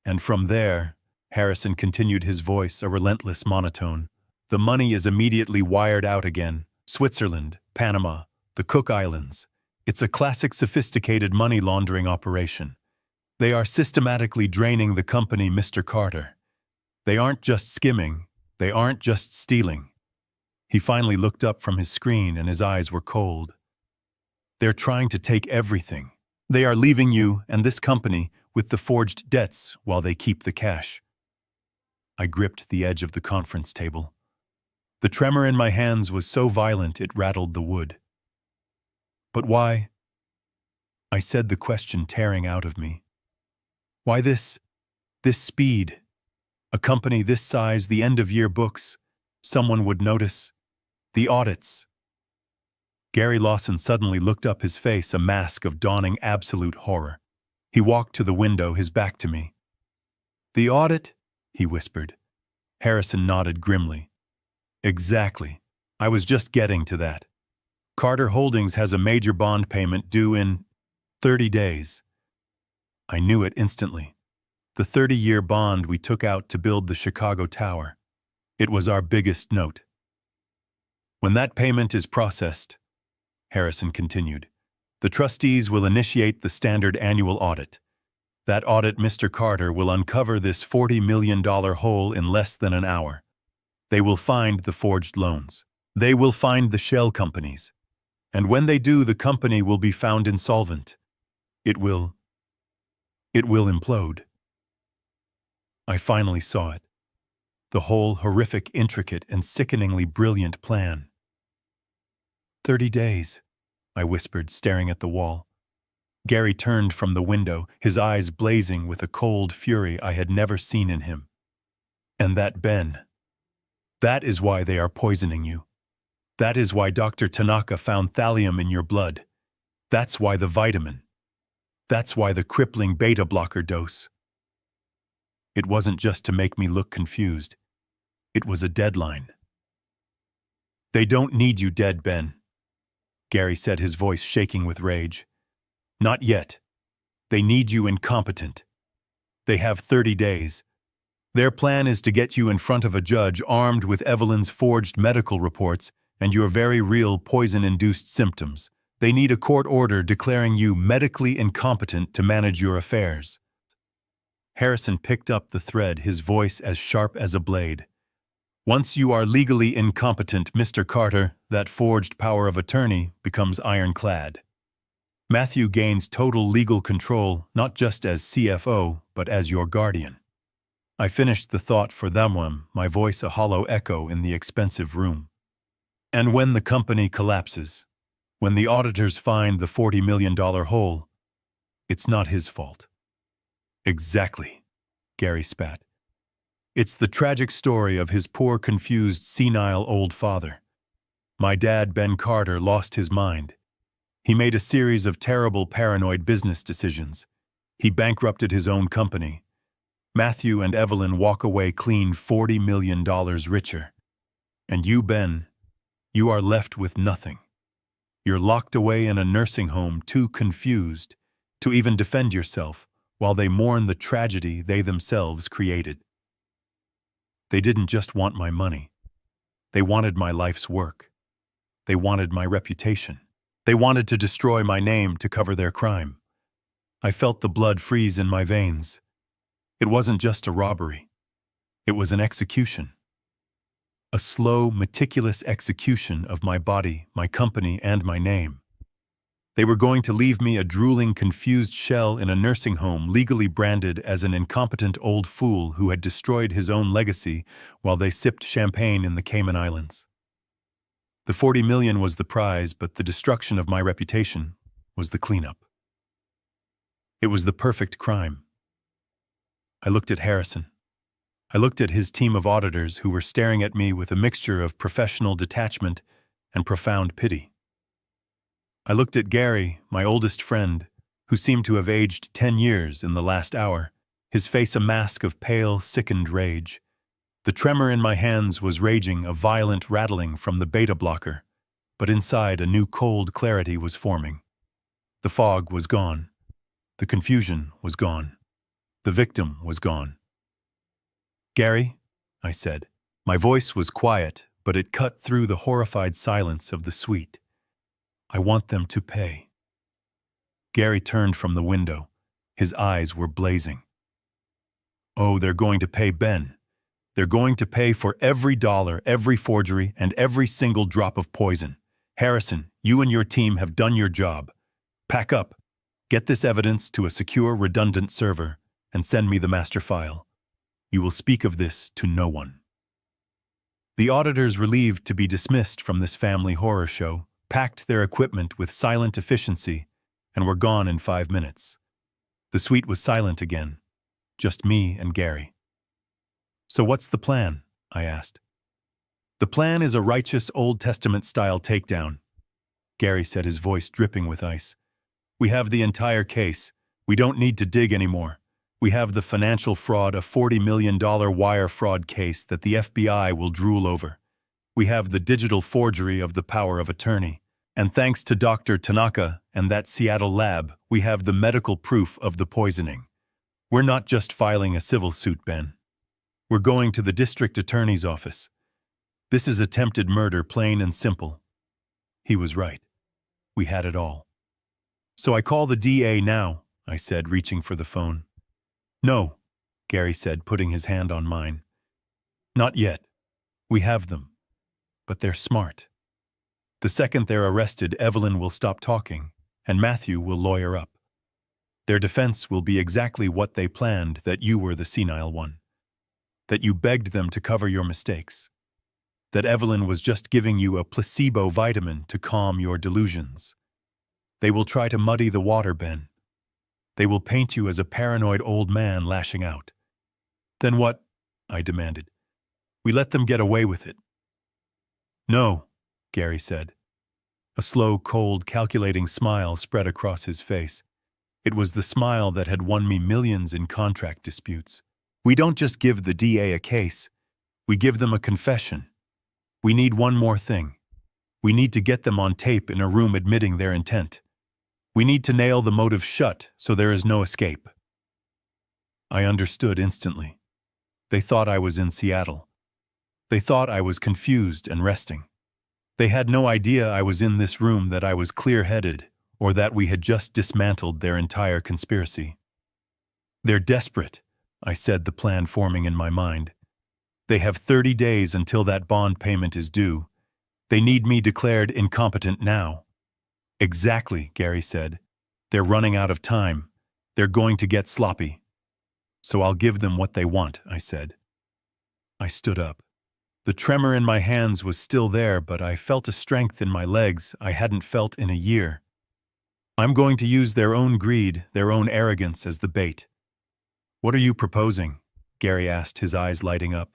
And from there, Harrison continued, his voice a relentless monotone, the money is immediately wired out again. Switzerland, Panama, the Cook Islands. It's a classic sophisticated money laundering operation. They are systematically draining the company, Mr. Carter. They aren't just skimming. They aren't just stealing. He finally looked up from his screen and his eyes were cold. They're trying to take everything. They are leaving you and this company with the forged debts while they keep the cash. I gripped the edge of the conference table. The tremor in my hands was so violent it rattled the wood. But why? I said, the question tearing out of me. Why this speed? A company this size, the end-of-year books, someone would notice. The audits. Gary Lawson suddenly looked up, his face a mask of dawning absolute horror. He walked to the window, his back to me. The audit? He whispered. Harrison nodded grimly. Exactly. I was just getting to that. Carter Holdings has a major bond payment due in 30 days. I knew it instantly. The 30-year bond we took out to build the Chicago Tower. It was our biggest note. When that payment is processed, Harrison continued, the trustees will initiate the standard annual audit. That audit, Mr. Carter, will uncover this $40 million hole in less than an hour. They will find the forged loans. They will find the shell companies. And when they do, the company will be found insolvent. It will implode. I finally saw it. The whole horrific, intricate, and sickeningly brilliant plan. 30 days, I whispered, staring at the wall. Gary turned from the window, his eyes blazing with a cold fury I had never seen in him. And that, Ben, that is why they are poisoning you. That is why Dr. Tanaka found thallium in your blood. That's why the vitamin. That's why the crippling beta blocker dose. It wasn't just to make me look confused. It was a deadline. They don't need you dead, Ben, Gary said, his voice shaking with rage. Not yet. They need you incompetent. They have 30 days. Their plan is to get you in front of a judge armed with Evelyn's forged medical reports and your very real poison-induced symptoms. They need a court order declaring you medically incompetent to manage your affairs. Harrison picked up the thread, his voice as sharp as a blade. Once you are legally incompetent, Mr. Carter, that forged power of attorney becomes ironclad. Matthew gains total legal control, not just as CFO, but as your guardian. I finished the thought for them, my voice a hollow echo in the expensive room. And when the company collapses, when the auditors find the $40 million hole, it's not his fault. Exactly, Gary spat. It's the tragic story of his poor, confused, senile old father. My dad, Ben Carter, lost his mind. He made a series of terrible, paranoid business decisions. He bankrupted his own company. Matthew and Evelyn walk away clean $40 million richer. And you, Ben, you are left with nothing. You're locked away in a nursing home, too confused to even defend yourself, while they mourn the tragedy they themselves created. They didn't just want my money. They wanted my life's work. They wanted my reputation. They wanted to destroy my name to cover their crime. I felt the blood freeze in my veins. It wasn't just a robbery. It was an execution. A slow, meticulous execution of my body, my company, and my name. They were going to leave me a drooling, confused shell in a nursing home, legally branded as an incompetent old fool who had destroyed his own legacy while they sipped champagne in the Cayman Islands. The $40 million was the prize, but the destruction of my reputation was the cleanup. It was the perfect crime. I looked at Harrison. I looked at his team of auditors who were staring at me with a mixture of professional detachment and profound pity. I looked at Gary, my oldest friend, who seemed to have aged 10 years in the last hour, his face a mask of pale, sickened rage. The tremor in my hands was raging, a violent rattling from the beta blocker, but inside a new cold clarity was forming. The fog was gone. The confusion was gone. The victim was gone. "Gary," I said. My voice was quiet, but it cut through the horrified silence of the suite. "I want them to pay." Gary turned from the window. His eyes were blazing. "Oh, they're going to pay, Ben. They're going to pay for every dollar, every forgery, and every single drop of poison. Harrison, you and your team have done your job. Pack up, get this evidence to a secure, redundant server, and send me the master file. You will speak of this to no one." The auditors, relieved to be dismissed from this family horror show, packed their equipment with silent efficiency and were gone in 5 minutes. The suite was silent again, just me and Gary. "So what's the plan?" I asked. "The plan is a righteous Old Testament-style takedown," Gary said, his voice dripping with ice. "We have the entire case. We don't need to dig anymore. We have the financial fraud, a $40 million wire fraud case that the FBI will drool over. We have the digital forgery of the power of attorney. And thanks to Dr. Tanaka and that Seattle lab, we have the medical proof of the poisoning. We're not just filing a civil suit, Ben. We're going to the district attorney's office. This is attempted murder, plain and simple." He was right. We had it all. "So I call the DA now," I said, reaching for the phone. "No," Gary said, putting his hand on mine. "Not yet. We have them. But they're smart. The second they're arrested, Evelyn will stop talking, and Matthew will lawyer up. Their defense will be exactly what they planned, that you were the senile one. That you begged them to cover your mistakes. That Evelyn was just giving you a placebo vitamin to calm your delusions. They will try to muddy the water, Ben. They will paint you as a paranoid old man lashing out. Then what?" I demanded. "We let them get away with it." "No," Gary said. A slow, cold, calculating smile spread across his face. It was the smile that had won me millions in contract disputes. "We don't just give the DA a case. We give them a confession. We need one more thing. We need to get them on tape in a room admitting their intent. We need to nail the motive shut so there is no escape." I understood instantly. They thought I was in Seattle. They thought I was confused and resting. They had no idea I was in this room, that I was clear-headed, or that we had just dismantled their entire conspiracy. "They're desperate," I said, the plan forming in my mind. "They have 30 days until that bond payment is due. They need me declared incompetent now." "Exactly," Gary said. "They're running out of time. They're going to get sloppy." "So I'll give them what they want," I said. I stood up. The tremor in my hands was still there, but I felt a strength in my legs I hadn't felt in a year. "I'm going to use their own greed, their own arrogance as the bait." "What are you proposing?" Gary asked, his eyes lighting up.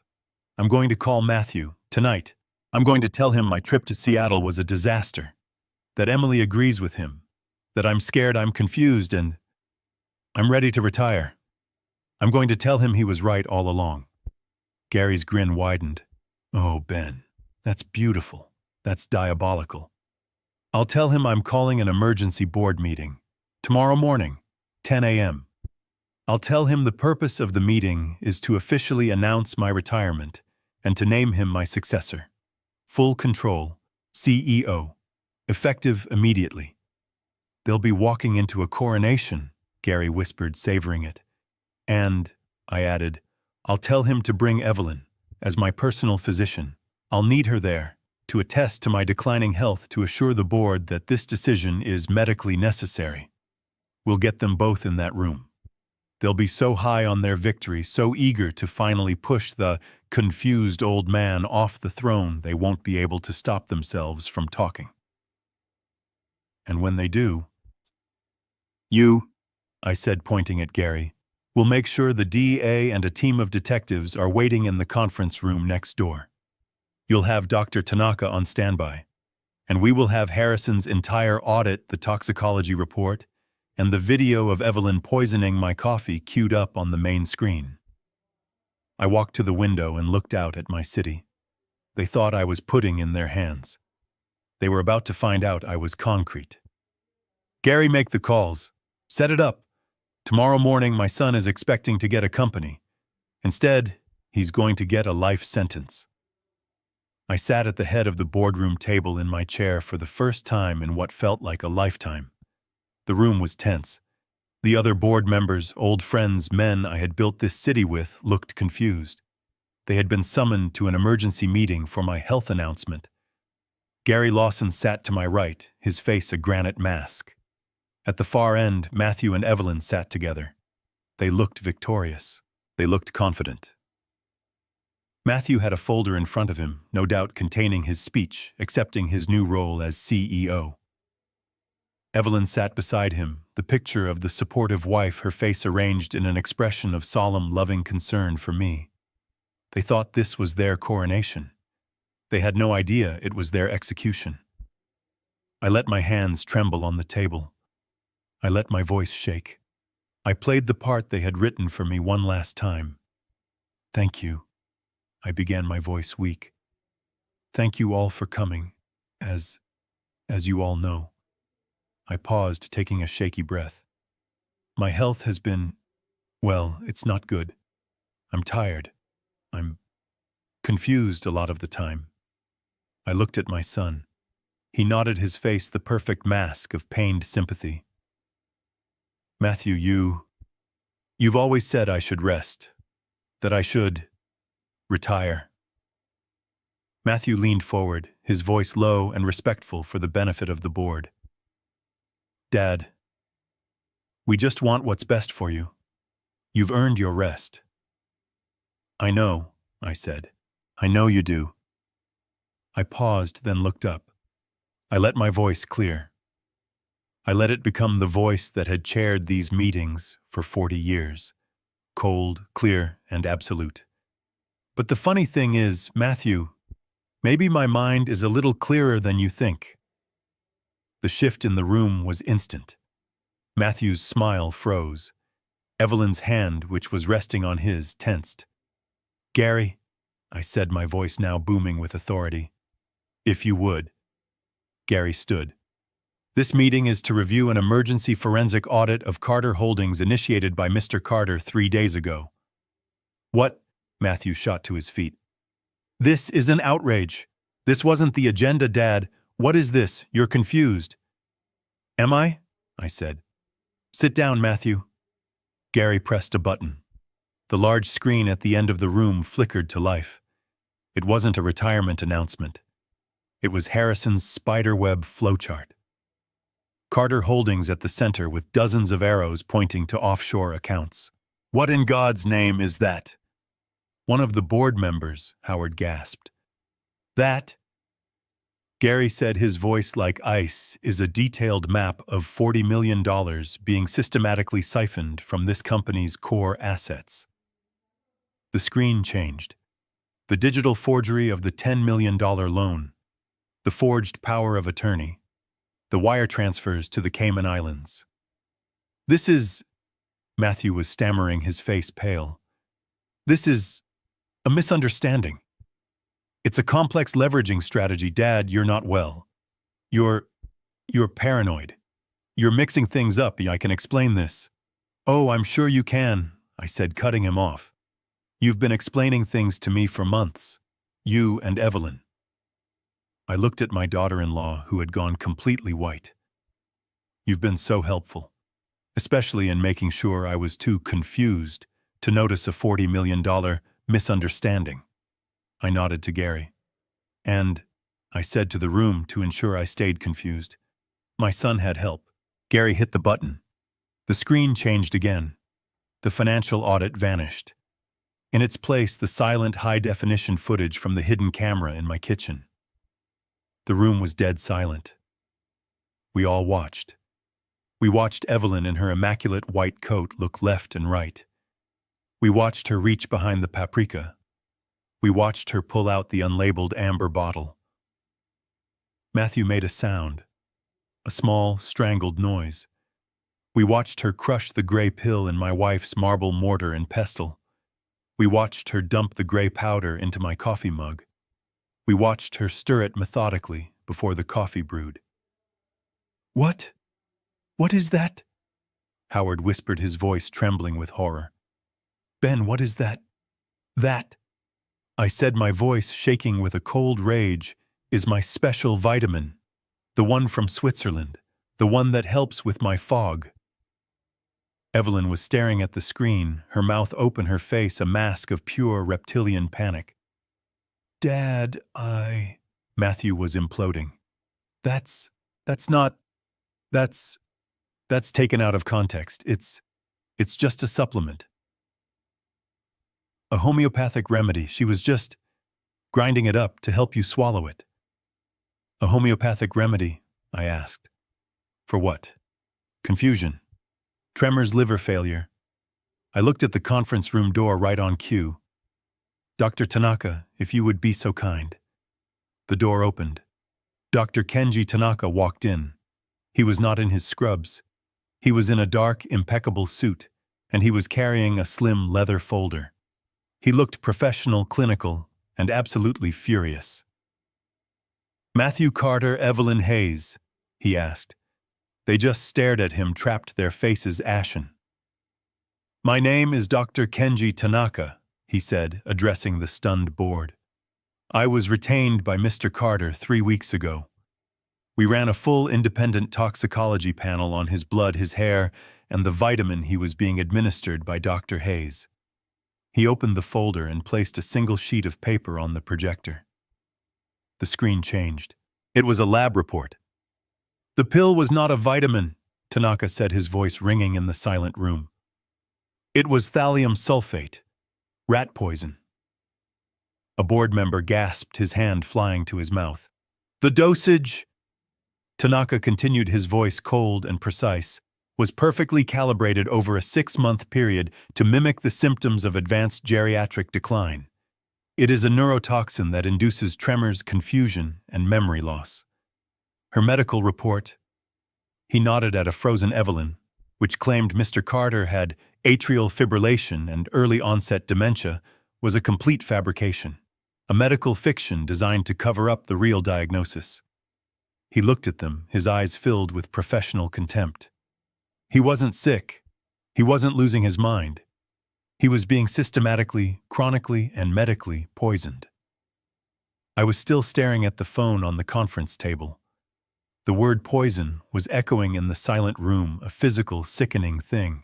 "I'm going to call Matthew, tonight. I'm going to tell him my trip to Seattle was a disaster. That Emily agrees with him. That I'm scared, I'm confused, and I'm ready to retire. I'm going to tell him he was right all along." Gary's grin widened. "Oh, Ben, that's beautiful. That's diabolical. I'll tell him I'm calling an emergency board meeting. Tomorrow morning, 10 a.m. I'll tell him the purpose of the meeting is to officially announce my retirement and to name him my successor. Full control, CEO, effective immediately." "They'll be walking into a coronation," Gary whispered, savoring it. "And," I added, "I'll tell him to bring Evelyn. As my personal physician, I'll need her there to attest to my declining health, to assure the board that this decision is medically necessary. We'll get them both in that room. They'll be so high on their victory, so eager to finally push the confused old man off the throne, they won't be able to stop themselves from talking. And when they do, you," I said, pointing at Gary, "will make sure the DA and a team of detectives are waiting in the conference room next door. You'll have Dr. Tanaka on standby, and we will have Harrison's entire audit, the toxicology report, and the video of Evelyn poisoning my coffee queued up on the main screen." I walked to the window and looked out at my city. They thought I was pudding in their hands. They were about to find out I was concrete. Gary, make the calls. Set it up. Tomorrow morning, my son is expecting to get a company. Instead, he's going to get a life sentence. I sat at the head of the boardroom table in my chair for the first time in what felt like a lifetime. The room was tense. The other board members, old friends, men I had built this city with, looked confused. They had been summoned to an emergency meeting for my health announcement. Gary Lawson sat to my right, his face a granite mask. At the far end, Matthew and Evelyn sat together. They looked victorious. They looked confident. Matthew had a folder in front of him, no doubt containing his speech, accepting his new role as CEO. Evelyn sat beside him, the picture of the supportive wife, her face arranged in an expression of solemn, loving concern for me. They thought this was their coronation. They had no idea it was their execution. I let my hands tremble on the table. I let my voice shake. I played the part they had written for me one last time. Thank you. I began, my voice weak. Thank you all for coming, as you all know. I paused, taking a shaky breath. My health has been, well, it's not good. I'm tired. I'm confused a lot of the time. I looked at my son. He nodded, his face the perfect mask of pained sympathy. Matthew, you've always said I should rest, that I should retire. Matthew leaned forward, his voice low and respectful for the benefit of the board. Dad, we just want what's best for you. You've earned your rest. I know, I said. I know you do. I paused, then looked up. I let my voice clear. I let it become the voice that had chaired these meetings for 40 years. Cold, clear, and absolute. But the funny thing is, Matthew, maybe my mind is a little clearer than you think. The shift in the room was instant. Matthew's smile froze. Evelyn's hand, which was resting on his, tensed. Gary, I said, my voice now booming with authority. If you would. Gary stood. This meeting is to review an emergency forensic audit of Carter Holdings initiated by Mr. Carter 3 days ago. What? Matthew shot to his feet. This is an outrage. This wasn't the agenda, Dad. What is this? You're confused. Am I? I said. Sit down, Matthew. Gary pressed a button. The large screen at the end of the room flickered to life. It wasn't a retirement announcement. It was Harrison's spiderweb flowchart. Carter Holdings at the center with dozens of arrows pointing to offshore accounts. What in God's name is that? One of the board members, Howard gasped. That, Gary said, his voice like ice, is a detailed map of $40 million being systematically siphoned from this company's core assets. The screen changed. The digital forgery of the $10 million loan. The forged power of attorney. The wire transfers to the Cayman Islands. This is, Matthew was stammering, his face pale. This is a misunderstanding. It's a complex leveraging strategy. Dad, you're not well. You're paranoid. You're mixing things up. I can explain this. Oh, I'm sure you can, I said, cutting him off. You've been explaining things to me for months. You and Evelyn. I looked at my daughter-in-law, who had gone completely white. You've been so helpful, especially in making sure I was too confused to notice a $40 million misunderstanding. I nodded to Gary. And, I said to the room to ensure I stayed confused, my son had help. Gary hit the button. The screen changed again. The financial audit vanished. In its place, the silent, high-definition footage from the hidden camera in my kitchen. The room was dead silent. We all watched. We watched Evelyn in her immaculate white coat look left and right. We watched her reach behind the paprika. We watched her pull out the unlabeled amber bottle. Matthew made a sound, a small, strangled noise. We watched her crush the gray pill in my wife's marble mortar and pestle. We watched her dump the gray powder into my coffee mug. We watched her stir it methodically before the coffee brewed. "What? What is that?" Howard whispered, his voice trembling with horror. "Ben, what is that?" "That," I said, my voice shaking with a cold rage, "is my special vitamin. The one from Switzerland. The one that helps with my fog." Evelyn was staring at the screen, her mouth open, her face a mask of pure reptilian panic. "Dad, Matthew was imploding. That's taken out of context. It's just a supplement. A homeopathic remedy. She was just grinding it up to help you swallow it." "A homeopathic remedy?" I asked. "For what?" "Confusion. Tremors, liver failure." I looked at the conference room door right on cue. "Dr. Tanaka, if you would be so kind." The door opened. Dr. Kenji Tanaka walked in. He was not in his scrubs. He was in a dark, impeccable suit, and he was carrying a slim leather folder. He looked professional, clinical, and absolutely furious. "Matthew Carter, Evelyn Hayes?" he asked. They just stared at him, trapped, their faces ashen. "My name is Dr. Kenji Tanaka," he said, addressing the stunned board. "I was retained by Mr. Carter 3 weeks ago. We ran a full independent toxicology panel on his blood, his hair, and the vitamin he was being administered by Dr. Hayes." He opened the folder and placed a single sheet of paper on the projector. The screen changed. It was a lab report. "The pill was not a vitamin," Tanaka said, his voice ringing in the silent room. "It was thallium sulfate, rat poison." A board member gasped, his hand flying to his mouth. "The dosage," Tanaka continued, his voice cold and precise, "was perfectly calibrated over a 6-month period to mimic the symptoms of advanced geriatric decline. It is a neurotoxin that induces tremors, confusion, and memory loss." Her medical report, he nodded at a frozen Evelyn, which claimed Mr. Carter had atrial fibrillation and early-onset dementia, was a complete fabrication, a medical fiction designed to cover up the real diagnosis. He looked at them, his eyes filled with professional contempt. He wasn't sick. He wasn't losing his mind. He was being systematically, chronically, and medically poisoned. I was still staring at the phone on the conference table. The word poison was echoing in the silent room, a physical, sickening thing.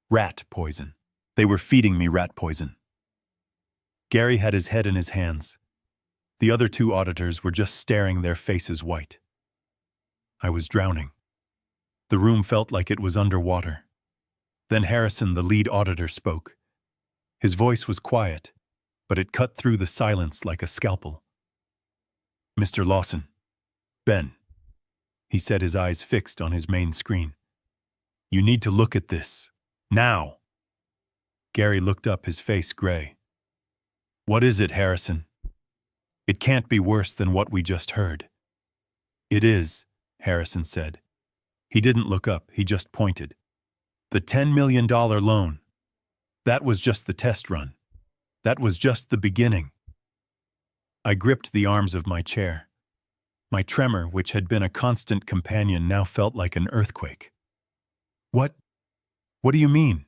Rat poison. They were feeding me rat poison. Gary had his head in his hands. The other 2 auditors were just staring, their faces white. I was drowning. The room felt like it was underwater. Then Harrison, the lead auditor, spoke. His voice was quiet, but it cut through the silence like a scalpel. "Mr. Lawson, Ben," he said, his eyes fixed on his main screen. "You need to look at this. Now." Gary looked up, his face gray. "What is it, Harrison?" "It can't be worse than what we just heard." "It is," Harrison said. He didn't look up, he just pointed. "The $10 million loan. That was just the test run. That was just the beginning." I gripped the arms of my chair. My tremor, which had been a constant companion, now felt like an earthquake. What do you mean?"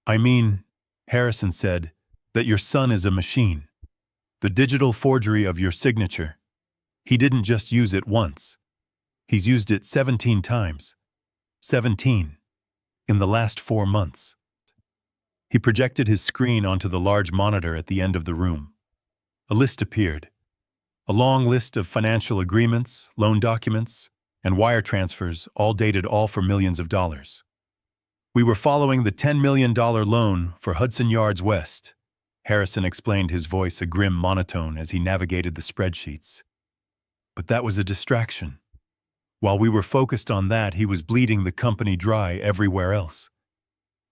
"I mean," Harrison said, "that your son is a machine. The digital forgery of your signature. He didn't just use it once. He's used it 17 times. 17. In the last 4 months. He projected his screen onto the large monitor at the end of the room. A list appeared. A long list of financial agreements, loan documents, and wire transfers, all dated, all for millions of dollars. "We were following the $10 million loan for Hudson Yards West," Harrison explained, his voice a grim monotone as he navigated the spreadsheets. "But that was a distraction. While we were focused on that, he was bleeding the company dry everywhere else."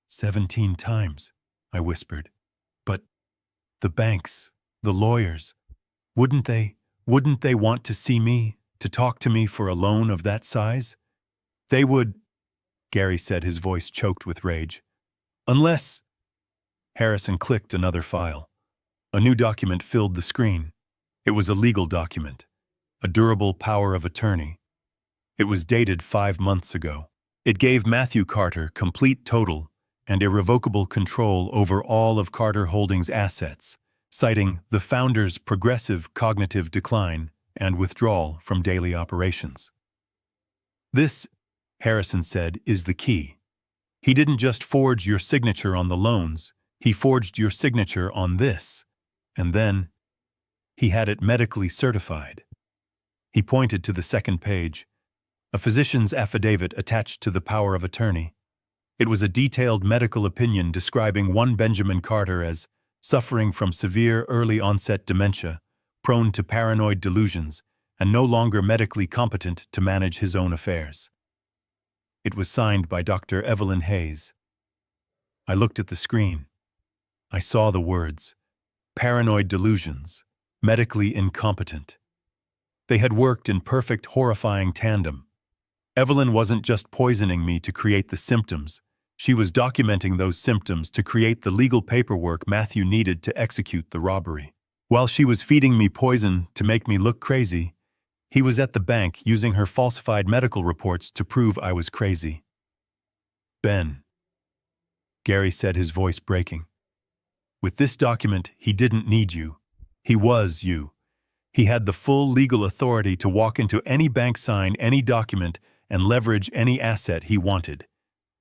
17 times, I whispered. "But the banks, the lawyers, wouldn't they want to see me, to talk to me for a loan of that size? They would," Gary said, his voice choked with rage. "Unless..." Harrison clicked another file. A new document filled the screen. It was a legal document, a durable power of attorney. It was dated 5 months ago. It gave Matthew Carter complete total and irrevocable control over all of Carter Holdings' assets, citing the founder's progressive cognitive decline and withdrawal from daily operations. This, Harrison said, is the key. He didn't just forge your signature on the loans, he forged your signature on this. And then, he had it medically certified. He pointed to the second page, a physician's affidavit attached to the power of attorney. It was a detailed medical opinion describing one Benjamin Carter as suffering from severe early-onset dementia, prone to paranoid delusions, and no longer medically competent to manage his own affairs. It was signed by Dr. Evelyn Hayes. I looked at the screen. I saw the words, paranoid delusions, medically incompetent. They had worked in perfect, horrifying tandem. Evelyn wasn't just poisoning me to create the symptoms. She was documenting those symptoms to create the legal paperwork Matthew needed to execute the robbery. While she was feeding me poison to make me look crazy, he was at the bank using her falsified medical reports to prove I was crazy. Ben, Gary said, his voice breaking. With this document, he didn't need you. He was you. He had the full legal authority to walk into any bank, sign any document, and leverage any asset he wanted.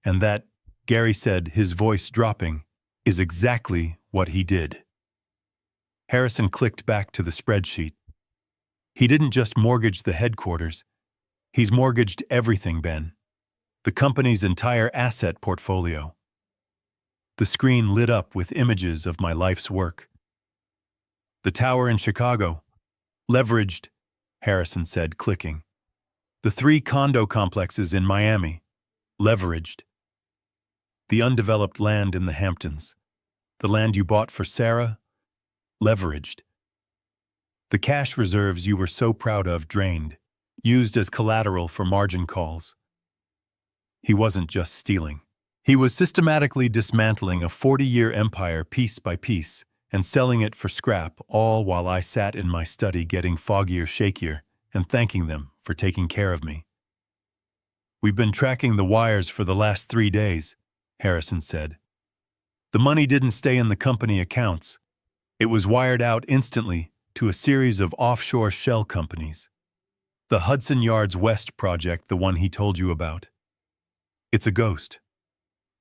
And that, Gary said, his voice dropping, is exactly what he did. Harrison clicked back to the spreadsheet. He didn't just mortgage the headquarters. He's mortgaged everything, Ben. The company's entire asset portfolio. The screen lit up with images of my life's work. The tower in Chicago, leveraged, Harrison said, clicking. The 3 condo complexes in Miami, leveraged. The undeveloped land in the Hamptons, the land you bought for Sarah, leveraged. The cash reserves you were so proud of drained, used as collateral for margin calls. He wasn't just stealing. He was systematically dismantling a 40-year empire piece by piece and selling it for scrap, all while I sat in my study getting foggier, shakier, and thanking them for taking care of me. We've been tracking the wires for the last 3 days, Harrison said. The money didn't stay in the company accounts. It was wired out instantly to a series of offshore shell companies. The Hudson Yards West project, the one he told you about. It's a ghost.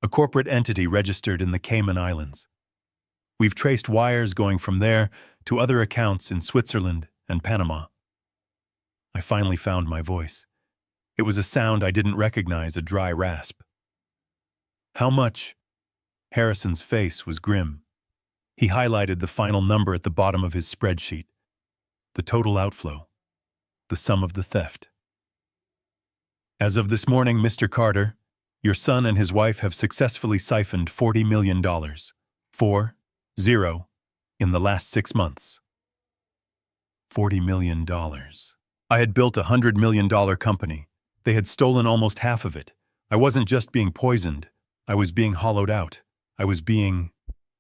A corporate entity registered in the Cayman Islands. We've traced wires going from there to other accounts in Switzerland and Panama. I finally found my voice. It was a sound I didn't recognize, a dry rasp. How much? Harrison's face was grim. He highlighted the final number at the bottom of his spreadsheet. The total outflow. The sum of the theft. As of this morning, Mr. Carter, your son and his wife have successfully siphoned $40 million. 40, in the last 6 months. $40 million. I had built a $100 million company. They had stolen almost half of it. I wasn't just being poisoned. I was being hollowed out. I was being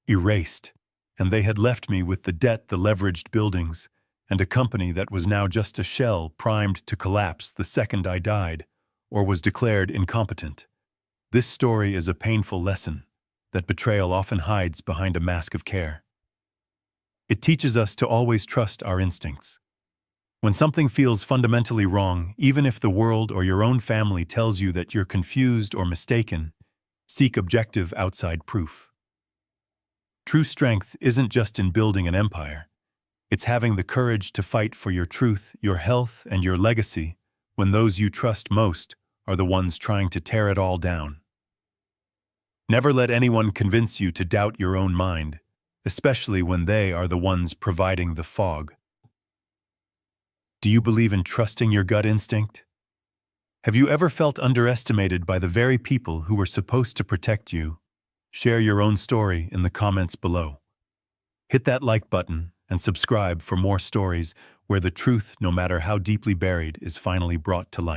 erased. And they had left me with the debt, the leveraged buildings, and a company that was now just a shell primed to collapse the second I died or was declared incompetent. This story is a painful lesson that betrayal often hides behind a mask of care. It teaches us to always trust our instincts. When something feels fundamentally wrong, even if the world or your own family tells you that you're confused or mistaken, seek objective outside proof. True strength isn't just in building an empire. It's having the courage to fight for your truth, your health, and your legacy when those you trust most are the ones trying to tear it all down. Never let anyone convince you to doubt your own mind, especially when they are the ones providing the fog. Do you believe in trusting your gut instinct? Have you ever felt underestimated by the very people who were supposed to protect you? Share your own story in the comments below. Hit that like button and subscribe for more stories where the truth, no matter how deeply buried, is finally brought to light.